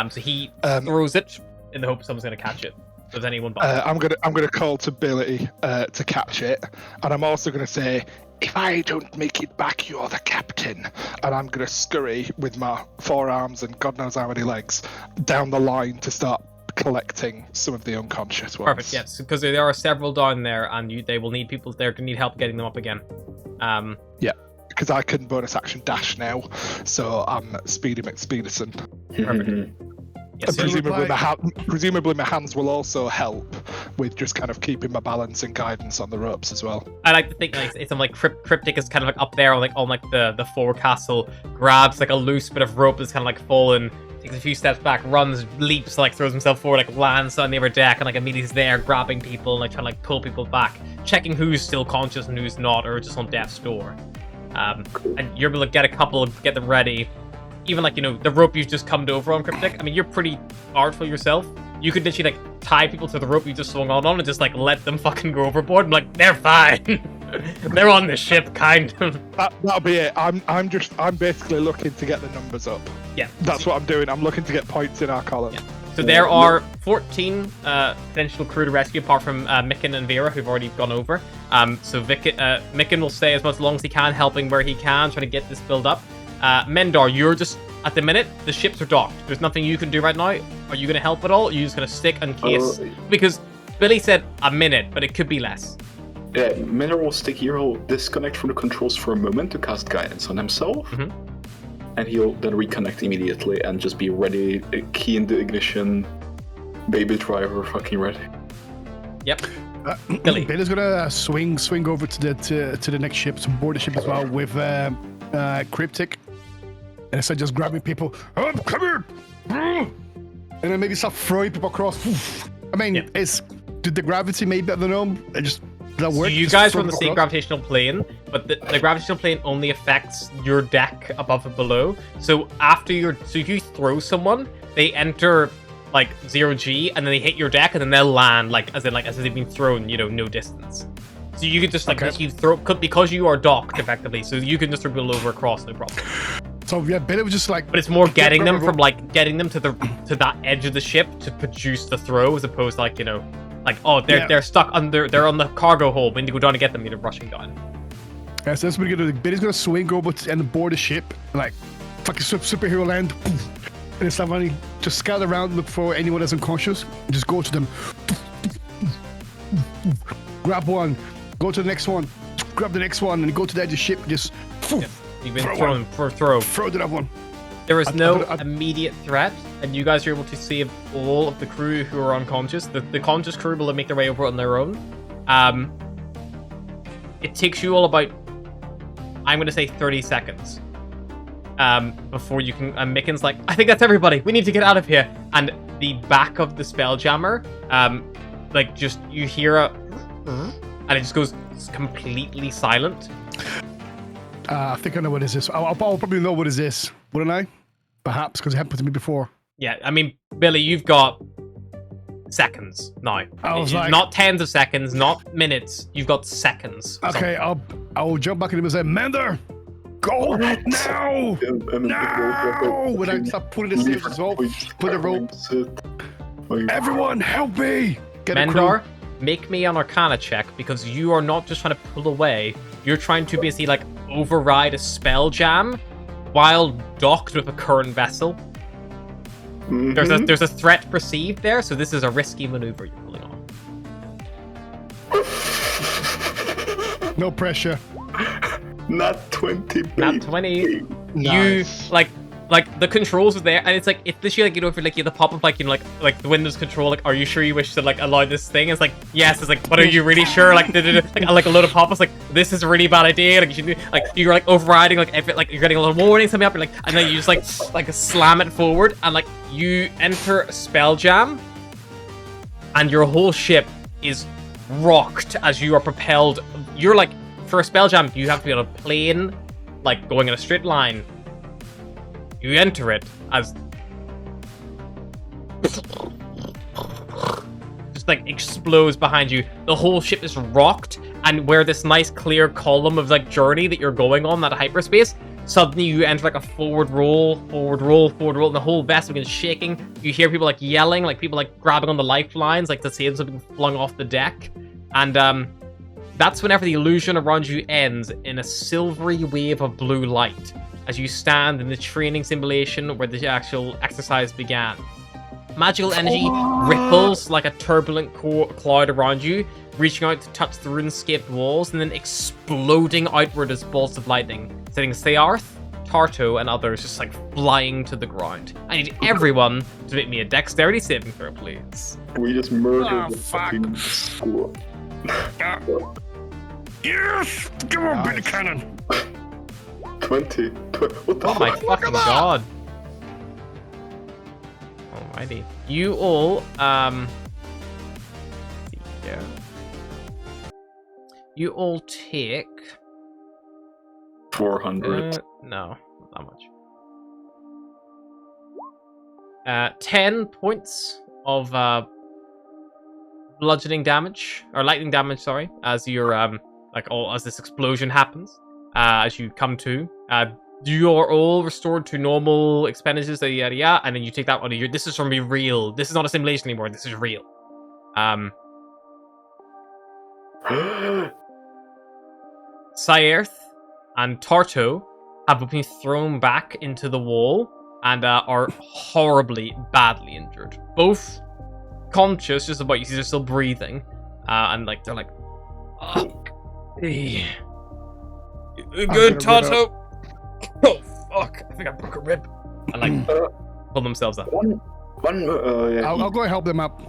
So he throws it in the hope someone's gonna catch it. Does anyone?
I'm gonna call to Billy to catch it, and I'm also gonna say, if I don't make it back, you're the captain. And I'm gonna scurry with my forearms and God knows how many legs down the line to start collecting some of the unconscious ones.
Perfect. Yes, because there are several down there, and they will need people there to need help getting them up again.
Yeah, because I can bonus action dash now, so I'm Speedy McSpeederson.
Perfect. Yes,
And presumably my hands will also help with just kind of keeping my balance and guidance on the ropes as well.
I like to think like it's like Cryptic is kind of like up there on like the forecastle, grabs like a loose bit of rope that's kind of like fallen, takes a few steps back, runs, leaps, like throws himself forward, like lands on the other deck, and like immediately is there grabbing people and like trying to like pull people back, checking who's still conscious and who's not, or just on death's door. And you're able to get a couple, get them ready. Even like the rope you've just come over on Cryptic. I mean, you're pretty artful yourself. You could literally like tie people to the rope you just swung on and just like let them fucking go overboard. I'm like, they're fine. They're on the ship, kind of.
That'll be it. I'm basically looking to get the numbers up.
Yeah,
that's what I'm doing. I'm looking to get points in our column.
Yeah. So there are 14 potential crew to rescue, apart from Micken and Vera, who've already gone over. So Micken will stay as much long as he can, helping where he can, trying to get this build up. Mendar, you're just, at the minute, the ships are docked. There's nothing you can do right now. Are you going to help at all? Or are you just going to stick in case? Because Billy said a minute, but it could be less.
Yeah, Mendar will stick here. He'll disconnect from the controls for a moment to cast guidance on himself. And he'll then reconnect immediately and just be ready, key in the ignition, baby driver, fucking ready.
Yep. Billy.
Billy's gonna swing over to the next ship, to board the ship as well with Cryptic, and instead just grabbing people. Oh, come here! And then maybe start throwing people across. I mean, it's the gravity maybe, I don't know. It just that work.
So you guys are on the same gravitational plane, but the gravitational plane only affects your deck above and below. So if you throw someone, they enter like 0G, and then they hit your deck, and then they'll land like as they've been thrown, no distance. So you could just like you throw because you are docked effectively, so you can just throw people over across, no problem. So
yeah, Billy was just like,
but it's more getting them from like getting them to that edge of the ship to produce the throw, as opposed to like they're stuck they're on the cargo hold. We need to go down to get them. You're rushing down.
Yeah, so that's what we're gonna do. Billy's gonna swing over and board the ship, like fucking superhero land. And it's like running, just scout around, look for anyone that's unconscious, and just go to them. Grab one, go to the next one, grab the next one, and go to the edge of the ship, just
you've been thrown for throw
to that one.
There is no immediate threat, and you guys are able to save all of the crew who are unconscious. The conscious crew will make their way over on their own. It takes you all about, I'm going to say 30 seconds. Before you can, Micken's like, I think that's everybody. We need to get out of here. And the back of the Spelljammer, like just you hear and it just goes completely silent.
I think I know what is this. I'll probably know what is this, wouldn't I? Perhaps because it happened to me before.
Yeah, I mean, Billy, you've got seconds now. Not tens of seconds, not minutes. You've got seconds.
Okay, I'll jump back in and say, Mendar, go now! Now! When I start pulling the sails as well, put the rope. Everyone, help me! Get a crew.
Mendar, make me an Arcana check, because you are not just trying to pull away. You're trying to basically, like, override a spell jam while docked with a current vessel.
Mhm.
There's a threat perceived there, so this is a risky maneuver you're pulling off.
No pressure.
Not 20, baby.
Nat 20.
Nice.
You like the controls are there, and it's like it's literally like, you know, if you're like, you the pop up, like, you know, like the Windows control, like, are you sure you wish to like allow this thing? It's like, yes. It's like, but are you really sure? Like, like a load of pop-ups, like, this is a really bad idea. Like, you should do, like, you're like overriding, like, if it, like, you're getting a little warning something up, you're like, and then you just like slam it forward, and like you enter a spell jam, and your whole ship is rocked as you are propelled. You're like, for a spell jam, you have to be on a plane, like going in a straight line. You enter it as just like explodes behind you. The whole ship is rocked, and where this nice clear column of like journey that you're going on, that hyperspace, suddenly you enter like a forward roll, and the whole vessel begins shaking. You hear people like yelling, like people like grabbing on the lifelines, like the sails are being flung off the deck, and that's whenever the illusion around you ends in a silvery wave of blue light as you stand in the training simulation where the actual exercise began. Magical energy ripples like a turbulent cloud around you, reaching out to touch the rune-scaped walls and then exploding outward as bolts of lightning, setting Searth, Tarto, and others just like flying to the ground. I need everyone to make me a dexterity saving throw, please.
We just murdered the
fuck.
fucking school.
Yes! Give her a bit of cannon.
20. What the
Oh my
fuck?
fucking god. Alrighty. You all, yeah. You all take
400.
no, not that much. 10 points of bludgeoning damage, or lightning damage, sorry, as you're as this explosion happens. As you come to, you are all restored to normal expenditures, yada yada, and then you take that one. This is from be real. This is not a simulation anymore. This is real. Searth and Tarto have been thrown back into the wall and are horribly, badly injured. Both conscious, just about you see they're still breathing, and like they're like, hey. Good, Tarto. Oh fuck! I think I broke a rib. And like pull themselves up.
Yeah,
I'll go help them up.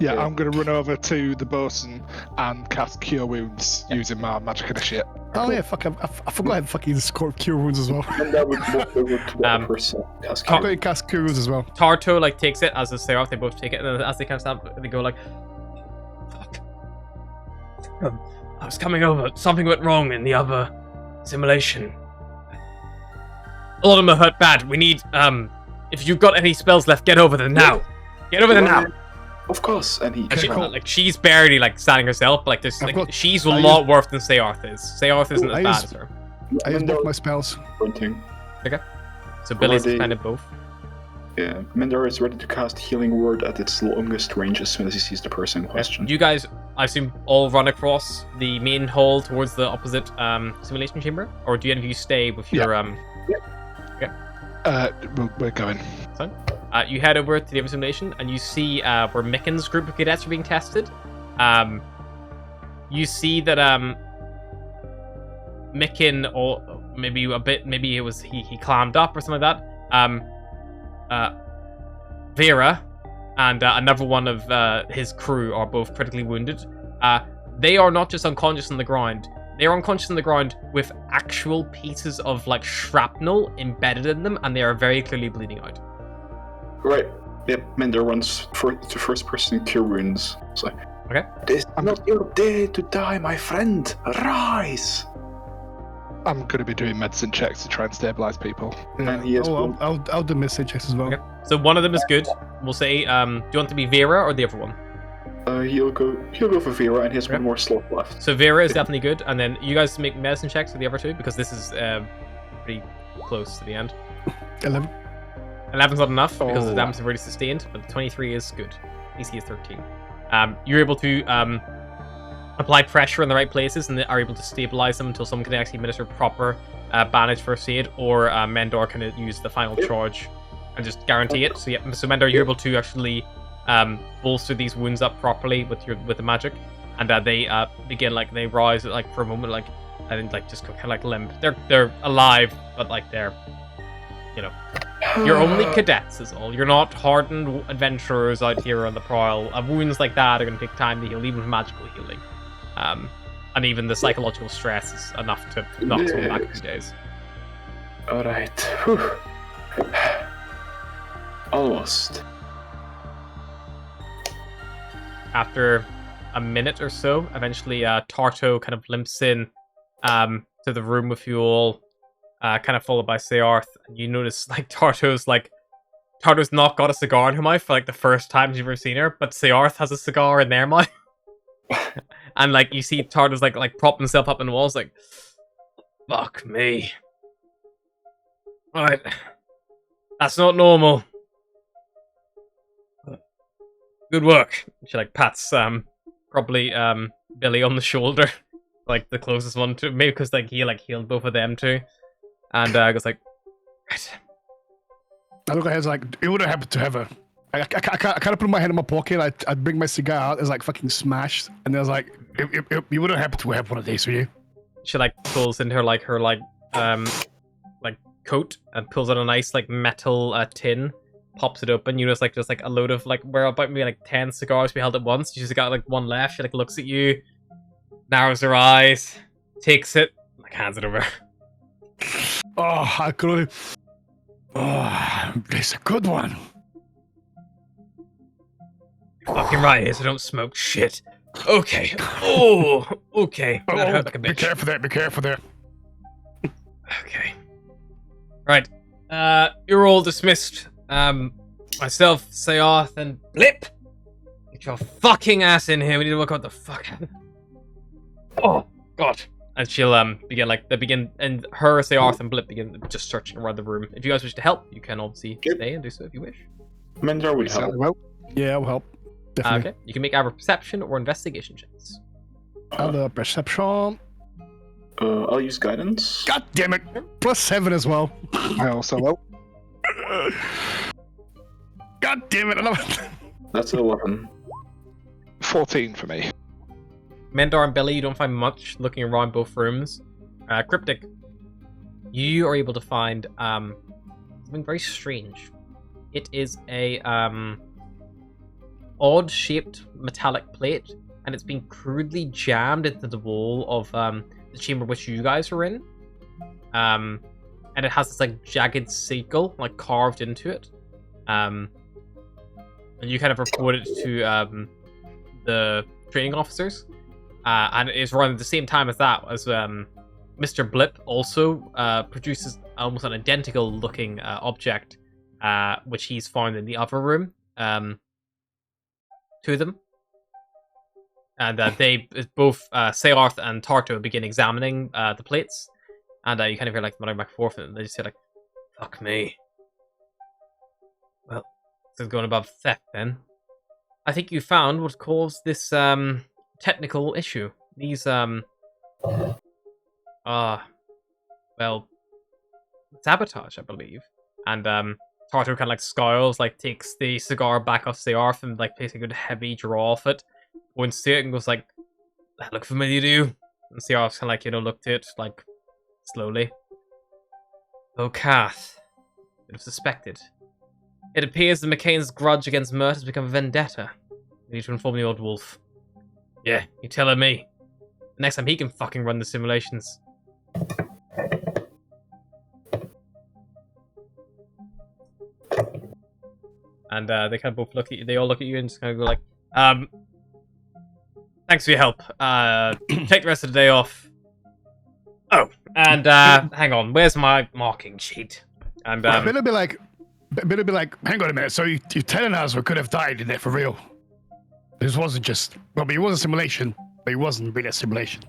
Yeah,
Yeah.
I'm going to run over to the bosun and cast Cure Wounds using my magic initiate.
Oh yeah, fuck! I forgot I had fucking cure wounds as well.
And that would move over to 1%. That's
I'm going to cast cure wounds as well.
Tarto like takes it, as does Seraph. They both take it, and then as they kind of stand, they go like, "Fuck! I was coming over. Something went wrong in the other simulation. A lot of them are hurt bad. We need if you've got any spells left, get over them now. Get over them now."
Of course, and he.
And she, like, she's barely like standing herself, but like there's like she's a lot worse than Searth is. Searth isn't as bad as her.
I use both my spells.
Pointing.
So Billy's
Already-
suspended both.
Yeah, Mendar is ready to cast Healing Word at its longest range as soon as he sees the person in question.
You guys, I assume, all run across the main hall towards the opposite simulation chamber, or do any of you stay with your
We're going.
son? You head over to the other simulation, and you see where Micken's group of cadets are being tested. You see that Micken, or maybe a bit, maybe it was he climbed up or something like that. Vera and another one of his crew are both critically wounded. They are not just unconscious on the ground. They are unconscious on the ground with actual pieces of like shrapnel embedded in them, and they are very clearly bleeding out.
Right. Yep, Mendar runs to first person Cure Wounds. It's like,
Okay.
This is not your day to die, my friend. Rise!
I'm going to be doing medicine checks to try and stabilize people.
And he has
Oh, I'll do missing checks as well.
Okay. So one of them is good. We'll say, do you want to be Vera or the other one?
he'll go for Vera, and he has one more slot left.
So Vera is definitely good, and then you guys make medicine checks for the other two, because this is pretty close to the end.
11.
11's not enough, because the
Oh.
damage is already sustained, but 23 is good. AC is 13. You're able to apply pressure in the right places and are able to stabilize them until someone can actually administer proper bandage first aid, or Mendor can use the final charge and just guarantee it. So yeah, so Mendor, you're able to actually bolster these wounds up properly with the magic, and they begin like they rise like for a moment, like and then like just kind of like limp. They're alive, but like they're, you know, you're only cadets is all. You're not hardened adventurers out here on the prowl. Wounds like that are going to take time to heal, even magical healing. And even the psychological stress is enough to knock someone back a few days.
Alright. Almost.
After a minute or so, eventually Tarto kind of limps in to the room with you all, kind of followed by Searth. And you notice like Tarto's not got a cigar in her mouth for like the first time you've ever seen her, but Searth has a cigar in their mouth. And like you see Tarto's like prop himself up in the walls, like, fuck me. Alright. That's not normal. Good work. She like pats probably Billy on the shoulder, like the closest one to maybe because like he like healed both of them too, and goes like, right.
I look at him like, it would have happened to have a. I kind of put my hand in my pocket. I'd bring my cigar out. It's like fucking smashed, and I was like, you would have happened to have one of these, would you?
She like pulls into her like coat and pulls out a nice like metal tin, pops it open. You notice like just like a load of like we're about maybe like 10 cigars we held at once. She's got like one left. She like looks at you, narrows her eyes, takes it, like hands it over.
Oh, I could. Oh, it's a good one.
Fucking right here, so don't smoke shit. Okay. Oh, okay. That hurt like a bitch.
Be careful there. Be careful there.
Okay. Right. You're all dismissed. Myself, Searth, and Blip. Get your fucking ass in here. We need to work out what the fuck happened. Oh, God. And she'll begin, and her, Searth, and Blip begin just searching around the room. If you guys wish to help, you can obviously stay and do so if you wish.
Mendor would help.
Well, yeah, I'll help. Definitely.
Okay. You can make either perception or investigation checks.
Perception.
I'll use guidance.
God damn it! +7 as well.
I also will.
God damn it! I love it.
That's 11.
14 for me.
Mendor and Billy, you don't find much looking around both rooms. Cryptic, you are able to find something very strange. It is a odd-shaped metallic plate, and it's been crudely jammed into the wall of the chamber which you guys are in. And it has this like jagged sigil like carved into it. And you kind of report it to the training officers. And it is around the same time as that, as Mr. Blip also produces almost an identical looking object, which he's found in the other room, to them. And they both, Searth and Tarto, begin examining the plates. And you kind of hear like muttering back and forth, and they just say like, fuck me. Well, this is going above theft then. I think you found what caused this technical issue. These well, sabotage, I believe. And Tarto kind of like scowls, like takes the cigar back off Searth and like takes a good heavy draw off it. Points to it and goes like, that look familiar to you? And Searth's kind of like, looked at it like slowly. Oh, Kath. Could have suspected. It appears that McCain's grudge against Mert has become a vendetta. We need to inform the old wolf. Yeah, you telling me. Next time he can fucking run the simulations. And they kind of both look at you. They all look at you and just kind of go like, thanks for your help. Take the rest of the day off. Oh, and hang on. Where's my marking sheet? And
Billy be like, hang on a minute. So you're telling us we could have died in there for real? This wasn't just. Well, it was a simulation, but it wasn't really a simulation.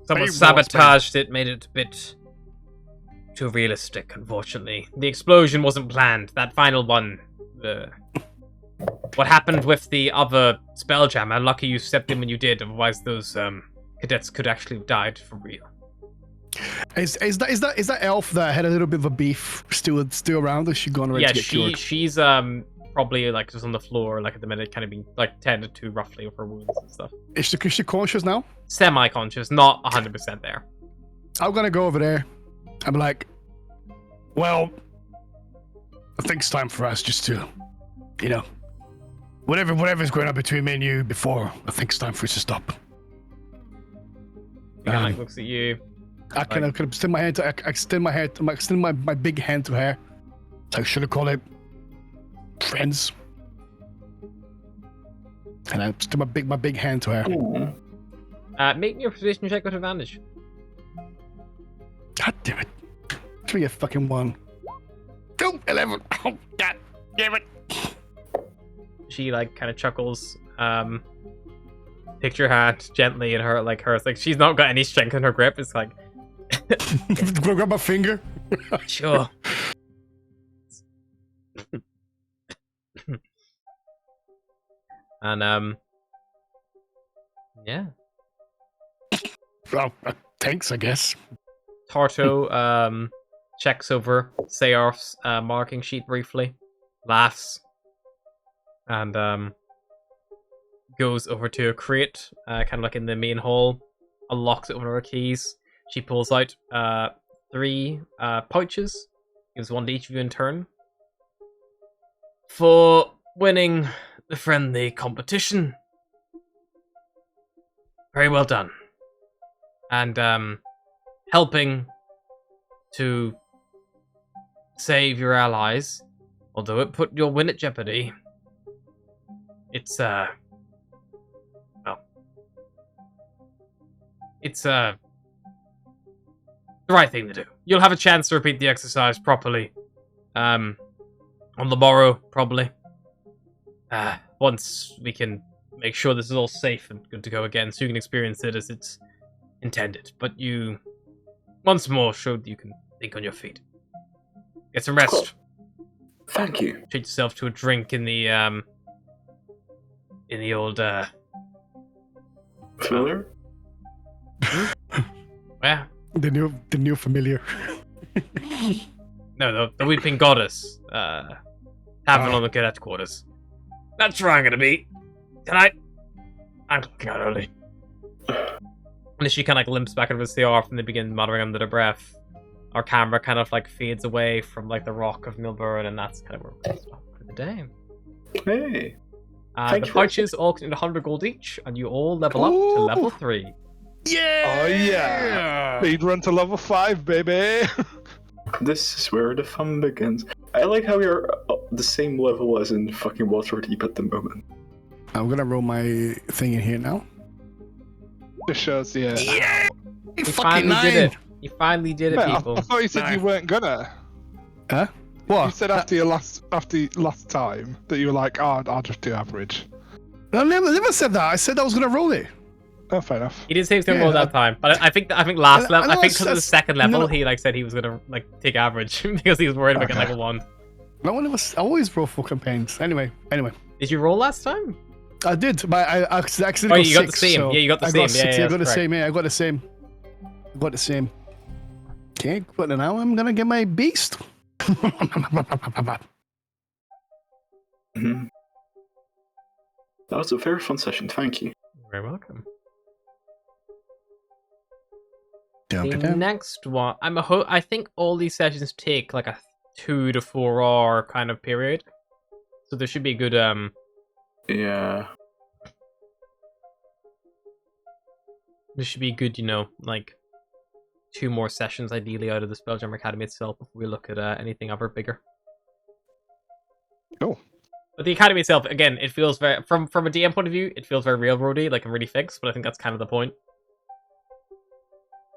Someone sabotaged it, made it a bit too realistic. Unfortunately, the explosion wasn't planned. That final one. what happened with the other Spelljammer. Lucky you stepped in when you did, otherwise those cadets could actually have died for real.
Is that elf that had a little bit of a beef still around? Or is she gone already to get cured?
She's probably like just on the floor, like at the minute, kind of being like tended to roughly of her wounds and stuff.
Is she conscious now?
Semi-conscious, not 100% there.
I'm gonna go over there. I'm like, well, I think it's time for us just to, whatever's going on between me and you before. I think it's time for us to stop.
He kind of looks at you.
I kind of extend my hand. I extend my big hand to her. So should I call it friends? And I extend my big hand to her.
Make me a position check with advantage.
God damn it! 3 a fucking 1. 2 11. Oh God damn it!
She like kind of chuckles. Picture your hand gently in her like she's not got any strength in her grip. It's like.
Grab my finger.
Sure. And yeah.
Well, thanks, I guess.
Tarto checks over Sayarf's marking sheet briefly, laughs, and goes over to a crate, kind of like in the main hall, unlocks it with one of her keys. She pulls out 3 pouches, gives one to each of you in turn. For winning the friendly competition. Very well done. And helping to save your allies, although it put your win at jeopardy. It's the right thing to do. You'll have a chance to repeat the exercise properly. On the morrow, probably. Once we can make sure this is all safe and good to go again, so you can experience it as it's intended. But you, once more, showed you can think on your feet. Get some rest.
Cool. Thank you.
Treat yourself to a drink in the old
Familiar?
yeah.
The new familiar.
No, the Weeping Goddess. Tavern on the cadet quarters. That's where I'm gonna be tonight. I'm clocking out early. And she kind of like limps back over the CR and they begin muttering under their breath. Our camera kind of like fades away from like the rock of Milburn, and that's kind of where we'll stop for the day.
Hey.
The pouches all contain 100 gold each, and you all level up to level 3.
Yeah!
Oh yeah! Speed run to level 5, baby!
This is where the fun begins. I like how you're the same level as in fucking Waterdeep at the moment.
I'm gonna roll my thing in here now.
Just shows the.
Yeah!
You finally did it. You finally did it,
Wait,
people.
I thought you said you weren't gonna.
Huh? What?
You said after last time that you were like, oh, I'll just do average.
I never said that. I said I was gonna roll it.
Oh, fair enough.
He did say he was gonna roll that time, but I think last level. I think because of the second level, he like said he was gonna like take average because he was worried about getting level 1.
No one was. I always roll for campaigns. Anyway.
Did you roll last time?
I did, but I accidentally
Oh,
got
you got
6,
the same.
so
Yeah, you got the
I
same.
Got 6,
yeah,
I got the
correct.
same. Yeah, I got the same. I got the same. Okay, but now I'm gonna get my beast.
Mm-hmm. That was a very fun session. Thank you.
You're very welcome.
Down,
The
down.
next one, I think all these sessions take like a 2 to 4 hour kind of period, so there should be a good
Yeah.
There should be good, like 2 more sessions ideally out of the Spelljammer Academy itself before we look at anything ever bigger.
Cool.
But the Academy itself, again, it feels very from a DM point of view, it feels very railroady, like and really fixed. But I think that's kind of the point.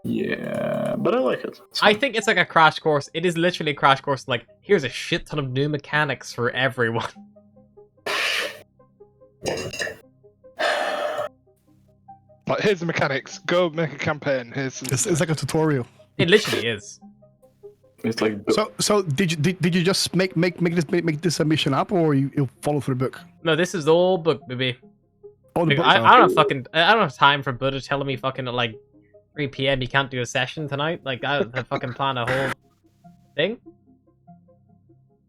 Yeah, but I like it.
I think it's like a crash course. It is literally a crash course. Like, here's a shit ton of new mechanics for everyone.
Like, here's the mechanics. Go make a campaign. Here's some...
It's like a tutorial.
It literally is.
It's like
So did you just make this a mission up, or you follow through the book?
No, this is the old book, baby.
Oh, the book.
I don't have time for Buddha telling me fucking at like 3 p.m. you can't do a session tonight. Like I fucking plan a whole thing.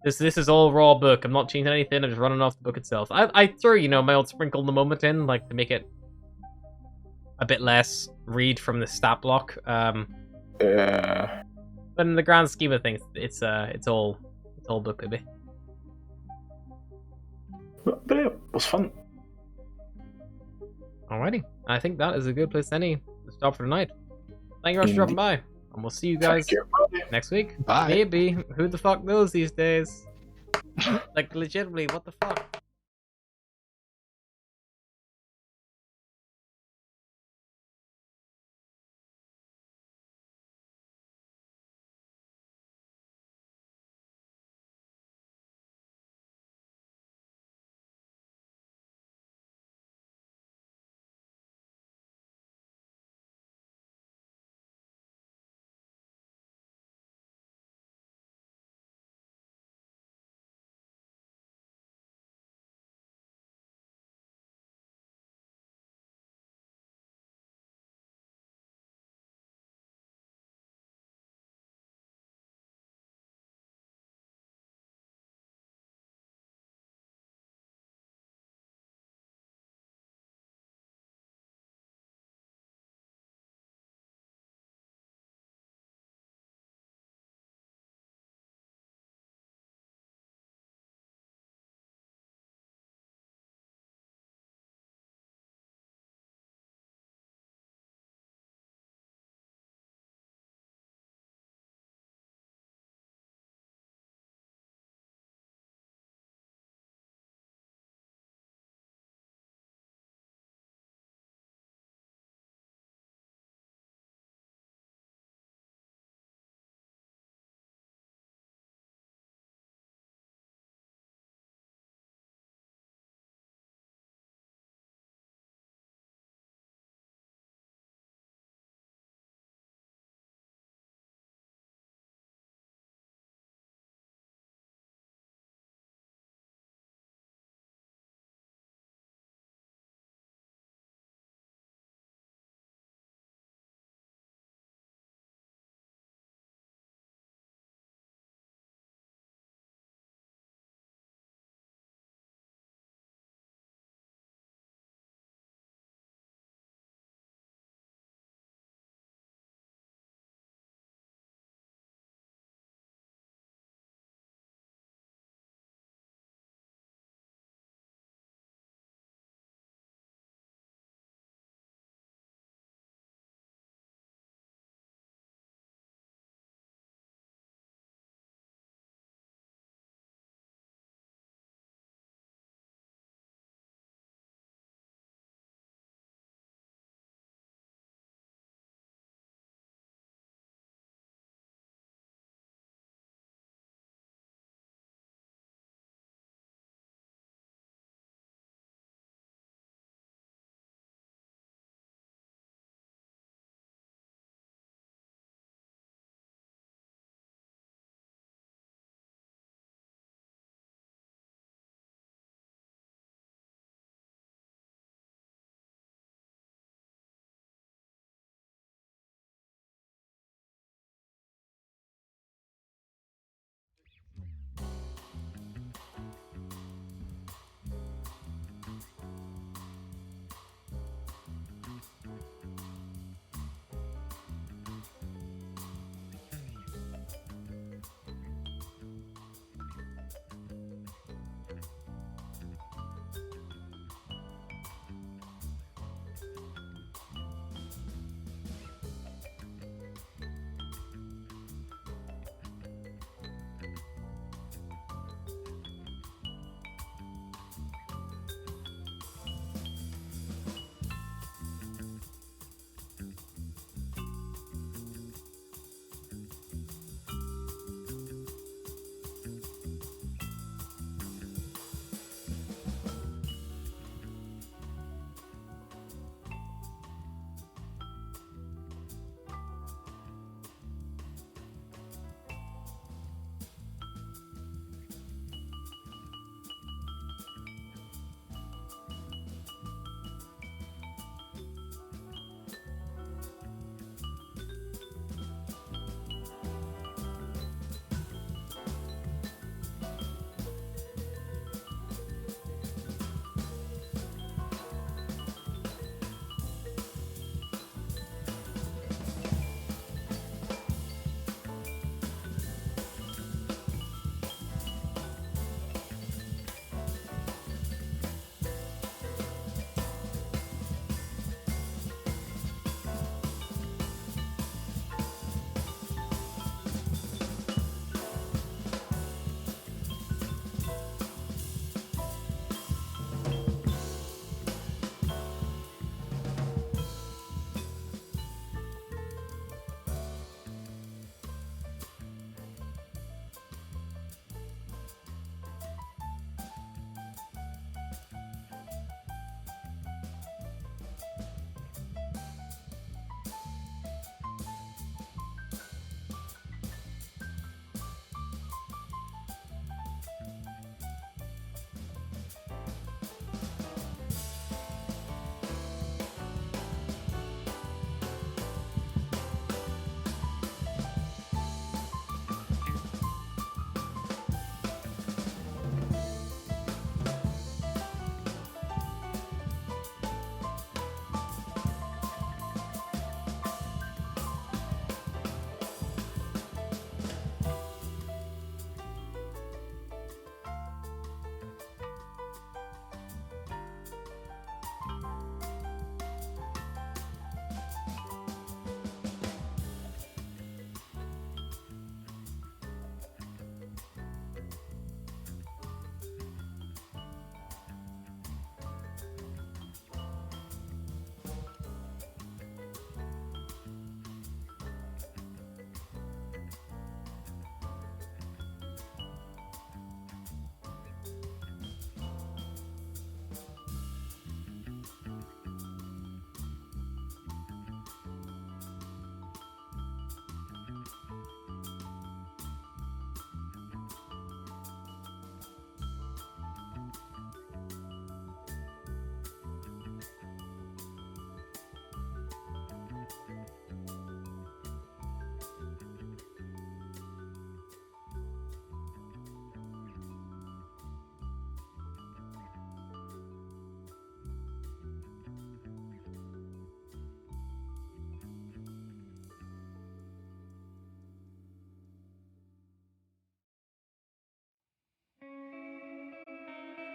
This is all raw book. I'm not changing anything. I'm just running off the book itself. I threw my old sprinkle in the moment in like to make it a bit less read from the stat block.
yeah.
But in the grand scheme of things, it's all book, baby.
But yeah, it was fun.
Alrighty, I think that is a good place to stop for tonight. Thank you very much for dropping by, and we'll see you guys next week.
Bye.
Maybe. Who the fuck knows these days? Like legitimately, what the fuck?